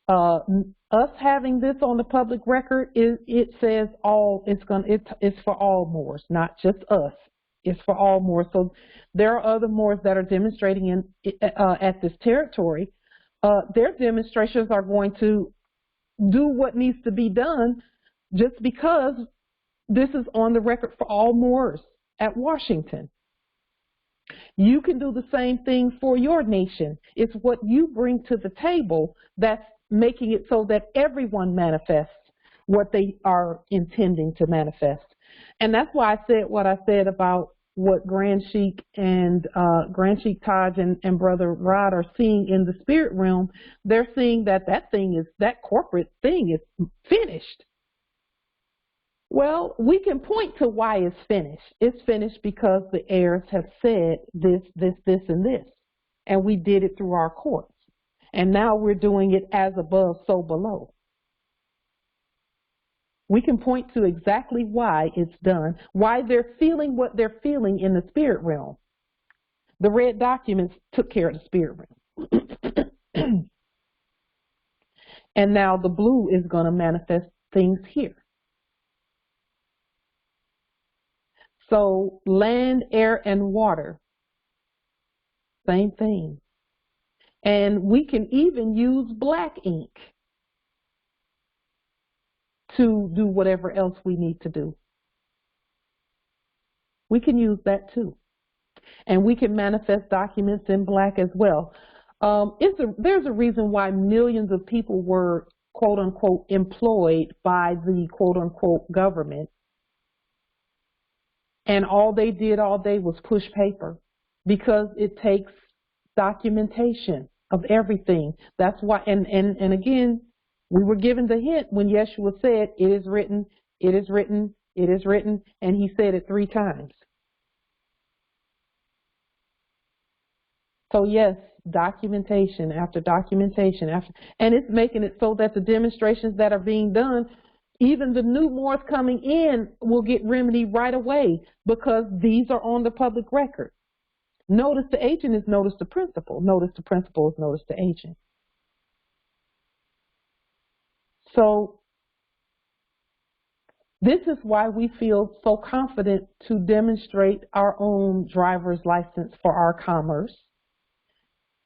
Us having this on the public record, it says it's for all Moors, not just us. It's for all Moors. So there are other Moors that are demonstrating at this territory. Their demonstrations are going to do what needs to be done just because this is on the record for all Moors at Washington. You can do the same thing for your nation. It's what you bring to the table that's making it so that everyone manifests what they are intending to manifest. And that's why I said what I said about what Grand Sheik and Grand Sheik Taj and Brother Rod are seeing in the spirit realm. They're seeing that that corporate thing is finished. Well, we can point to why it's finished. It's finished because the heirs have said this, and this. And we did it through our courts. And now we're doing it as above, so below. We can point to exactly why it's done, why they're feeling what they're feeling in the spirit realm. The red documents took care of the spirit realm. And now the blue is going to manifest things here. So land, air, and water, same thing. And we can even use black ink to do whatever else we need to do. We can use that too. And we can manifest documents in black as well. There's a reason why millions of people were, quote unquote, employed by the, quote unquote, government. And all they did all day was push paper, because it takes documentation of everything. That's why, and again, we were given the hint when Yeshua said, it is written, it is written, it is written, and he said it 3 times. So yes, documentation after documentation after, and it's making it so that the demonstrations that are being done, even the new Moors coming in will get remedied right away, because these are on the public record. Notice the agent is notice the principal. Notice the principal is notice the agent. So this is why we feel so confident to demonstrate our own driver's license for our commerce.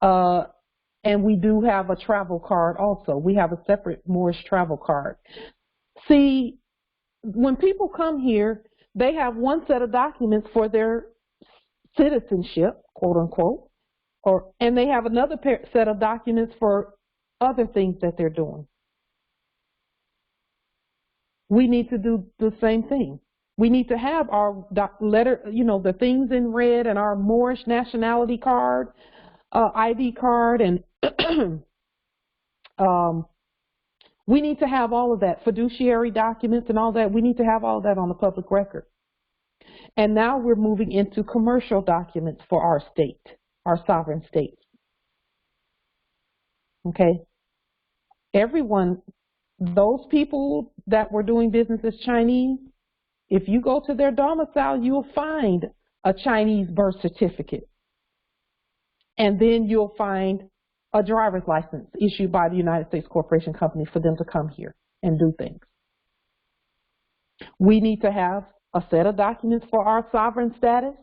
And we do have a travel card also. We have a separate Moorish travel card. See, when people come here, they have one set of documents for their citizenship, quote unquote, and they have another set of documents for other things that they're doing. We need to do the same thing. We need to have our letter, the things in red, and our Moorish nationality card, ID card, and we need to have all of that, fiduciary documents and all that. We need to have all of that on the public record. And now we're moving into commercial documents for our state, our sovereign states. Okay? Everyone, those people that were doing business as Chinese, if you go to their domicile, you'll find a Chinese birth certificate. And then you'll find a driver's license issued by the United States Corporation Company for them to come here and do things. We need to have a set of documents for our sovereign status.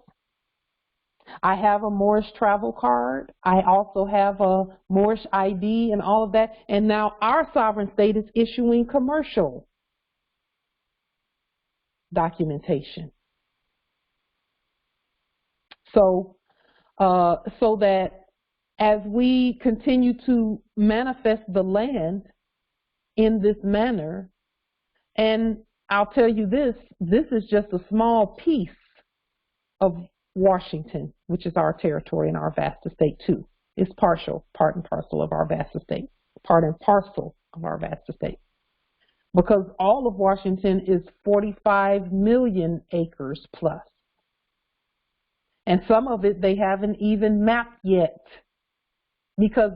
I have a Moorish travel card. I also have a Moorish ID and all of that. And now our sovereign state is issuing commercial documentation. So that as we continue to manifest the land in this manner, and I'll tell you this is just a small piece of Washington, which is our territory and our vast estate too. It's part and parcel of our vast estate, part and parcel of our vast estate. Because all of Washington is 45 million acres plus. And some of it they haven't even mapped yet, because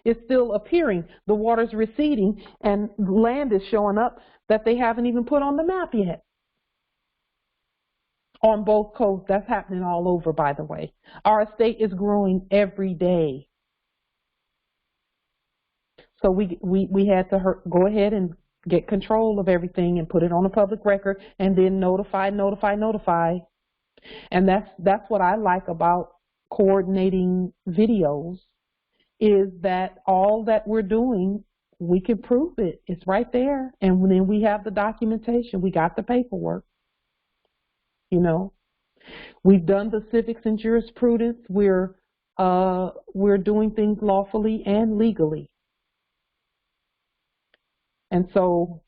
it's still appearing. The water's receding and land is showing up that they haven't even put on the map yet. On both coasts, that's happening all over, by the way. Our estate is growing every day. So we had to go ahead and get control of everything and put it on a public record, and then notify. And that's what I like about coordinating videos, is that all that we're doing, we can prove it. It's right there. And then we have the documentation. We got the paperwork. We've done the civics and jurisprudence. We're doing things lawfully and legally. And so,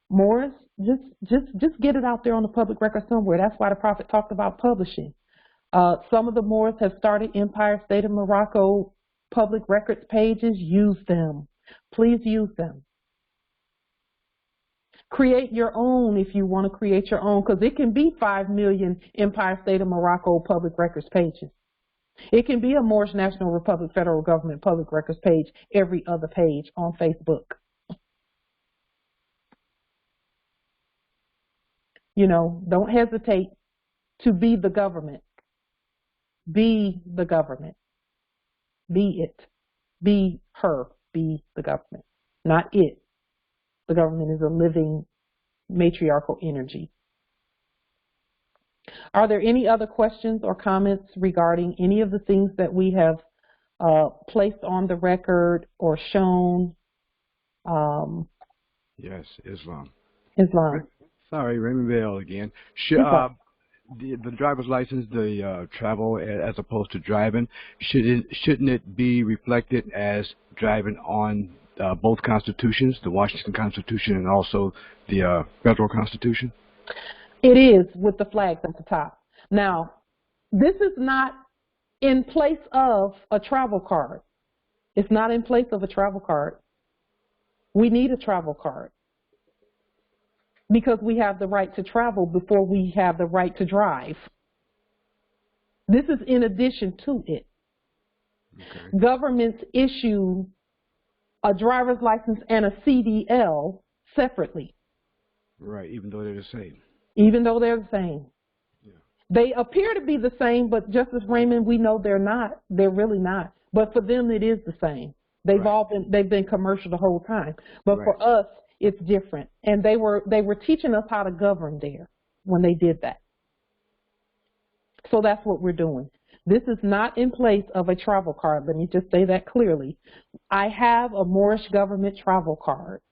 Morris, just get it out there on the public record somewhere. That's why the Prophet talked about publishing. Some of the Moors have started Empire State of Morocco public records pages. Use them. Please use them. Create your own if you want to create your own, because it can be 5 million Empire State of Morocco public records pages. It can be a Moorish National Republic Federal Government public records page every other page on Facebook. Don't hesitate to be the government. Be the government. Be it. be her, be the government, not it. The government is a living matriarchal energy. Are there any other questions or comments regarding any of the things that we have placed on the record or shown? Yes, Islam. Islam. Sorry, Raymond Bell again. The driver's license, the travel as opposed to driving, shouldn't it be reflected as driving on both constitutions, the Washington Constitution and also the federal Constitution? It is, with the flags at the top. Now, this is not in place of a travel card. It's not in place of a travel card. We need a travel card because we have the right to travel before we have the right to drive. This is in addition to it. Okay. Governments issue a driver's license and a CDL separately. Right, even though they're the same. Even though they're the same. Yeah. They appear to be the same, but Justice Raymond, we know they're not. They're really not. But for them, it is the same. They've been commercial the whole time. But for us, it's different. And they were teaching us how to govern there when they did that. So that's what we're doing. This is not in place of a travel card. Let me just say that clearly. I have a Moorish government travel card.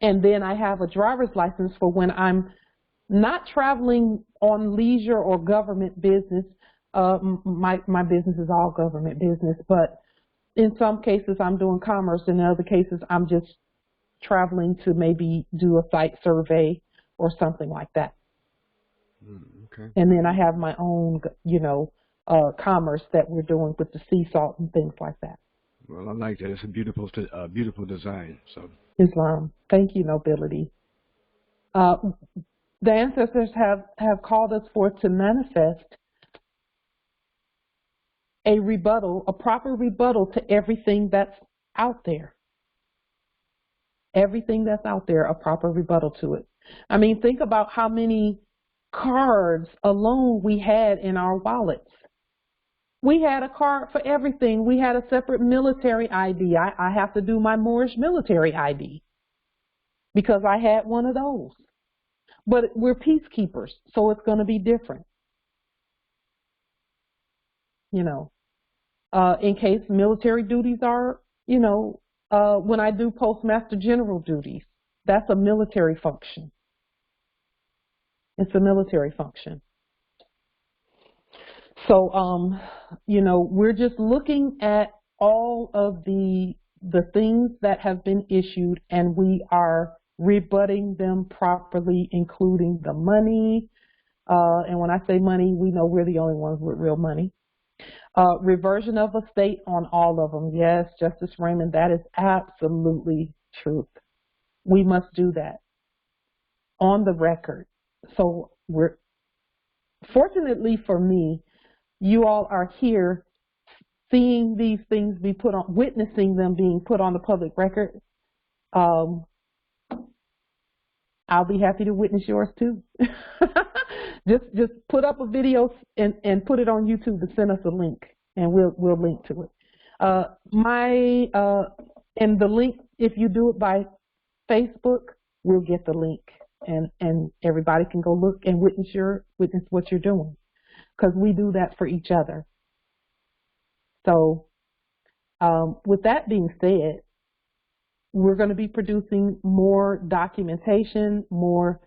And then I have a driver's license for when I'm not traveling on leisure or government business. My business is all government business, but in some cases I'm doing commerce, and in other cases I'm just traveling to maybe do a site survey or something like that. Okay. And then I have my own, commerce that we're doing with the sea salt and things like that. Well, I like that. It's a beautiful design. So Islam. Thank you, nobility. The ancestors have called us forth to manifest a rebuttal, a proper rebuttal to everything that's out there. Everything that's out there, a proper rebuttal to it. I mean, think about how many cards alone we had in our wallets. We had a card for everything. We had a separate military ID. I have to do my Moorish military ID because I had one of those. But we're peacekeepers, so it's going to be different. In case military duties are, when I do Postmaster General duties, that's a military function. It's a military function. So, we're just looking at all of the things that have been issued, and we are rebutting them properly, including the money. And when I say money, we know we're the only ones with real money. Reversion of estate on all of them. Yes, Justice Raymond, that is absolutely truth. We must do that on the record. So fortunately for me, you all are here seeing these things be put on, witnessing them being put on the public record. I'll be happy to witness yours too. just put up a video and put it on YouTube and send us a link, and we'll link to it. And the link, if you do it by Facebook, we'll get the link, and everybody can go look and witness what you're doing, because we do that for each other. So with that being said, we're going to be producing more documentation, more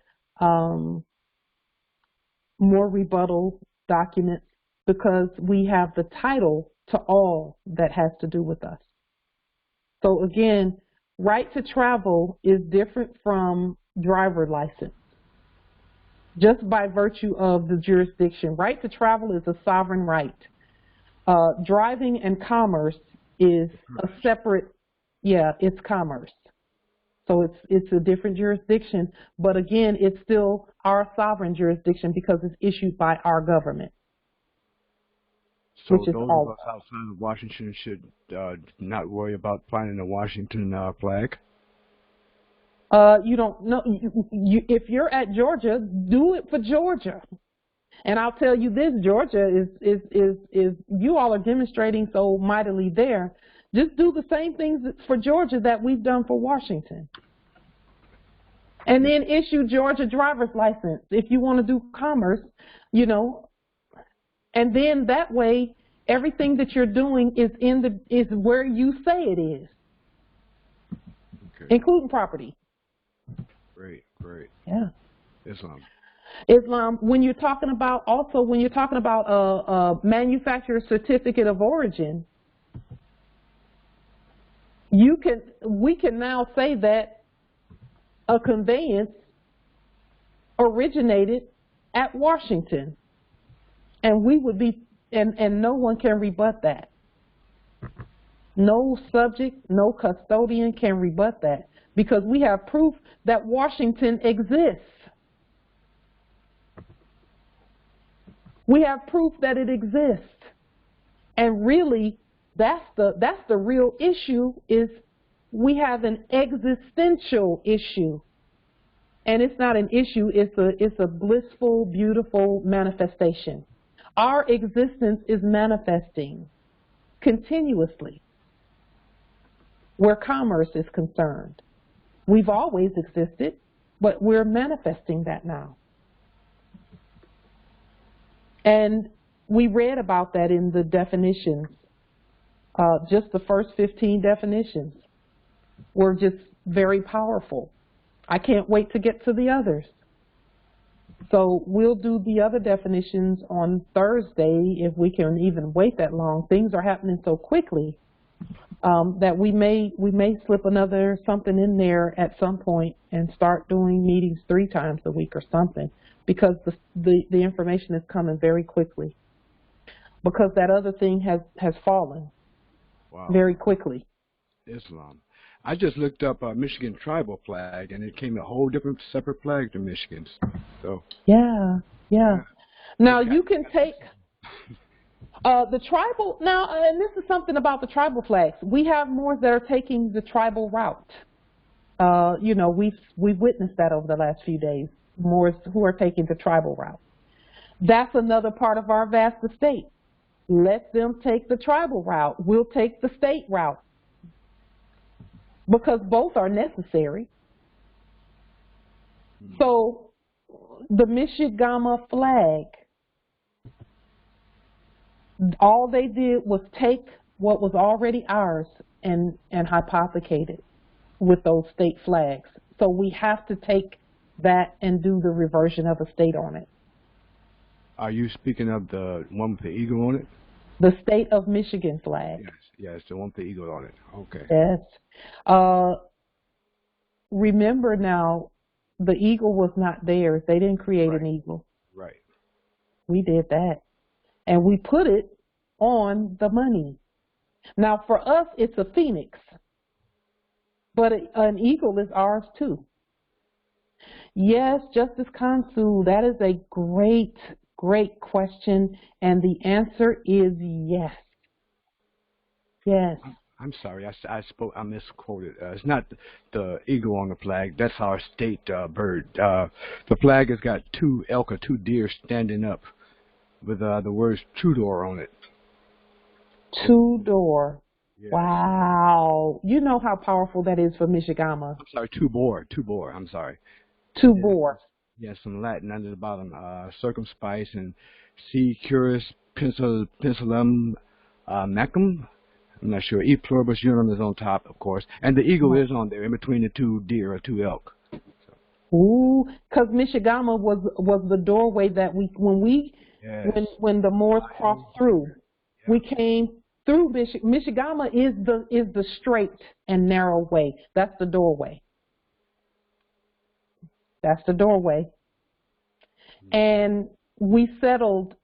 rebuttal documents, because we have the title to all that has to do with us. So again, right to travel is different from driver license, just by virtue of the jurisdiction. Right to travel is a sovereign right. Driving and commerce is a separate, it's commerce. So it's a different jurisdiction, but again, it's still our sovereign jurisdiction because it's issued by our government. So those of us outside of Washington should not worry about finding a Washington flag? You don't know. If you're at Georgia, do it for Georgia. And I'll tell you this, Georgia is you all are demonstrating so mightily there. Just do the same things for Georgia that we've done for Washington. And then issue Georgia driver's license if you want to do commerce, you know. And then that way, everything that you're doing is where you say it is, including property. Great. Yeah. Islam. When you're talking about a manufacturer's certificate of origin, we can now say that a conveyance originated at Washington, and we would be, and no one can rebut that. No subject, no custodian can rebut that, because we have proof that Washington exists. We have proof that it exists. And really, that's the real issue, is we have an existential issue. And it's not an issue, it's a blissful, beautiful manifestation. Our existence is manifesting continuously where commerce is concerned. We've always existed, but we're manifesting that now. And we read about that in the definitions. Just the first 15 definitions were just very powerful. I can't wait to get to the others. So we'll do the other definitions on Thursday if we can even wait that long. Things are happening so quickly that we may slip another something in there at some point and start doing meetings 3 times a week or something, because the information is coming very quickly. Because that other thing has fallen very quickly. Islam. I just looked up Michigan tribal flag, and it came a whole different separate flag to Michigan's. So yeah. Now you can take the tribal now, and this is something about the tribal flags. We have Moors that are taking the tribal route. You know, we've witnessed that over the last few days. Moors who are taking the tribal route. That's another part of our vast estate. Let them take the tribal route. We'll take the state route, because both are necessary. So the Michigama flag, all they did was take what was already ours and hypothecate it with those state flags. So we have to take that and do the reversion of a state on it. Are you speaking of the one with the eagle on it? The state of Michigan flag. Yes, the one with the eagle on it. Okay. Yes. Remember now, the eagle was not theirs. They didn't create an eagle. Right. We did that. And we put it on the money. Now, for us, it's a phoenix. But an eagle is ours, too. Yes, Justice Consul, that is a great question, and the answer is yes. Yes. I'm sorry, I misquoted. It's not the eagle on the flag. That's our state bird. The flag has got 2 elk or 2 deer standing up with the words Tudor on it. Tudor. Yes. Wow. You know how powerful that is for Michigama. I'm sorry, Tubor. I'm sorry. Tubor. Yes, some Latin under the bottom. Circumspice and C. Curus Pencilum Macum. I'm not sure. E. pluribus unum is on top, of course. And the eagle is on there in between the 2 deer or 2 elk. So. Ooh, because Michigama was the doorway that when the Moors crossed through, we came through Michigama is the straight and narrow way. That's the doorway. That's the doorway. And we settled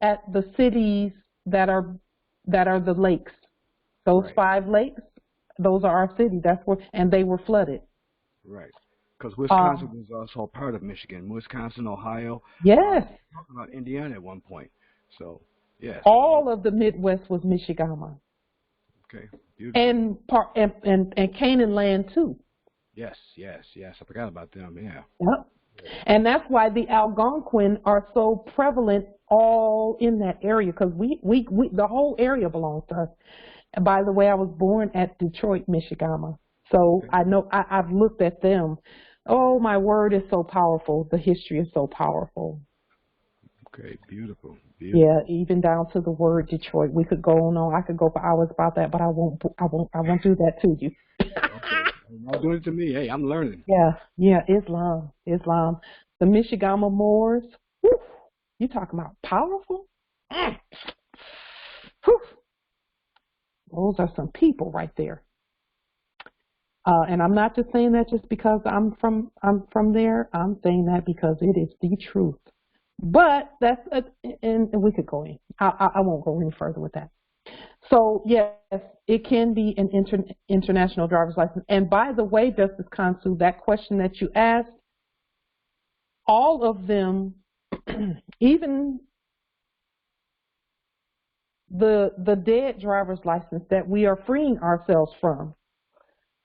at the cities that are the lakes. Those 5 lakes, those are our cities. That's where, and they were flooded. Right. Because Wisconsin was also part of Michigan. Wisconsin, Ohio. Yes. Talking about Indiana at one point. So, yes. All of the Midwest was Michigama. Okay. Beautiful. And Canaan land too. Yes. I forgot about them. Yeah. Yep. And that's why the Algonquin are so prevalent all in that area, because the whole area belongs to us. And by the way, I was born at Detroit, Michigan, so I know I've looked at them. Oh, my word is so powerful. The history is so powerful. Okay, beautiful. Beautiful. Yeah, even down to the word Detroit. We could go on. I could go for hours about that, but I won't do that to you. Okay. Don't do it to me. Hey, I'm learning. Yeah, Islam. The Michigan Moors. Whew, you talking about powerful? Whew. Those are some people right there. And I'm not just saying that just because I'm from there. I'm saying that because it is the truth. But that's and we could go in. I won't go any further with that. So yes, it can be an international driver's license. And by the way, Justice Consul, that question that you asked, all of them, even the dead driver's license that we are freeing ourselves from,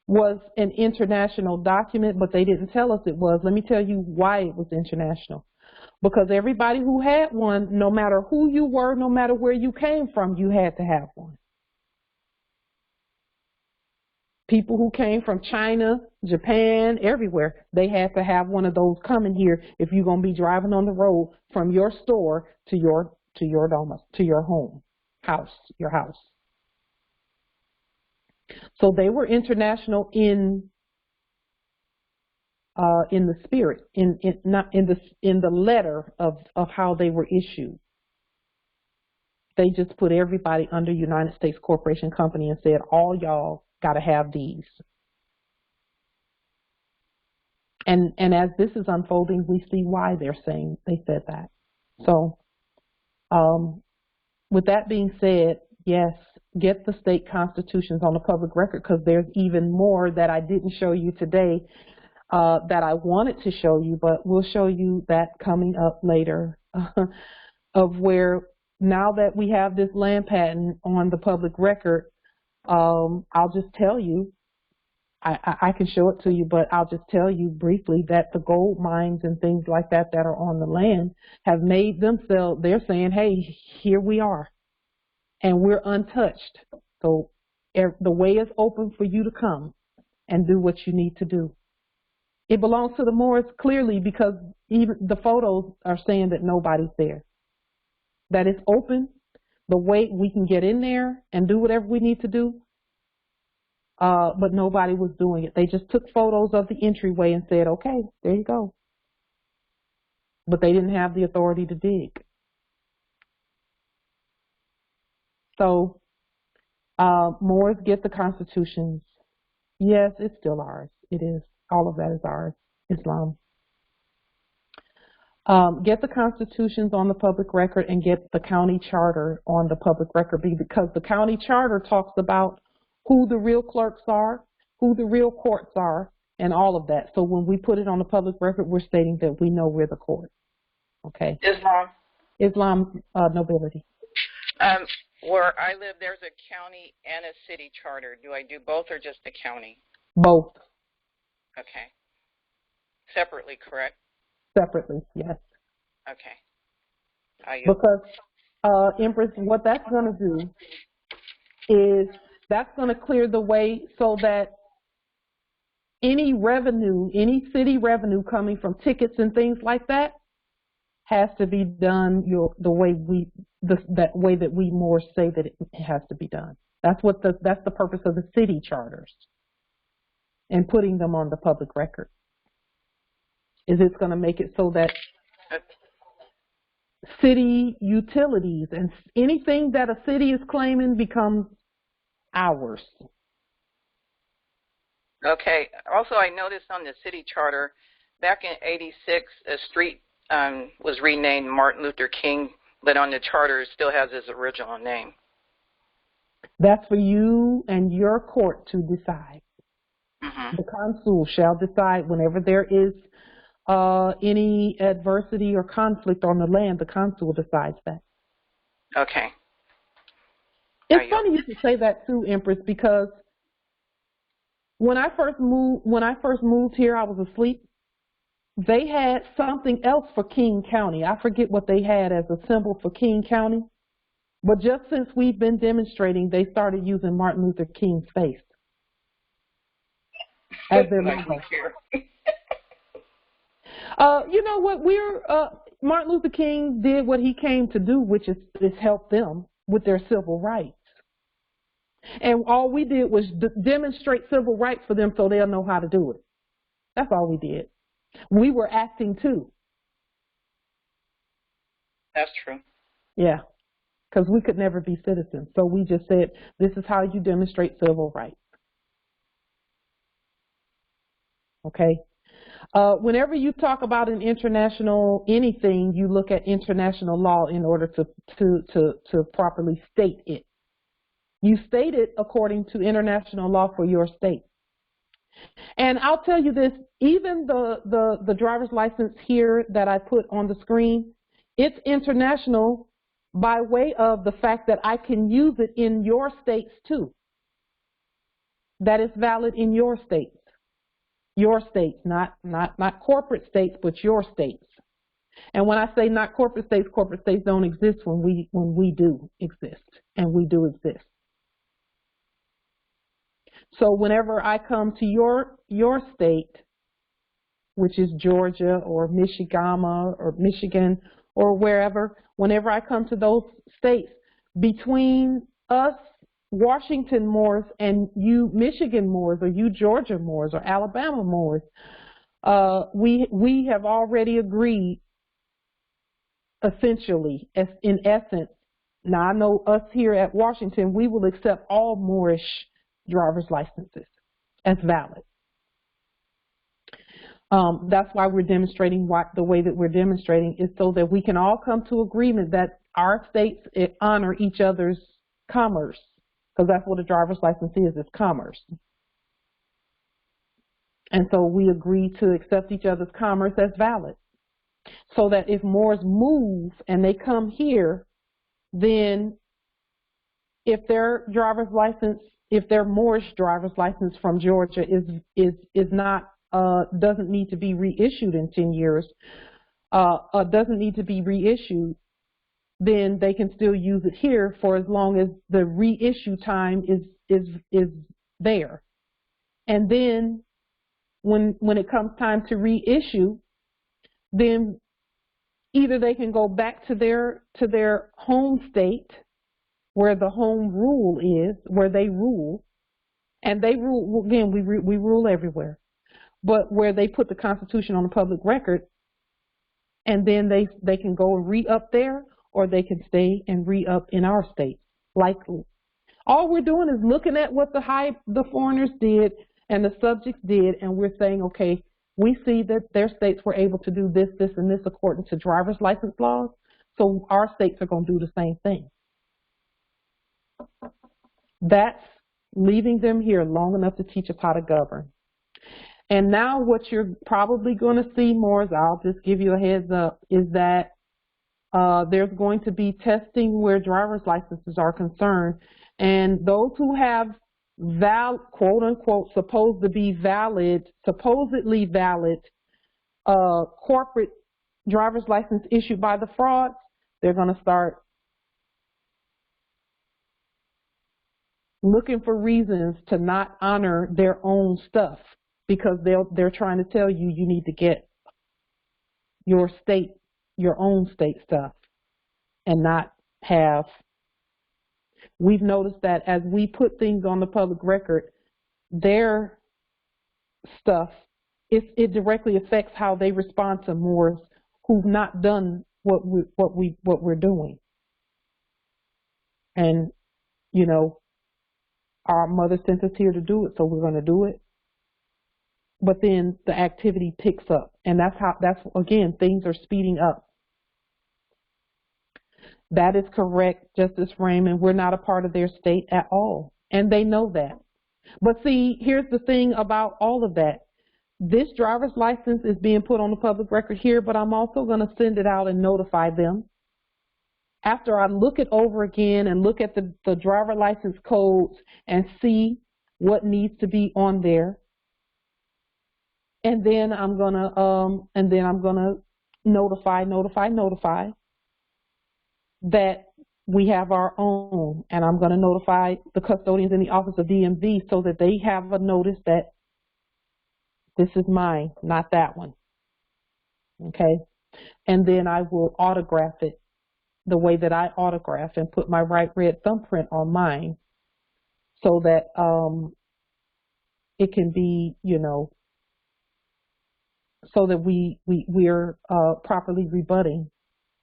was an international document, but they didn't tell us it was. Let me tell you why it was international. Because everybody who had one, no matter who you were, no matter where you came from, you had to have one. People who came from China, Japan, everywhere, they had to have one of those coming here if you're going to be driving on the road from your store to your home, your house. So they were international in the spirit, not in the letter of how they were issued. They just put everybody under United States Corporation Company and said, all y'all got to have these. And as this is unfolding, we see why they said that. So, with that being said, yes, get the state constitutions on the public record, because there's even more that I didn't show you today that I wanted to show you, but we'll show you that coming up later, of where now that we have this land patent on the public record, I'll just tell you, I can show it to you, but I'll just tell you briefly that the gold mines and things like that that are on the land have made themselves, they're saying, hey, here we are, and we're untouched. So the way is open for you to come and do what you need to do. It belongs to the Moors clearly, because even the photos are saying that nobody's there. That it's open, the way we can get in there and do whatever we need to do, but nobody was doing it. They just took photos of the entryway and said, okay, there you go. But they didn't have the authority to dig. So Moors, get the constitutions. Yes, it's still ours. It is. All of that is ours, Islam. Get the constitutions on the public record and get the county charter on the public record, because the county charter talks about who the real clerks are, who the real courts are, and all of that. So when we put it on the public record, we're stating that we know we're the court. Okay. Islam nobility. Where I live, there's a county and a city charter. Do I do both or just the county? Both. Okay. Separately, correct? Separately, yes. Okay. Because, Empress, what that's going to do is that's going to clear the way so that any revenue, any city revenue coming from tickets and things like that has to be done the way that we more say that it has to be done. That's the purpose of the city charters and putting them on the public record. Is it's going to make it so that city utilities and anything that a city is claiming becomes ours. Okay. Also, I noticed on the city charter, back in '86, a street was renamed Martin Luther King, but on the charter it still has his original name. That's for you and your court to decide. Mm-hmm. The consul shall decide whenever there is any adversity or conflict on the land. The consul decides that. Okay. It's funny you should say that too, Empress, because when I first moved here, I was asleep, they had something else for King County. I forget what they had as a symbol for King County. But just since we've been demonstrating, they started using Martin Luther King's face as their logo. You know what? Martin Luther King did what he came to do, which is help them with their civil rights. And all we did was demonstrate civil rights for them so they'll know how to do it. That's all we did. We were acting too. That's true. Yeah, because we could never be citizens. So we just said, this is how you demonstrate civil rights. Okay. Whenever you talk about an international anything, you look at international law in order to properly state it. You state it according to international law for your state. And I'll tell you this, even the driver's license here that I put on the screen, it's international by way of the fact that I can use it in your states too. That is valid in your states. Your states, not corporate states, but your states. And when I say not corporate states don't exist when we do exist, and we do exist. So whenever I come to your state, which is Georgia or Michigama or Michigan or wherever, whenever I come to those states, between us Washington Moors and you Michigan Moors or you Georgia Moors or Alabama Moors, we have already agreed essentially, in essence. Now I know us here at Washington, we will accept all Moorish driver's licenses as valid. That's why we're demonstrating the way that we're demonstrating is so that we can all come to agreement that our states honor each other's commerce. Because that's what a driver's license is commerce. And so we agree to accept each other's commerce as valid. So that if Moors move and they come here, then if their driver's license, if their Moorish driver's license from Georgia is not, doesn't need to be reissued in 10 years, doesn't need to be reissued, then they can still use it here for as long as the reissue time is there. And then when it comes time to reissue, then either they can go back to their home state where the home rule is, where they rule, and they rule, again, we rule everywhere, but where they put the Constitution on the public record, and then they can go and re-up there, or they can stay and re-up in our state. Likely. All we're doing is looking at what the foreigners did and the subjects did, and we're saying, okay, we see that their states were able to do this, this, and this according to driver's license laws, so our states are going to do the same thing. That's leaving them here long enough to teach us how to govern. And now what you're probably going to see more, I'll just give you a heads up, is that there's going to be testing where driver's licenses are concerned, and those who have quote unquote supposedly valid corporate driver's license issued by the frauds, they're going to start looking for reasons to not honor their own stuff, because they're trying to tell you need to get your own state stuff and not have. We've noticed that as we put things on the public record, their stuff, it directly affects how they respond to Moors who've not done what we're doing. And you know, our mother sent us here to do it, so we're going to do it. But then the activity picks up, and that's again, things are speeding up. That is correct, Justice Raymond. We're not a part of their state at all, and they know that. But see, here's the thing about all of that. This driver's license is being put on the public record here, but I'm also going to send it out and notify them. After I look it over again and look at the driver license codes and see what needs to be on there, And then I'm gonna notify that we have our own, and I'm gonna notify the custodians in the Office of DMV so that they have a notice that this is mine, not that one. Okay, and then I will autograph it the way that I autograph and put my right red thumbprint on mine, so that it can be, you know, so that we're properly rebutting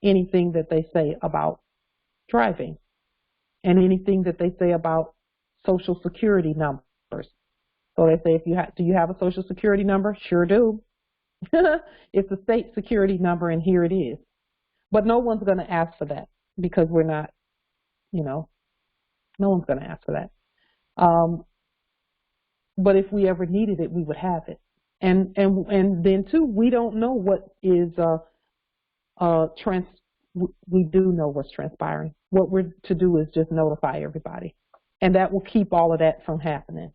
anything that they say about driving and anything that they say about Social Security numbers. So they say, do you have a Social Security number? Sure do. It's a state security number, and here it is. But no one's going to ask for that because we're not, you know, no one's going to ask for that. But if we ever needed it, we would have it. And then too, we don't know what is we do know what's transpiring. What we're to do is just notify everybody, and that will keep all of that from happening.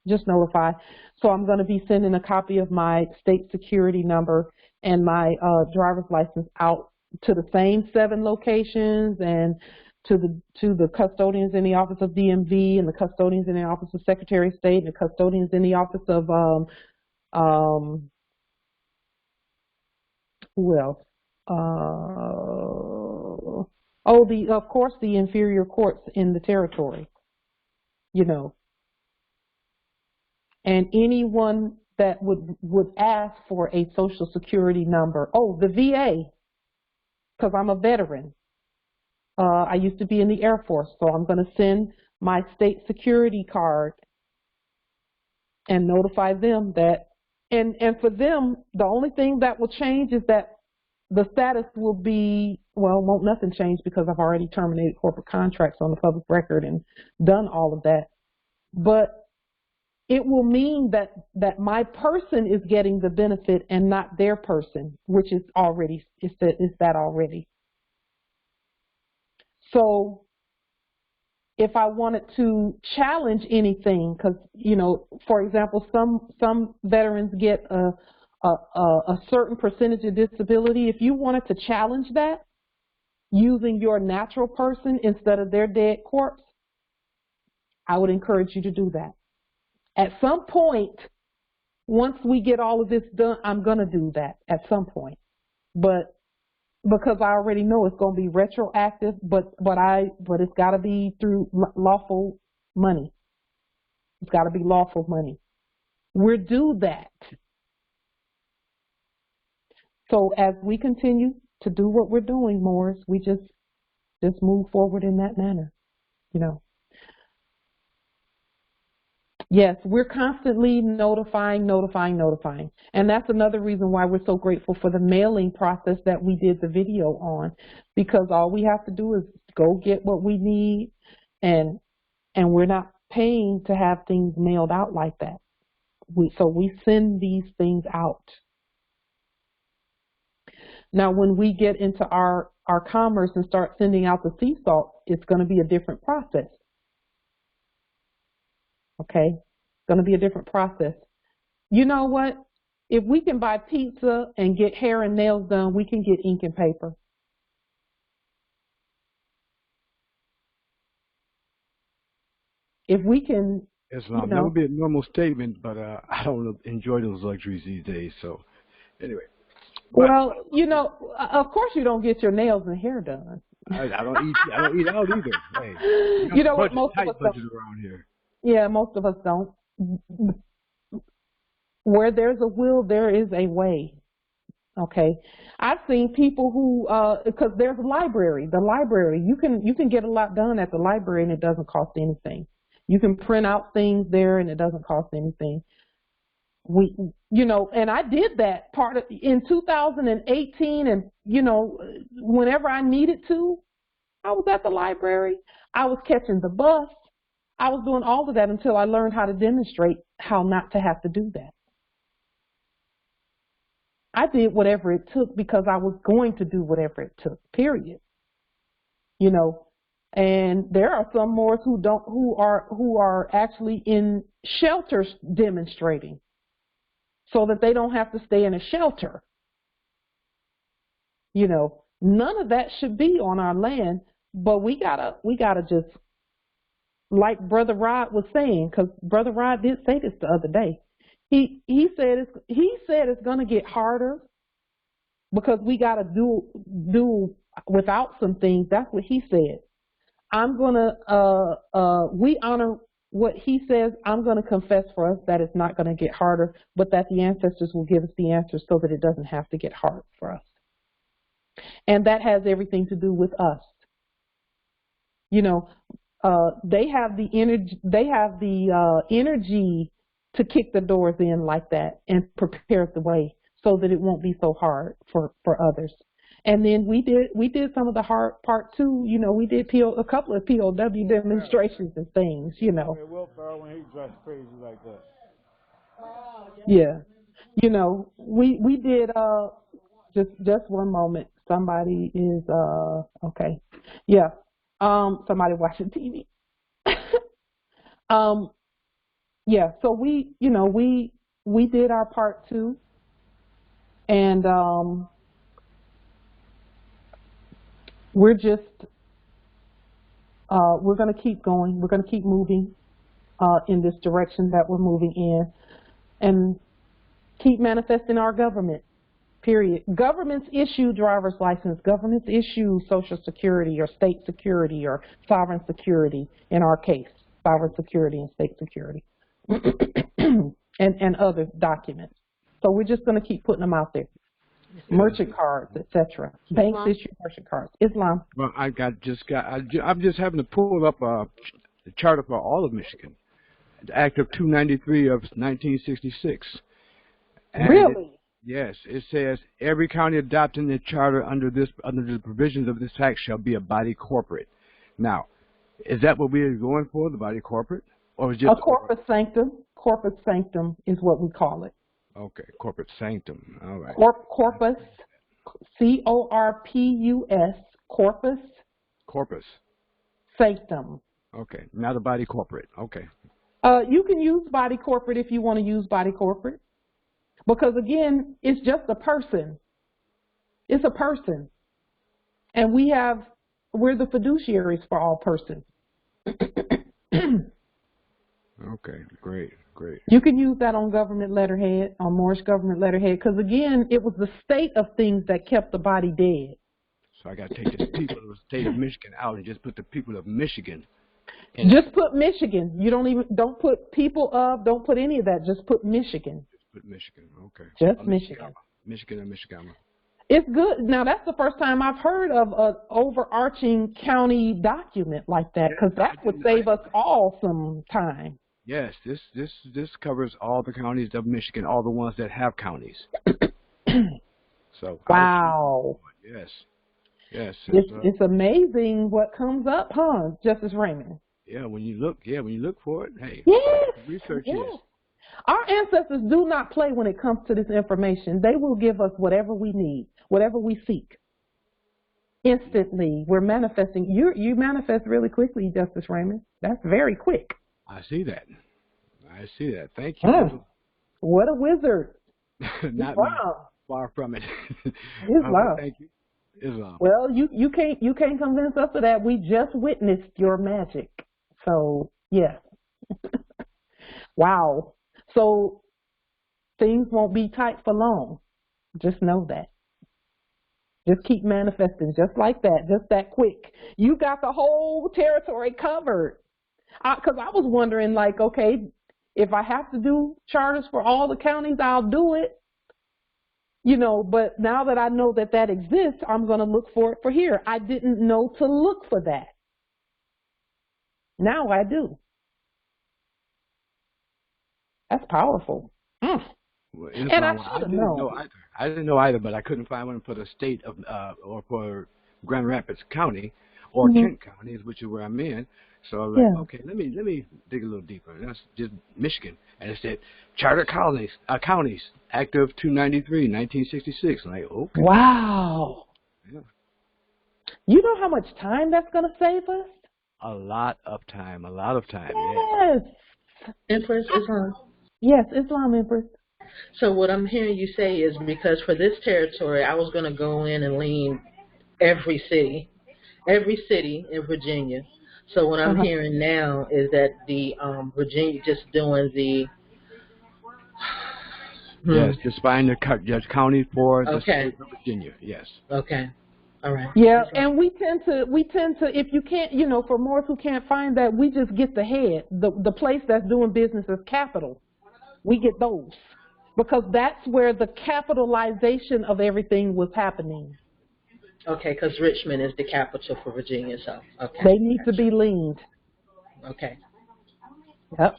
Just notify. So I'm going to be sending a copy of my state security number and my driver's license out to the same 7 locations, and to the custodians in the Office of DMV, and the custodians in the Office of Secretary of State, and the custodians in the Office of who else? Of course, the inferior courts in the territory, you know. And anyone that would ask for a Social Security number. Oh, the VA, because I'm a veteran. I used to be in the Air Force, so I'm going to send my state security card and notify them that, and for them, the only thing that will change is that the status will be, well, won't nothing change because I've already terminated corporate contracts on the public record and done all of that. But it will mean that my person is getting the benefit and not their person, which is already, is that already. So if I wanted to challenge anything, because, you know, for example, some veterans get a certain percentage of disability. If you wanted to challenge that using your natural person instead of their dead corpse, I would encourage you to do that. At some point, once we get all of this done, I'm going to do that at some point. But because I already know it's going to be retroactive, but it's got to be through lawful money. It's got to be lawful money. We're due that. So as we continue to do what we're doing, Morris, we just move forward in that manner, you know. Yes, we're constantly notifying. And that's another reason why we're so grateful for the mailing process that we did the video on, because all we have to do is go get what we need, and we're not paying to have things mailed out like that. So we send these things out. Now, when we get into our commerce and start sending out the sea salt, it's going to be a different process. Okay, it's going to be a different process. You know what? If we can buy pizza and get hair and nails done, we can get ink and paper. If we can, Islam, that would be a normal statement, but I don't enjoy those luxuries these days. So, anyway. Well, you know, of course you don't get your nails and hair done. I don't eat out either. Hey, you know what? Most of us don't. Around here. Yeah, most of us don't. Where there's a will, there is a way. Okay, I've seen people who, because there's a library. The library, you can get a lot done at the library, and it doesn't cost anything. You can print out things there, and it doesn't cost anything. You know, and I did that part of in 2018, and you know, whenever I needed to, I was at the library. I was catching the bus. I was doing all of that until I learned how to demonstrate how not to have to do that. I did whatever it took because I was going to do whatever it took, period. You know, and there are some Moors who are actually in shelters demonstrating. so that they don't have to stay in a shelter. You know, none of that should be on our land, but we gotta just, like Brother Rod was saying, because Brother Rod did say this the other day. He said it's gonna get harder because we gotta do without some things. That's what he said. I'm gonna we honor what he says. I'm gonna confess for us that it's not gonna get harder, but that the ancestors will give us the answers so that it doesn't have to get hard for us. And that has everything to do with us. You know, they have the energy. They have the energy to kick the doors in like that and prepare the way so that it won't be so hard for others. And then we did some of the hard part too. You know, we did a couple of POW demonstrations and things. You know. When he dressed crazy like that. Yeah. You know, we did. Just one moment. Somebody is okay. Yeah. Somebody watching TV. Yeah, so we did our part too. And we're going to keep going. We're going to keep moving in this direction that we're moving in and keep manifesting our government. Period. Governments issue driver's license. Governments issue Social Security or state security or sovereign security. In our case, sovereign security and state security, and other documents. So we're just going to keep putting them out there. Merchant cards, etc. Banks issue merchant cards. Islam. Well, I'm just having to pull up the charter for all of Michigan, the Act of 293 of 1966. And really? Yes, it says every county adopting the charter under the provisions of this act shall be a body corporate. Now, is that what we are going for, the body corporate, or is just a corpus sanctum? Corpus sanctum is what we call it. Okay, corporate sanctum. All right. Corpus, C-O-R-P-U-S, corpus. Corpus. Sanctum. Okay, now the body corporate. Okay. You can use body corporate if you want to use body corporate. Because again, it's just a person. It's a person. And we're the fiduciaries for all persons. Okay, great. You can use that on government letterhead, on Moorish government letterhead, because again, it was the state of things that kept the body dead. So I got to take the people of the state of Michigan out and just put the people of Michigan in. Just put Michigan. You don't put people of, don't put any of that. Just put Michigan. Michigan, okay. Just Michigan. Michigan and Michigan. It's good. Now, that's the first time I've heard of an overarching county document like that, because that would save us all some time. Yes, this covers all the counties of Michigan, all the ones that have counties. So wow. Yes. It's amazing what comes up, huh, Justice Raymond? Yeah, when you look for it, hey. Yes. Research yes. is. Our ancestors do not play when it comes to this information. They will give us whatever we need, whatever we seek. Instantly, we're manifesting. You manifest really quickly, Justice Raymond. That's very quick. I see that. Thank you. What a wizard. Not Islam. Far from it. Islam. Thank you. Islam. Well, you can't convince us of that. We just witnessed your magic. So, yes. Wow. So things won't be tight for long. Just know that. Just keep manifesting just like that, just that quick. You got the whole territory covered. Because I was wondering, like, okay, if I have to do charters for all the counties, I'll do it. You know, but now that I know that that exists, I'm going to look for it for here. I didn't know to look for that. Now I do. That's powerful. Well, and I should have known. I didn't know either, but I couldn't find one for the state of, or for Grand Rapids County, or Kent County, which is where I'm in. So I was like, okay, let me dig a little deeper. And that's just Michigan, and it said Charter Counties, Act of 293, 1966. I'm like, okay. Wow. Yeah. You know how much time that's going to save us? A lot of time. Yes. Empress Islam. Yes, Islam, Empress. So what I'm hearing you say is because for this territory, I was going to go in and lean every city in Virginia. So what I'm hearing now is that the Virginia just doing the yes, just find the county for the state of Virginia. Yes. Okay. All right. Yeah, and we tend to if you can't, you know, for Moors who can't find that, we just get the head, the place that's doing business as capital. We get those because that's where the capitalization of everything was happening. Okay, because Richmond is the capital for Virginia, so okay. They need to be leaned. Okay. Yep.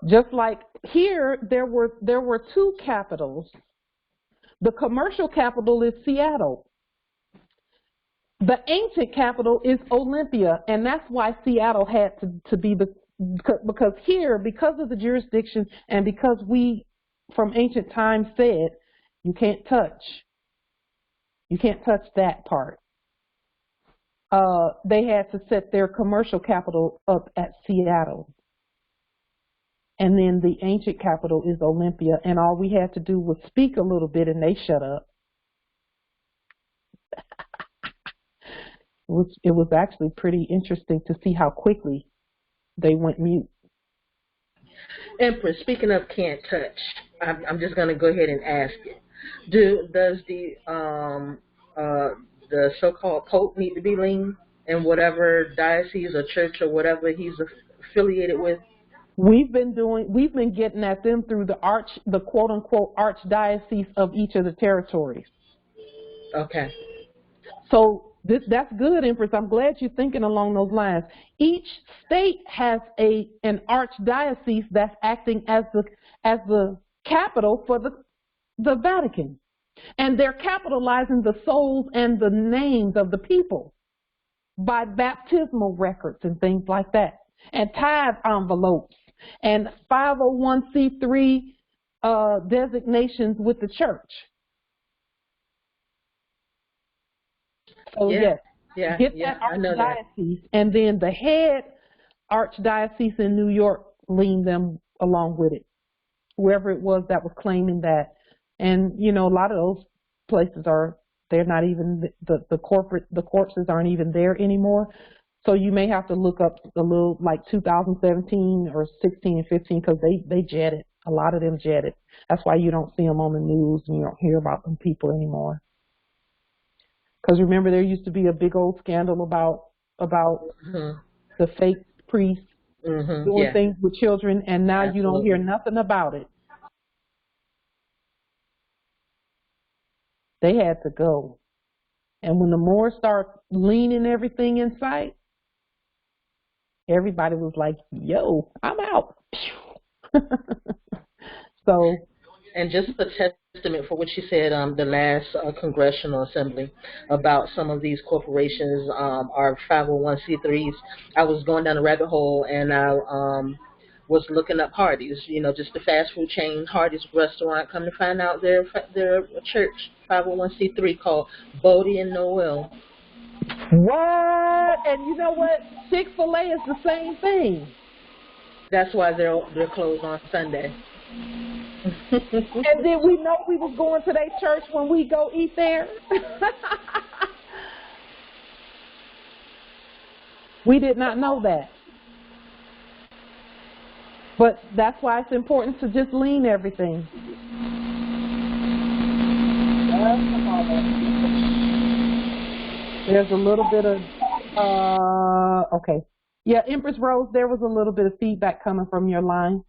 Just like here, there were two capitals. The commercial capital is Seattle. The ancient capital is Olympia, and that's why Seattle had to be because here, because of the jurisdiction and because we, from ancient times, said you can't touch that part. They had to set their commercial capital up at Seattle. And then the ancient capital is Olympia, and all we had to do was speak a little bit and they shut up. It was actually pretty interesting to see how quickly they went mute. Empress, speaking of can't touch, I'm just going to go ahead and ask it. Does the so-called Pope need to be lean in whatever diocese or church or whatever he's affiliated with? We've been getting at them through the quote-unquote archdiocese of each of the territories. Okay. So that's good, Empress. I'm glad you're thinking along those lines. Each state has an archdiocese that's acting as the capital for the Vatican. And they're capitalizing the souls and the names of the people by baptismal records and things like that, and tithe envelopes and 501c3 designations with the church. So yes, get that archdiocese, and then the head archdiocese in New York lean them along with it, whoever it was that was claiming that. And you know, a lot of those places they're not even the corpses aren't even there anymore. So you may have to look up a little like 2017 or 16 and 15 because they jetted. A lot of them jetted. That's why you don't see them on the news and you don't hear about them people anymore. Because remember, there used to be a big old scandal about the fake priests doing things with children, and now you don't hear nothing about it. They had to go. And when the Moors start leaning everything in sight, everybody was like, yo, I'm out. So, and just a testament for what she said, the last Congressional Assembly about some of these corporations are 501c3s. I was going down a rabbit hole and I was looking up Hardee's, you know, just the fast food chain Hardee's restaurant. Come to find out they're a church 501c3 called Bodie and Noel. What? And you know what? Chick-fil-A is the same thing. That's why they're closed on Sunday. And did we know we was going to their church when we go eat there? We did not know that. But that's why it's important to just lean everything. There's a little bit of, okay. Yeah, Empress Rose, there was a little bit of feedback coming from your line.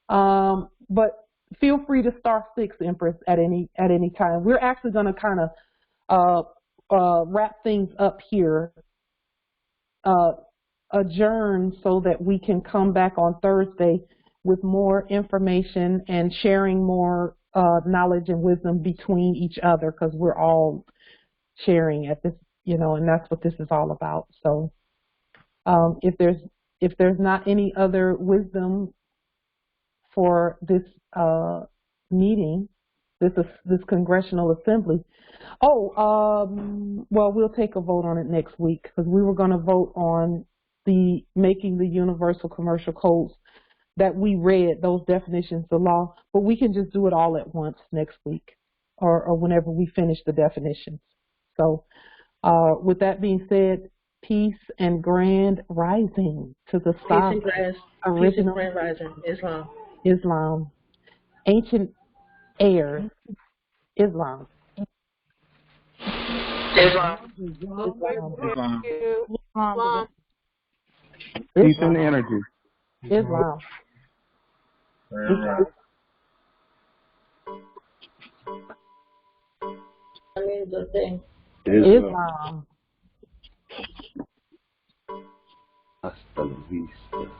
But feel free to *6, Empress, at any time. We're actually going to kind of wrap things up here, adjourn so that we can come back on Thursday with more information and sharing more knowledge and wisdom between each other, because we're all sharing at this, you know, and that's what this is all about. So if there's not any other wisdom for this meeting, this Congressional Assembly. Well, we'll take a vote on it next week, because we were going to vote on making the universal commercial codes that we read, those definitions of law, but we can just do it all at once next week or whenever we finish the definitions. So with that being said, peace and grand rising to the sovereign, original peace and grand rising, Islam, ancient heirs, Islam. Peace and energy. Islam. Islam. Hasta la vista.